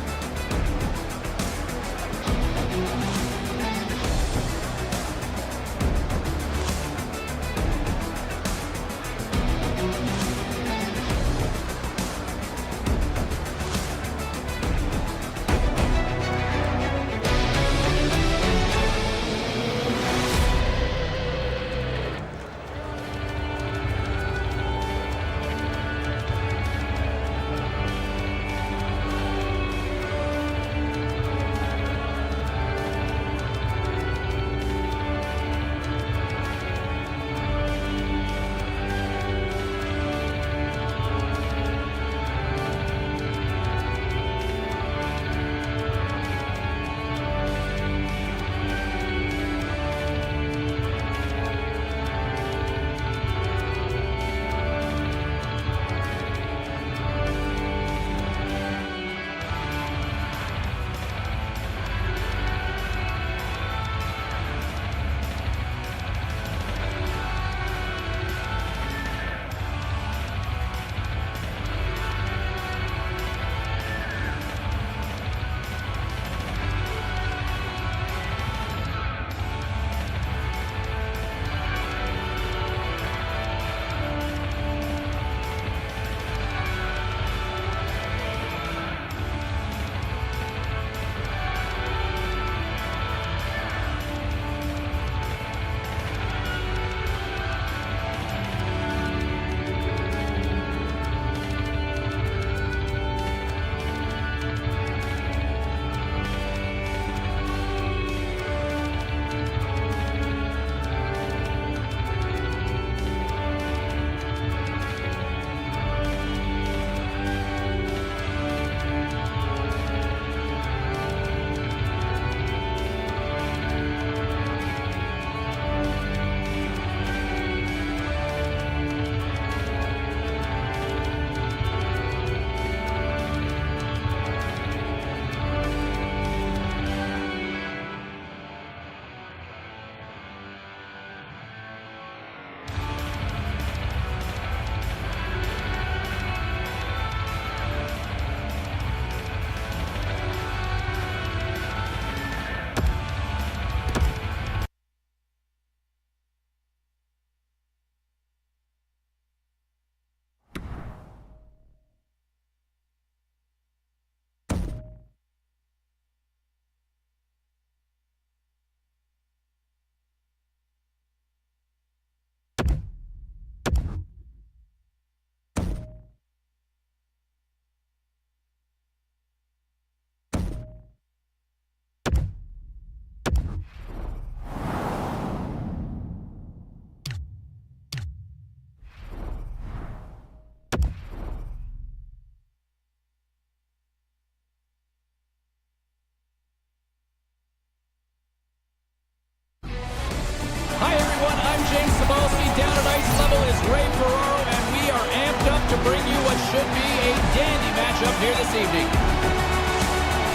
should be a dandy matchup here this evening.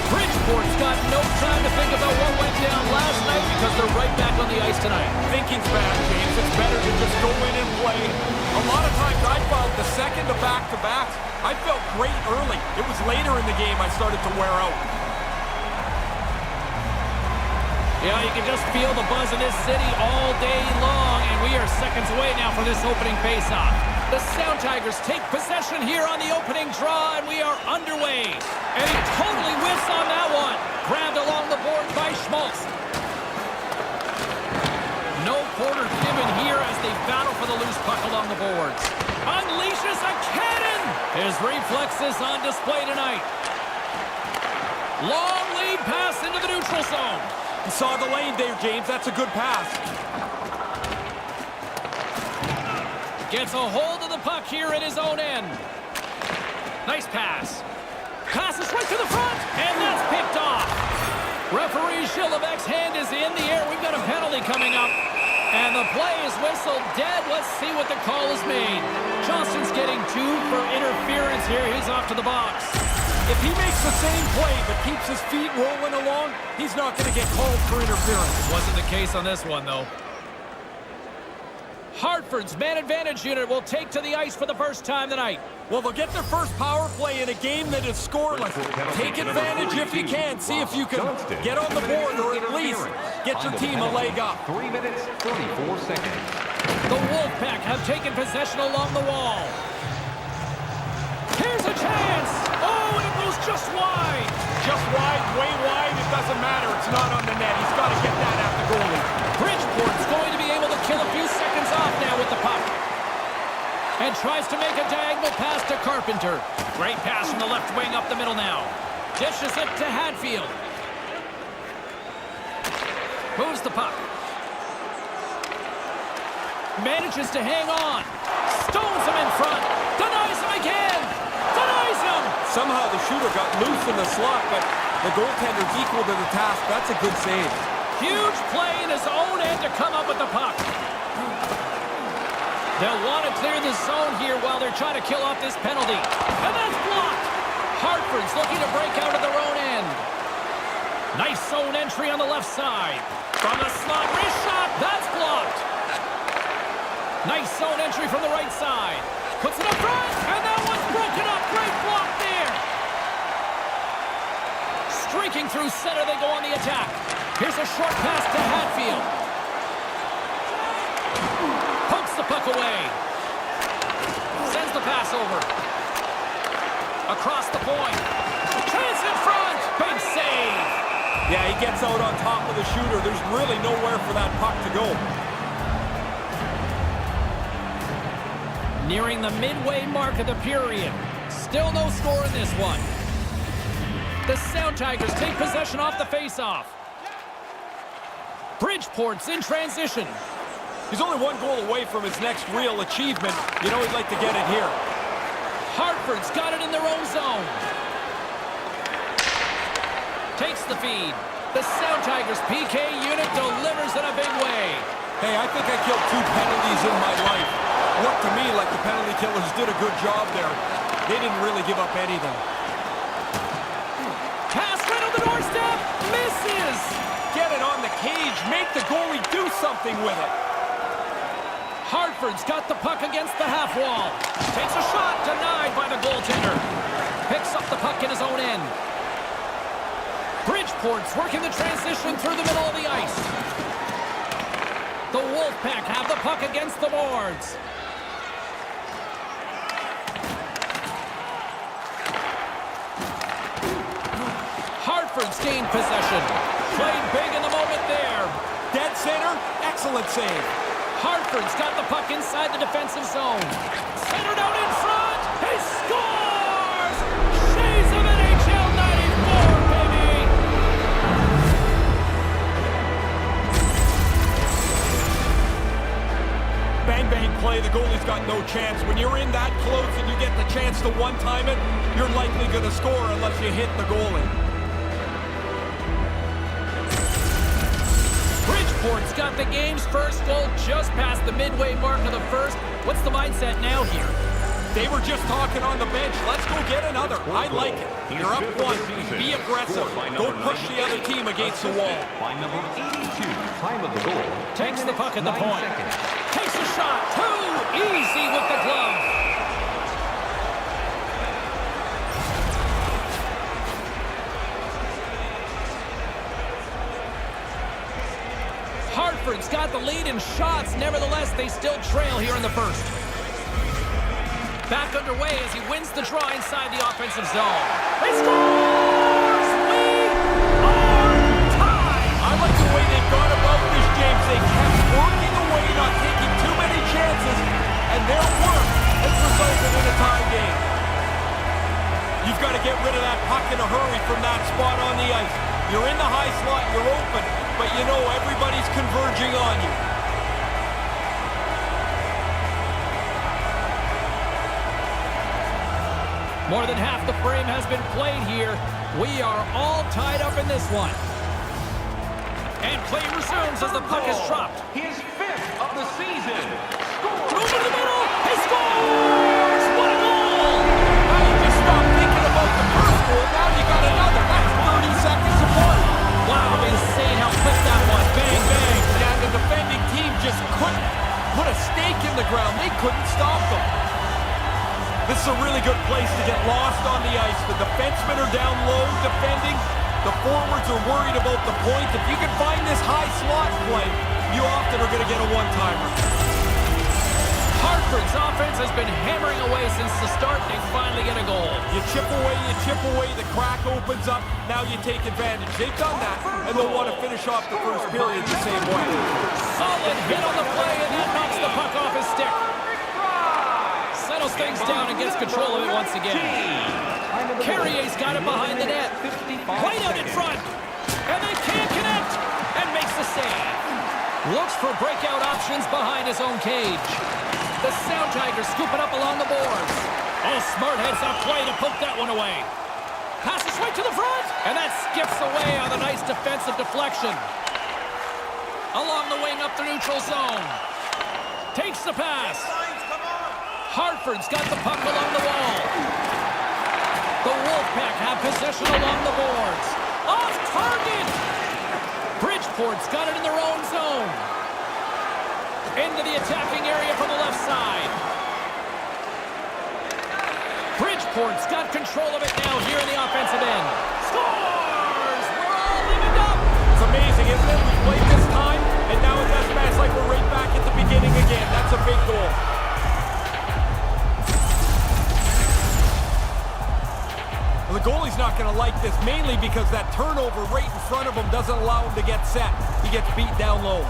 Bridgeport's got no time to think about what went down last night because they're right back on the ice tonight. Thinking's bad, James. It's better to just go in and play. A lot of times I found the second of back-to-backs, I felt great early. It was later in the game I started to wear out. Yeah, you can just feel the buzz in this city all day long, and we are seconds away now for this opening face-off. The Sound Tigers take possession here on the opening draw, and we are underway. And he totally whiffs on that one. Grabbed along the board by Schmaltz. No quarter given here as they battle for the loose puck along the boards. Unleashes a cannon! His reflexes on display tonight. Long lead pass into the neutral zone. You saw the lane there, James. That's a good pass. Gets a hold of the puck here at his own end. Nice pass. Passes right to the front, and that's picked off. Referee Shilevek's hand is in the air. We've got a penalty coming up. And the play is whistled dead. Let's see what the call is made. Johnston's getting 2 for interference here. He's off to the box. If he makes the same play but keeps his feet rolling along, he's not going to get called for interference. Wasn't the case on this one, though. Hartford's man advantage unit will take to the ice for the first time tonight. Well, they'll get their first power play in a game that is scoreless. Take advantage if you can. See if you can get on the board or at least get your team a leg up. 3 minutes, 34 seconds. The Wolfpack have taken possession along the wall. Here's a chance. Oh, and it goes just wide. Just wide, way wide, it doesn't matter. It's not on the net. He's got to get that at the goalie. Bridgeport's going to be able to kill a few seconds off now with the puck. And tries to make a diagonal pass to Carpenter. Great pass from the left wing up the middle now. Dishes it to Hadfield. Moves the puck. Manages to hang on. Stones him in front. Denies him again. Denies him. Somehow the shooter got loose in the slot, but the goaltender's equal to the task. That's a good save. Huge play in his own end to come up with the puck. They'll want to clear the zone here while they're trying to kill off this penalty. And that's blocked. Hartford's looking to break out of their own end. Nice zone entry on the left side. From the slot, wrist shot. That's blocked. Nice zone entry from the right side. Puts it up front, and that one's broken up. Great block there. Streaking through center, they go on the attack. Here's a short pass to Hadfield. Pokes the puck away. Sends the pass over. Across the point. Chance in front. Big save. Yeah, he gets out on top of the shooter. There's really nowhere for that puck to go. Nearing the midway mark of the period. Still no score in this one. The Sound Tigers take possession off the faceoff. Bridgeport's in transition. He's only 1 goal away from his next real achievement. You know he'd like to get it here. Hartford's got it in their own zone. Takes the feed. The Sound Tigers PK unit delivers in a big way. Hey, I think I killed 2 penalties in my life. Looked to me like the penalty killers did a good job there. They didn't really give up anything. Pass right on the doorstep. Misses. Get it on the cage. Make the goalie do something with it. Hartford's got the puck against the half wall. Takes a shot, denied by the goaltender. Picks up the puck in his own end. Bridgeport's working the transition through the middle of the ice. The Wolfpack have the puck against the boards. Hartford's gained possession. Played big in the moment there. Dead center, excellent save. Hartford's got the puck inside the defensive zone. Centered out in front. He scores! Shades of NHL 94, baby! Bang, bang play. The goalie's got no chance. When you're in that close and you get the chance to one-time it, you're likely going to score unless you hit the goalie. Bridgeport's got the game's first goal just past the midway mark of the first. What's the mindset now here? They were just talking on the bench. Let's go get another. I like it. You're up 1. Be aggressive. Go push the other team against the wall. By number 82, time of the goal. Takes the puck at the point. Takes a shot. Too easy with the glove. Hartford's got the lead in shots. Nevertheless, they still trail here in the first. Back underway as he wins the draw inside the offensive zone. He scores! We are tied! I like the way they've gone about this, James. They kept working away, not taking too many chances, and their work has resulted in a tie game. You've got to get rid of that puck in a hurry from that spot on the ice. You're in the high slot, you're open, but you know everybody's converging on you. More than half the frame has been played here. We are all tied up in this one. And play resumes as the puck is dropped. His 5th the season. Through to the middle. He scores! What a goal! Now you just stop thinking about the first goal. Now you got another. That's 30 seconds apart. Wow, insane how quick that was. Bang, bang. Yeah, the defending team just couldn't put a stake in the ground. They couldn't stop them. This is a really good place to get lost on the ice. The defensemen are down low defending. The forwards are worried about the point. If you can find this high slot play, you often are going to get a one-timer. Hartford's offense has been hammering away since the start. They finally get a goal. You chip away, the crack opens up. Now you take advantage. They've done that, and they'll want to finish off the first period the same way. Solid hit on the play, and that knocks the puck off his stick. Settles things down and gets control of it once again. Carrier's got it behind the net. Right out in front. And they can't connect. And makes the save. Looks for breakout options behind his own cage. The Sound Tigers scoop it up along the boards. Oh, smart heads up play to poke that one away. Passes right to the front. And that skips away on a nice defensive deflection. Along the wing up the neutral zone. Takes the pass. Hartford's got the puck along the wall. The Wolfpack have possession along the boards. Off target! Bridgeport's got it in their own zone. Into the attacking area from the left side. Bridgeport's got control of it now here in the offensive end. Scores! We're all living up! It's amazing, isn't it? We played this time, and now it doesn't matter. It's like we're right back at the beginning again. That's a big goal. The goalie's not going to like this, mainly because that turnover right in front of him doesn't allow him to get set. He gets beat down low.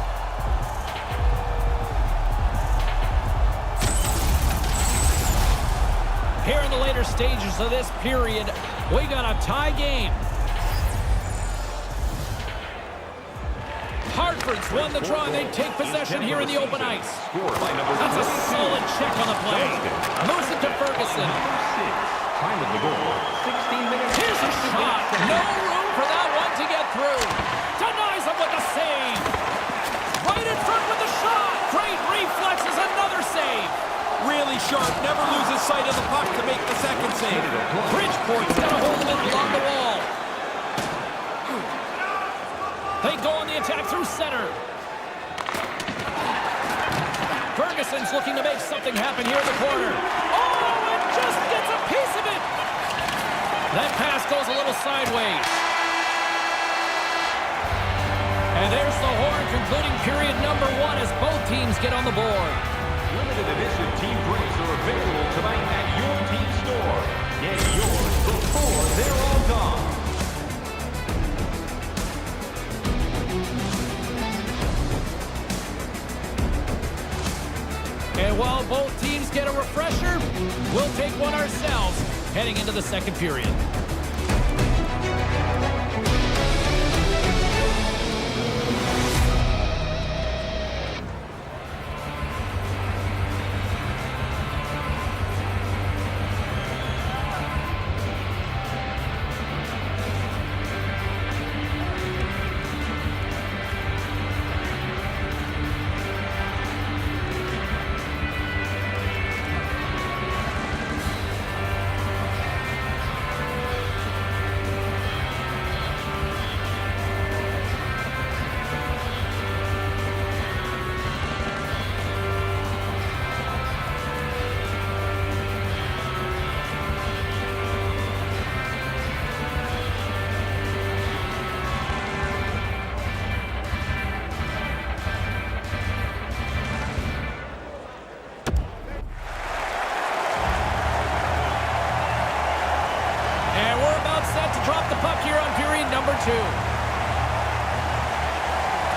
Here in the later stages of this period, we got a tie game. Hartford's won the draw, and they take possession here in the open ice. That's a solid check on the play. Moves it to Ferguson. Time of the goal, 16 minutes. Here's a shot. No room for that one to get through. Denies him with the save. Right in front with the shot. Great reflexes, another save. Really sharp. Never loses sight of the puck to make the second save. Bridgeport's got a hold of it along the wall. They go on the attack through center. Ferguson's looking to make something happen here in the corner. Oh, and just gets a piece of it. That pass goes a little sideways. And there's the horn concluding period number 1 as both teams get on the board. Limited edition team drinks are available tonight at your team store. Get yours before they're all gone. And while both teams get a refresher, we'll take one ourselves heading into the second period.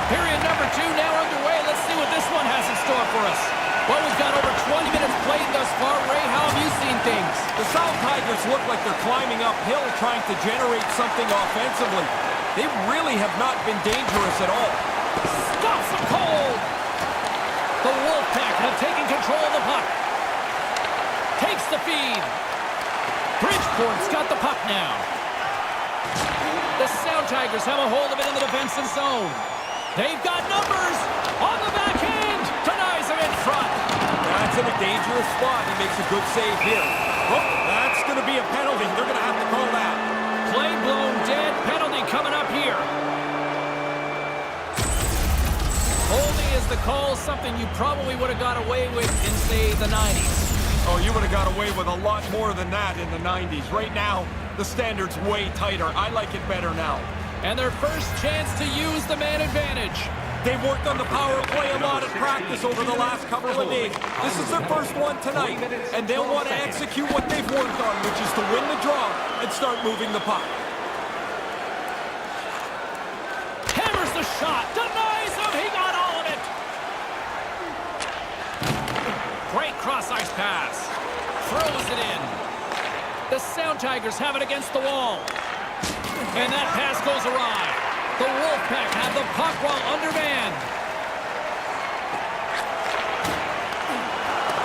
Period number 2 now underway. Let's see what this one has in store for us. Well, we've got over 20 minutes played thus far. Ray, how have you seen things? The South Tigers look like they're climbing uphill trying to generate something offensively. They really have not been dangerous at all. Stops them cold. The Wolfpack have taken control of the puck. Takes the feed. Bridgeport's got the puck now. The Sound Tigers have a hold of it in the defensive zone. They've got numbers on the backhand. Tonight. That's in a dangerous spot. He makes a good save here. Oh, that's going to be a penalty. They're going to have to call that. Play blown dead. Penalty coming up here. Holding is the call, something you probably would have got away with in, say, the 90s. Oh, you would have got away with a lot more than that in the 90s. Right now, the standard's way tighter. I like it better now. And their first chance to use the man advantage. They've worked on the power play a lot in practice over the last couple of days. This is their first one tonight, and they'll want to execute what they've worked on, which is to win the draw and start moving the puck. Hammers the shot, denies him, he got all of it. Great cross-ice pass, throws it in. The Sound Tigers have it against the wall. And that pass goes awry. The Wolfpack have the puck while undermanned.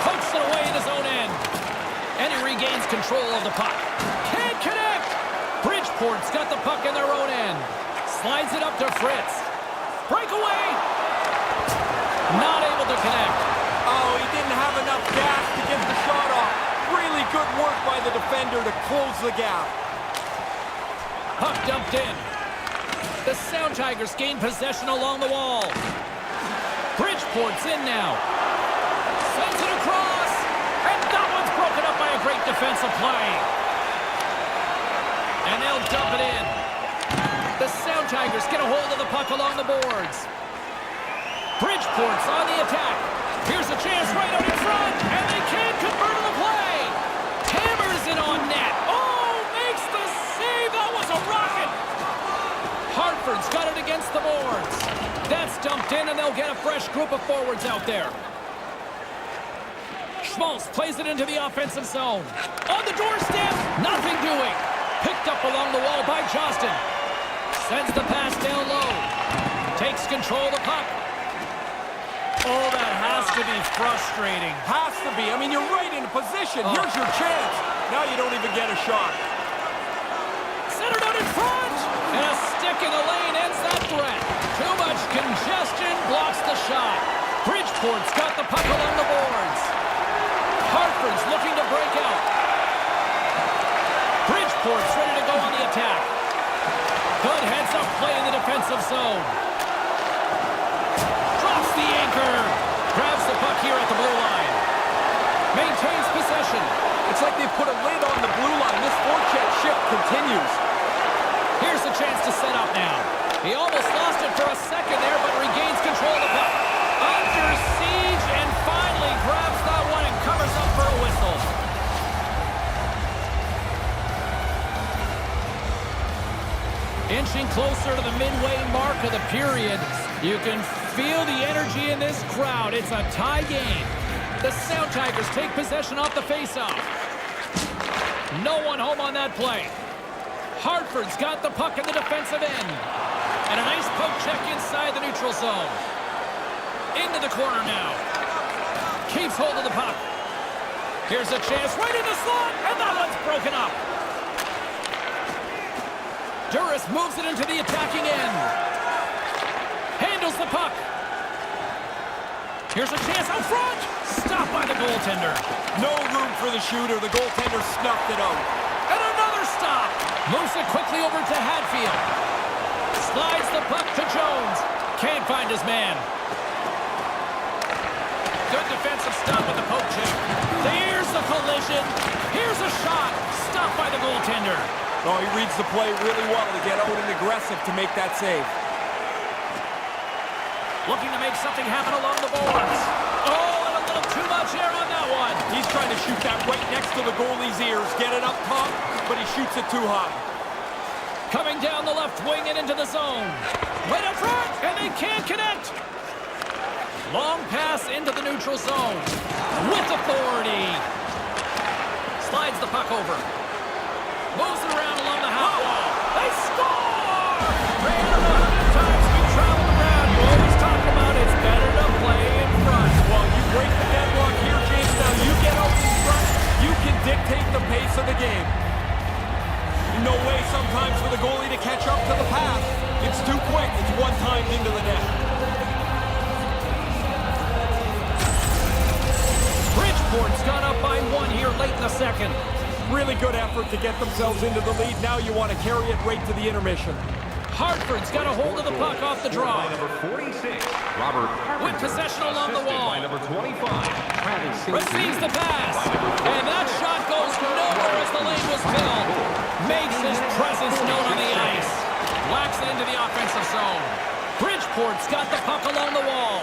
Pokes it away in his own end. And he regains control of the puck. Can't connect! Bridgeport's got the puck in their own end. Slides it up to Fritz. Breakaway! Not able to connect. Oh, he didn't have enough gas to get the shot off. Really good work by the defender to close the gap. Puck dumped in. The Sound Tigers gain possession along the wall. Bridgeport's in now. Sends it across. And that one's broken up by a great defensive play. And they'll dump it in. The Sound Tigers get a hold of the puck along the boards. Bridgeport's on the attack. Here's a chance right out in front. And they can't convert on the play. Hammers it on net. Oh, makes the save. That was a rocket. Hartford's got it against the boards. That's dumped in, and they'll get a fresh group of forwards out there. Schmaltz plays it into the offensive zone. On the doorstep, nothing doing. Picked up along the wall by Johnston. Sends the pass down low. Takes control of the puck. Oh, that has to be frustrating. Has to be. I mean, you're right in position. Here's your chance. Now you don't even get a shot. Centered out in front. And a stick in the lane ends that threat. Too much congestion blocks the shot. Bridgeport's got the puck along the boards. Hartford's looking to break out. Bridgeport's ready to go on the attack. Good heads-up play in the defensive zone. Drops the anchor. Grabs the puck here at the blue line. Maintains possession. It's like they put a lid on the blue line. This forecheck shift continues. Here's a chance to set up now. He almost lost it for a second there, but regains control of the puck. Under siege and finally grabs that one and covers up for a whistle. Inching closer to the midway mark of the period. You can feel the energy in this crowd. It's a tie game. The Sound Tigers take possession off the faceoff. No one home on that play. Hartford's got the puck in the defensive end. And a nice poke check inside the neutral zone. Into the corner now. Keeps hold of the puck. Here's a chance right in the slot, and that one's broken up. Duras moves it into the attacking end. Handles the puck. Here's a chance out front. Stopped by the goaltender. No room for the shooter. The goaltender snuffed it out. And another stop. Moves it quickly over to Hadfield. Slides the puck to Jones. Can't find his man. Good defensive stop with the poke check. There's the collision. Here's a shot. Stopped by the goaltender. Oh, he reads the play really well to get out and aggressive to make that save. Looking to make something happen along the boards. Oh, and a little too much air on that one. He's trying to shoot that right next to the goalie's ears. Get it up top, but he shoots it too high. Coming down the left wing and into the zone. Right up front, and they can't connect. Long pass into the neutral zone. With authority. Slides the puck over. Moves it around along the half wall. They score! Man, I don't know how many times we've traveled around. You always talk about it's better to play in front. Well, you break the deadlock here, James. Now you get out in front. You can dictate the pace of the game. No way sometimes for the goalie to catch up to the pass. It's too quick. It's one time into the net. Bridgeport's gone up by 1 here late in the second. Really good effort to get themselves into the lead. Now you want to carry it right to the intermission. Hartford's got a hold of the puck off the draw. By number 46, Robert With possession along the assisted wall. by number 25, Travis Receives the pass. And that shot goes nowhere as the lane was filled. Makes his presence known on the ice. Whacks it into the offensive zone. Bridgeport's got the puck along the wall.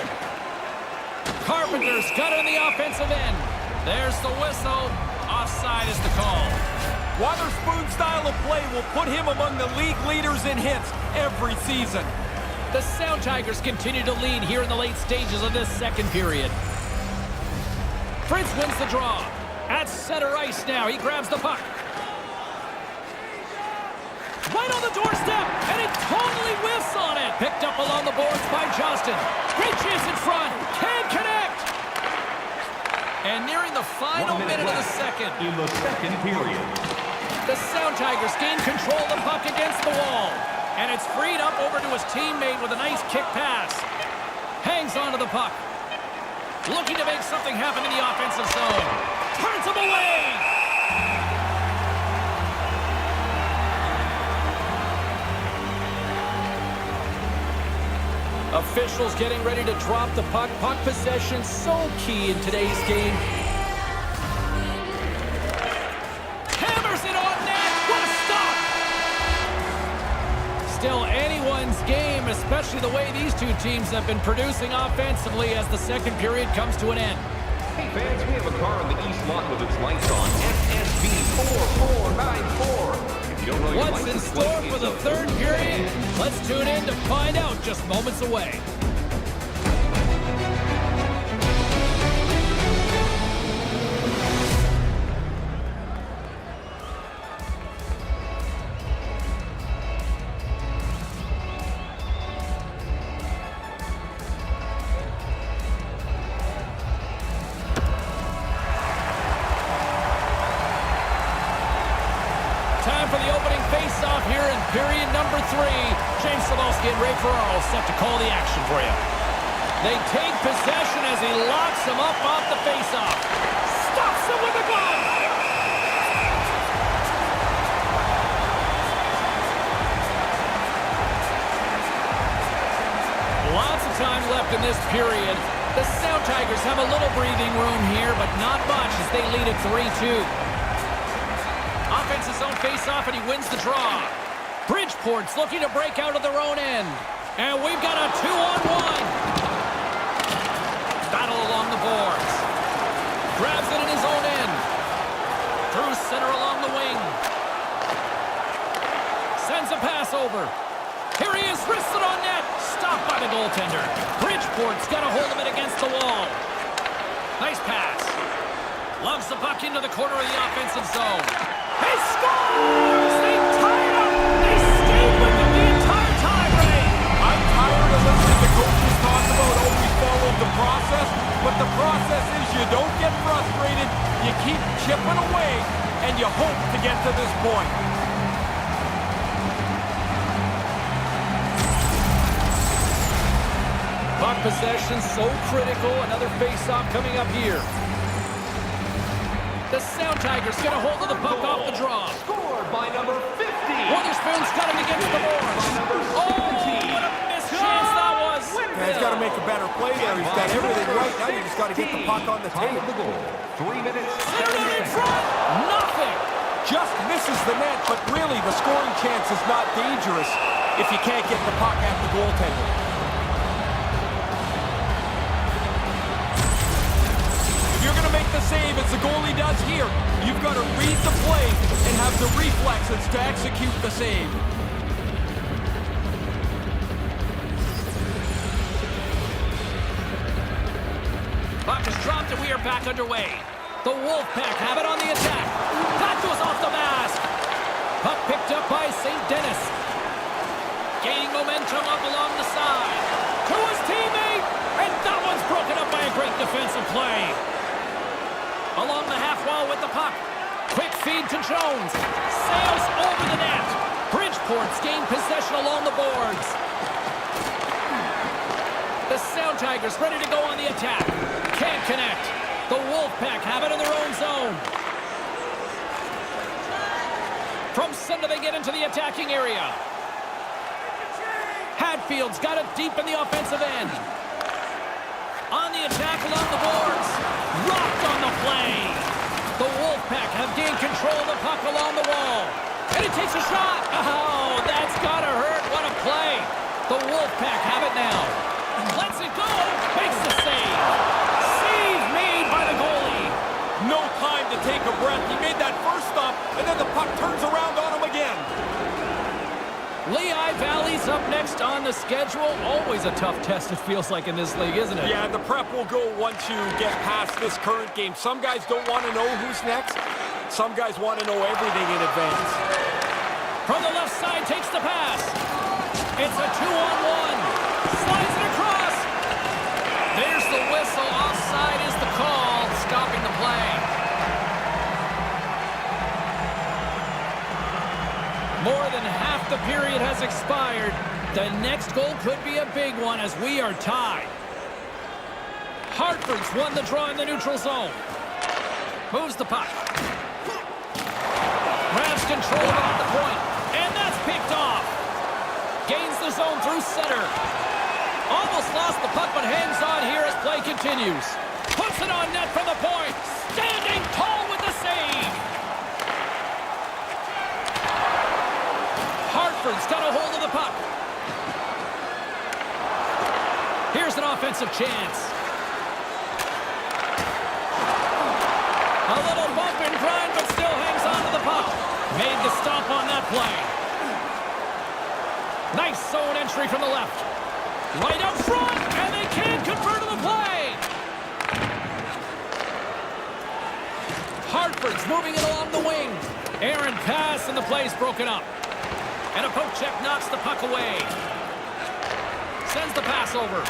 Carpenter's got it in the offensive end. There's the whistle. Offside is the call. Witherspoon's style of play will put him among the league leaders in hits every season. The Sound Tigers continue to lead here in the late stages of this second period. Prince wins the draw. At center ice now. He grabs the puck. Right on the doorstep, and it totally whiffs on it. Picked up along the boards by Justin. Great chance in front. Can't connect. And nearing the final minute of the second. In the second period. The Sound Tigers gain control of the puck against the wall. And it's freed up over to his teammate with a nice kick pass. Hangs onto the puck. Looking to make something happen in the offensive zone. Turns him away. Officials getting ready to drop the puck. Puck possession so key in today's game. Hammers it on net. What a stop! Still anyone's game, especially the way these two teams have been producing offensively as the second period comes to an end. Hey fans, we have a car in the east lot with its lights on. SSB 4494. If you don't know your What's in license store plate, for it's the a third period? Let's tune in to find out just moments away. Time for the opening face-off here in period number 3. James Cebulski and Ray Ferraro set to call the action for you. They take possession as he locks him up off the face-off. Stops him with a glove. Lots of time left in this period. The Sound Tigers have a little breathing room here, but not much as they lead at 3-2. Offense his own face-off, and he wins the draw. Bridgeport's looking to break out of their own end. And we've got a 2-on-1. Battle along the boards. Grabs it in his own end. Through center along the wing. Sends a pass over. Here he is, wristed on net. Stopped by the goaltender. Bridgeport's got a hold of it against the wall. Nice pass. Loves the puck into the corner of the offensive zone. He scores! They tie it up! They stayed with him the entire time, Ray! I'm tired of listening to coaches talk about always follow the process, but the process is you don't get frustrated, you keep chipping away, and you hope to get to this point. Puck possession so critical. Another face-off coming up here. The Sound Tigers get a hold of the puck off the draw. Scored by number 50. Witherspoon's got it against the boards. Oh, what a missed chance that was. He's got to make a better play there. He's got everything right. Now you just got to get the puck on the Time tape. of the goal. 3 minutes, Center 30 in seconds. front. Nothing. Just misses the net, but really the scoring chance is not dangerous if you can't get the puck at the goaltender. If you're going to make the save as the goalie does here, you've got to read the play and have the reflexes to execute the save. Puck is dropped and we are back underway. The Wolfpack have it on the attack. That goes off the mask. Puck picked up by St. Denis. Gaining momentum up along the side. To his teammate. And that one's broken up by a great defensive play. Along the half wall with the puck. Quick feed to Jones. Sails over the net. Bridgeport's gained possession along the boards. The Sound Tigers ready to go on the attack. Can't connect. The Wolfpack have it in their own zone. From center, they get into the attacking area. Hadfield's got it deep in the offensive end. On the attack along the boards. Rocked on the play. The Wolfpack have gained control of the puck along the wall. And he takes a shot. Oh, that's got to hurt. What a play. The Wolfpack have it now. Lets it go. Makes the save. Save made by the goalie. No time to take a breath. He made that first stop, and then the puck turns around on him again. Lehigh Valley's up next on the schedule. Always a tough test, it feels like, in this league, isn't it? Yeah, the prep will go once you get past this current game. Some guys don't want to know who's next. Some guys want to know everything in advance. From the left side, takes the pass. It's a 2-on-1. Slides it across. There's the whistle. Offside is the call, stopping the play. More than half the period has expired. The next goal could be a big one as we are tied. Hartford's won the draw in the neutral zone. Moves the puck. Grabs control at the point. And that's picked off. Gains the zone through center. Almost lost the puck, but hangs on here as play continues. Puts it on net from the point. Standing tall with the save. Hartford's got a hold of the puck. Here's an offensive chance. A little bump and grind, but still hangs on to the puck. Made the stop on that play. Nice zone entry from the left. Right up front, and they can't convert to the play. Hartford's moving it along the wing. Aaron pass, and the play's broken up. And a poke check knocks the puck away. Sends the pass over.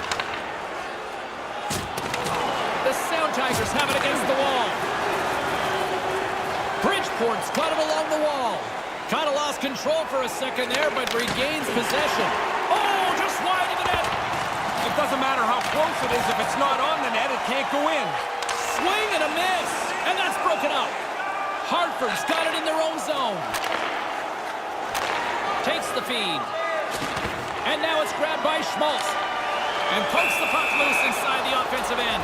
The Sound Tigers have it against the wall. Bridgeport's got it along the wall. Kind of lost control for a second there, but regains possession. Oh, just wide of the net. It doesn't matter how close it is. If it's not on the net, it can't go in. Swing and a miss. And that's broken up. Hartford's got it in their own zone. Takes the feed. And now it's grabbed by Schmaltz. And pokes the puck loose inside the offensive end.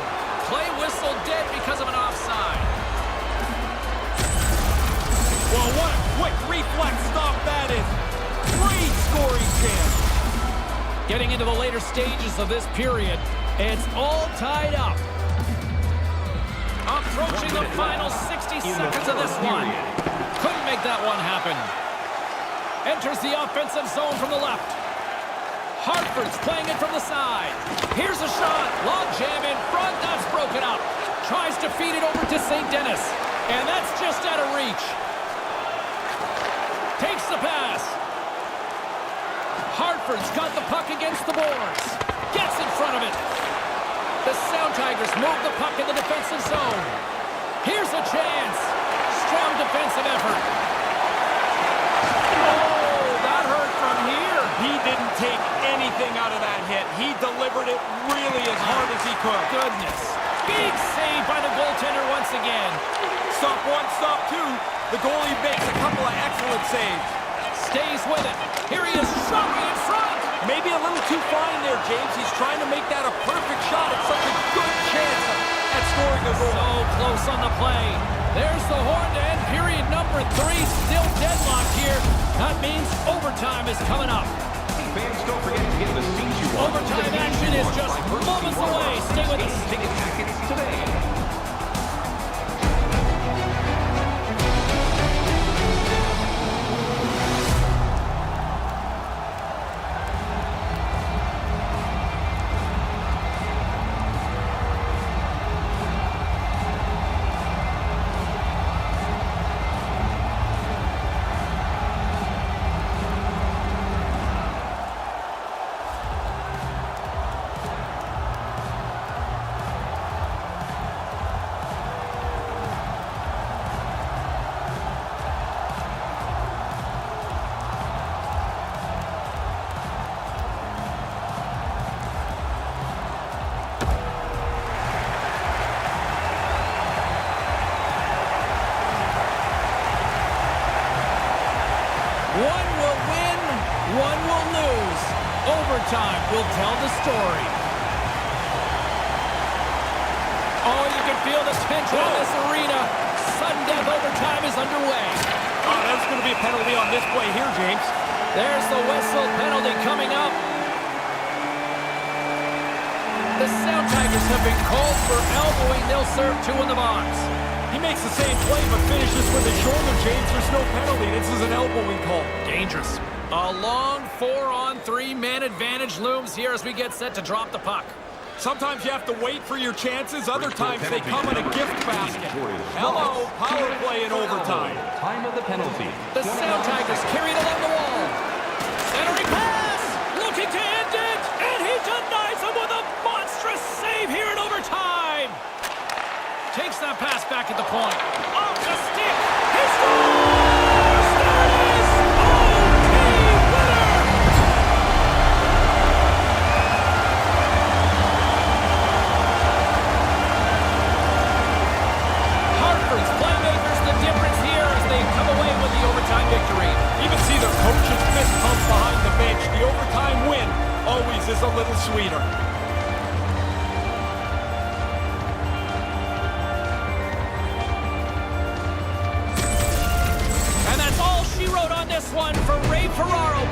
Play whistle dead because of an offside. Well, what a quick reflex stop that is. Great scoring chance. Getting into the later stages of this period, it's all tied up. Approaching the final 60 seconds of this one. Couldn't make that one happen. Enters the offensive zone from the left. Hartford's playing it from the side. Here's a shot. Long jam in front. That's broken up. Tries to feed it over to St. Denis. And that's just out of reach. Takes the pass. Hartford's got the puck against the boards. Gets in front of it. The Sound Tigers move the puck in the defensive zone. Here's a chance. Strong defensive effort. Oh, that hurt from here. He didn't take anything out of that hit. He delivered it really as hard as he could. Goodness. Big save by the goaltender once again. Stop one, stop two. The goalie makes a couple of excellent saves. Stays with it. Here he is, shoving in front. Maybe a little too fine there, James. He's trying to make that a perfect shot. It's such a good chance at scoring a goal. So close on the play. There's the horn to end period number 3. Still deadlocked here. That means overtime is coming up. Fans, don't forget to get the seats you want. Overtime action is just moments away. Stay with us. Ticket packets today. Overtime will tell the story. Oh, you can feel the tension in this arena. Sudden death overtime is underway. Oh, that's going to be a penalty on this play here, James. There's the whistle, penalty coming up. The Sound Tigers have been called for elbowing. They'll serve 2 in the box. He makes the same play but finishes with his shoulder, James. There's no penalty. This is an elbowing call. Dangerous. A long 4-on-3 man advantage looms here as we get set to drop the puck. Sometimes you have to wait for your chances. Other times they come in a gift basket. Hello, power play in overtime. Time of the penalty. The Sound Tigers carried along the wall. Centering pass! Looking to end it! And he denies him with a monstrous save here in overtime! Takes that pass back at the point. Off the stick! He scores! There it is! OT winner! Hartford's playmakers the difference here as they come away with the overtime victory. Even see their coaches fist pump behind the bench. The overtime win always is a little sweeter. And that's all she wrote on this one for Ray Ferraro.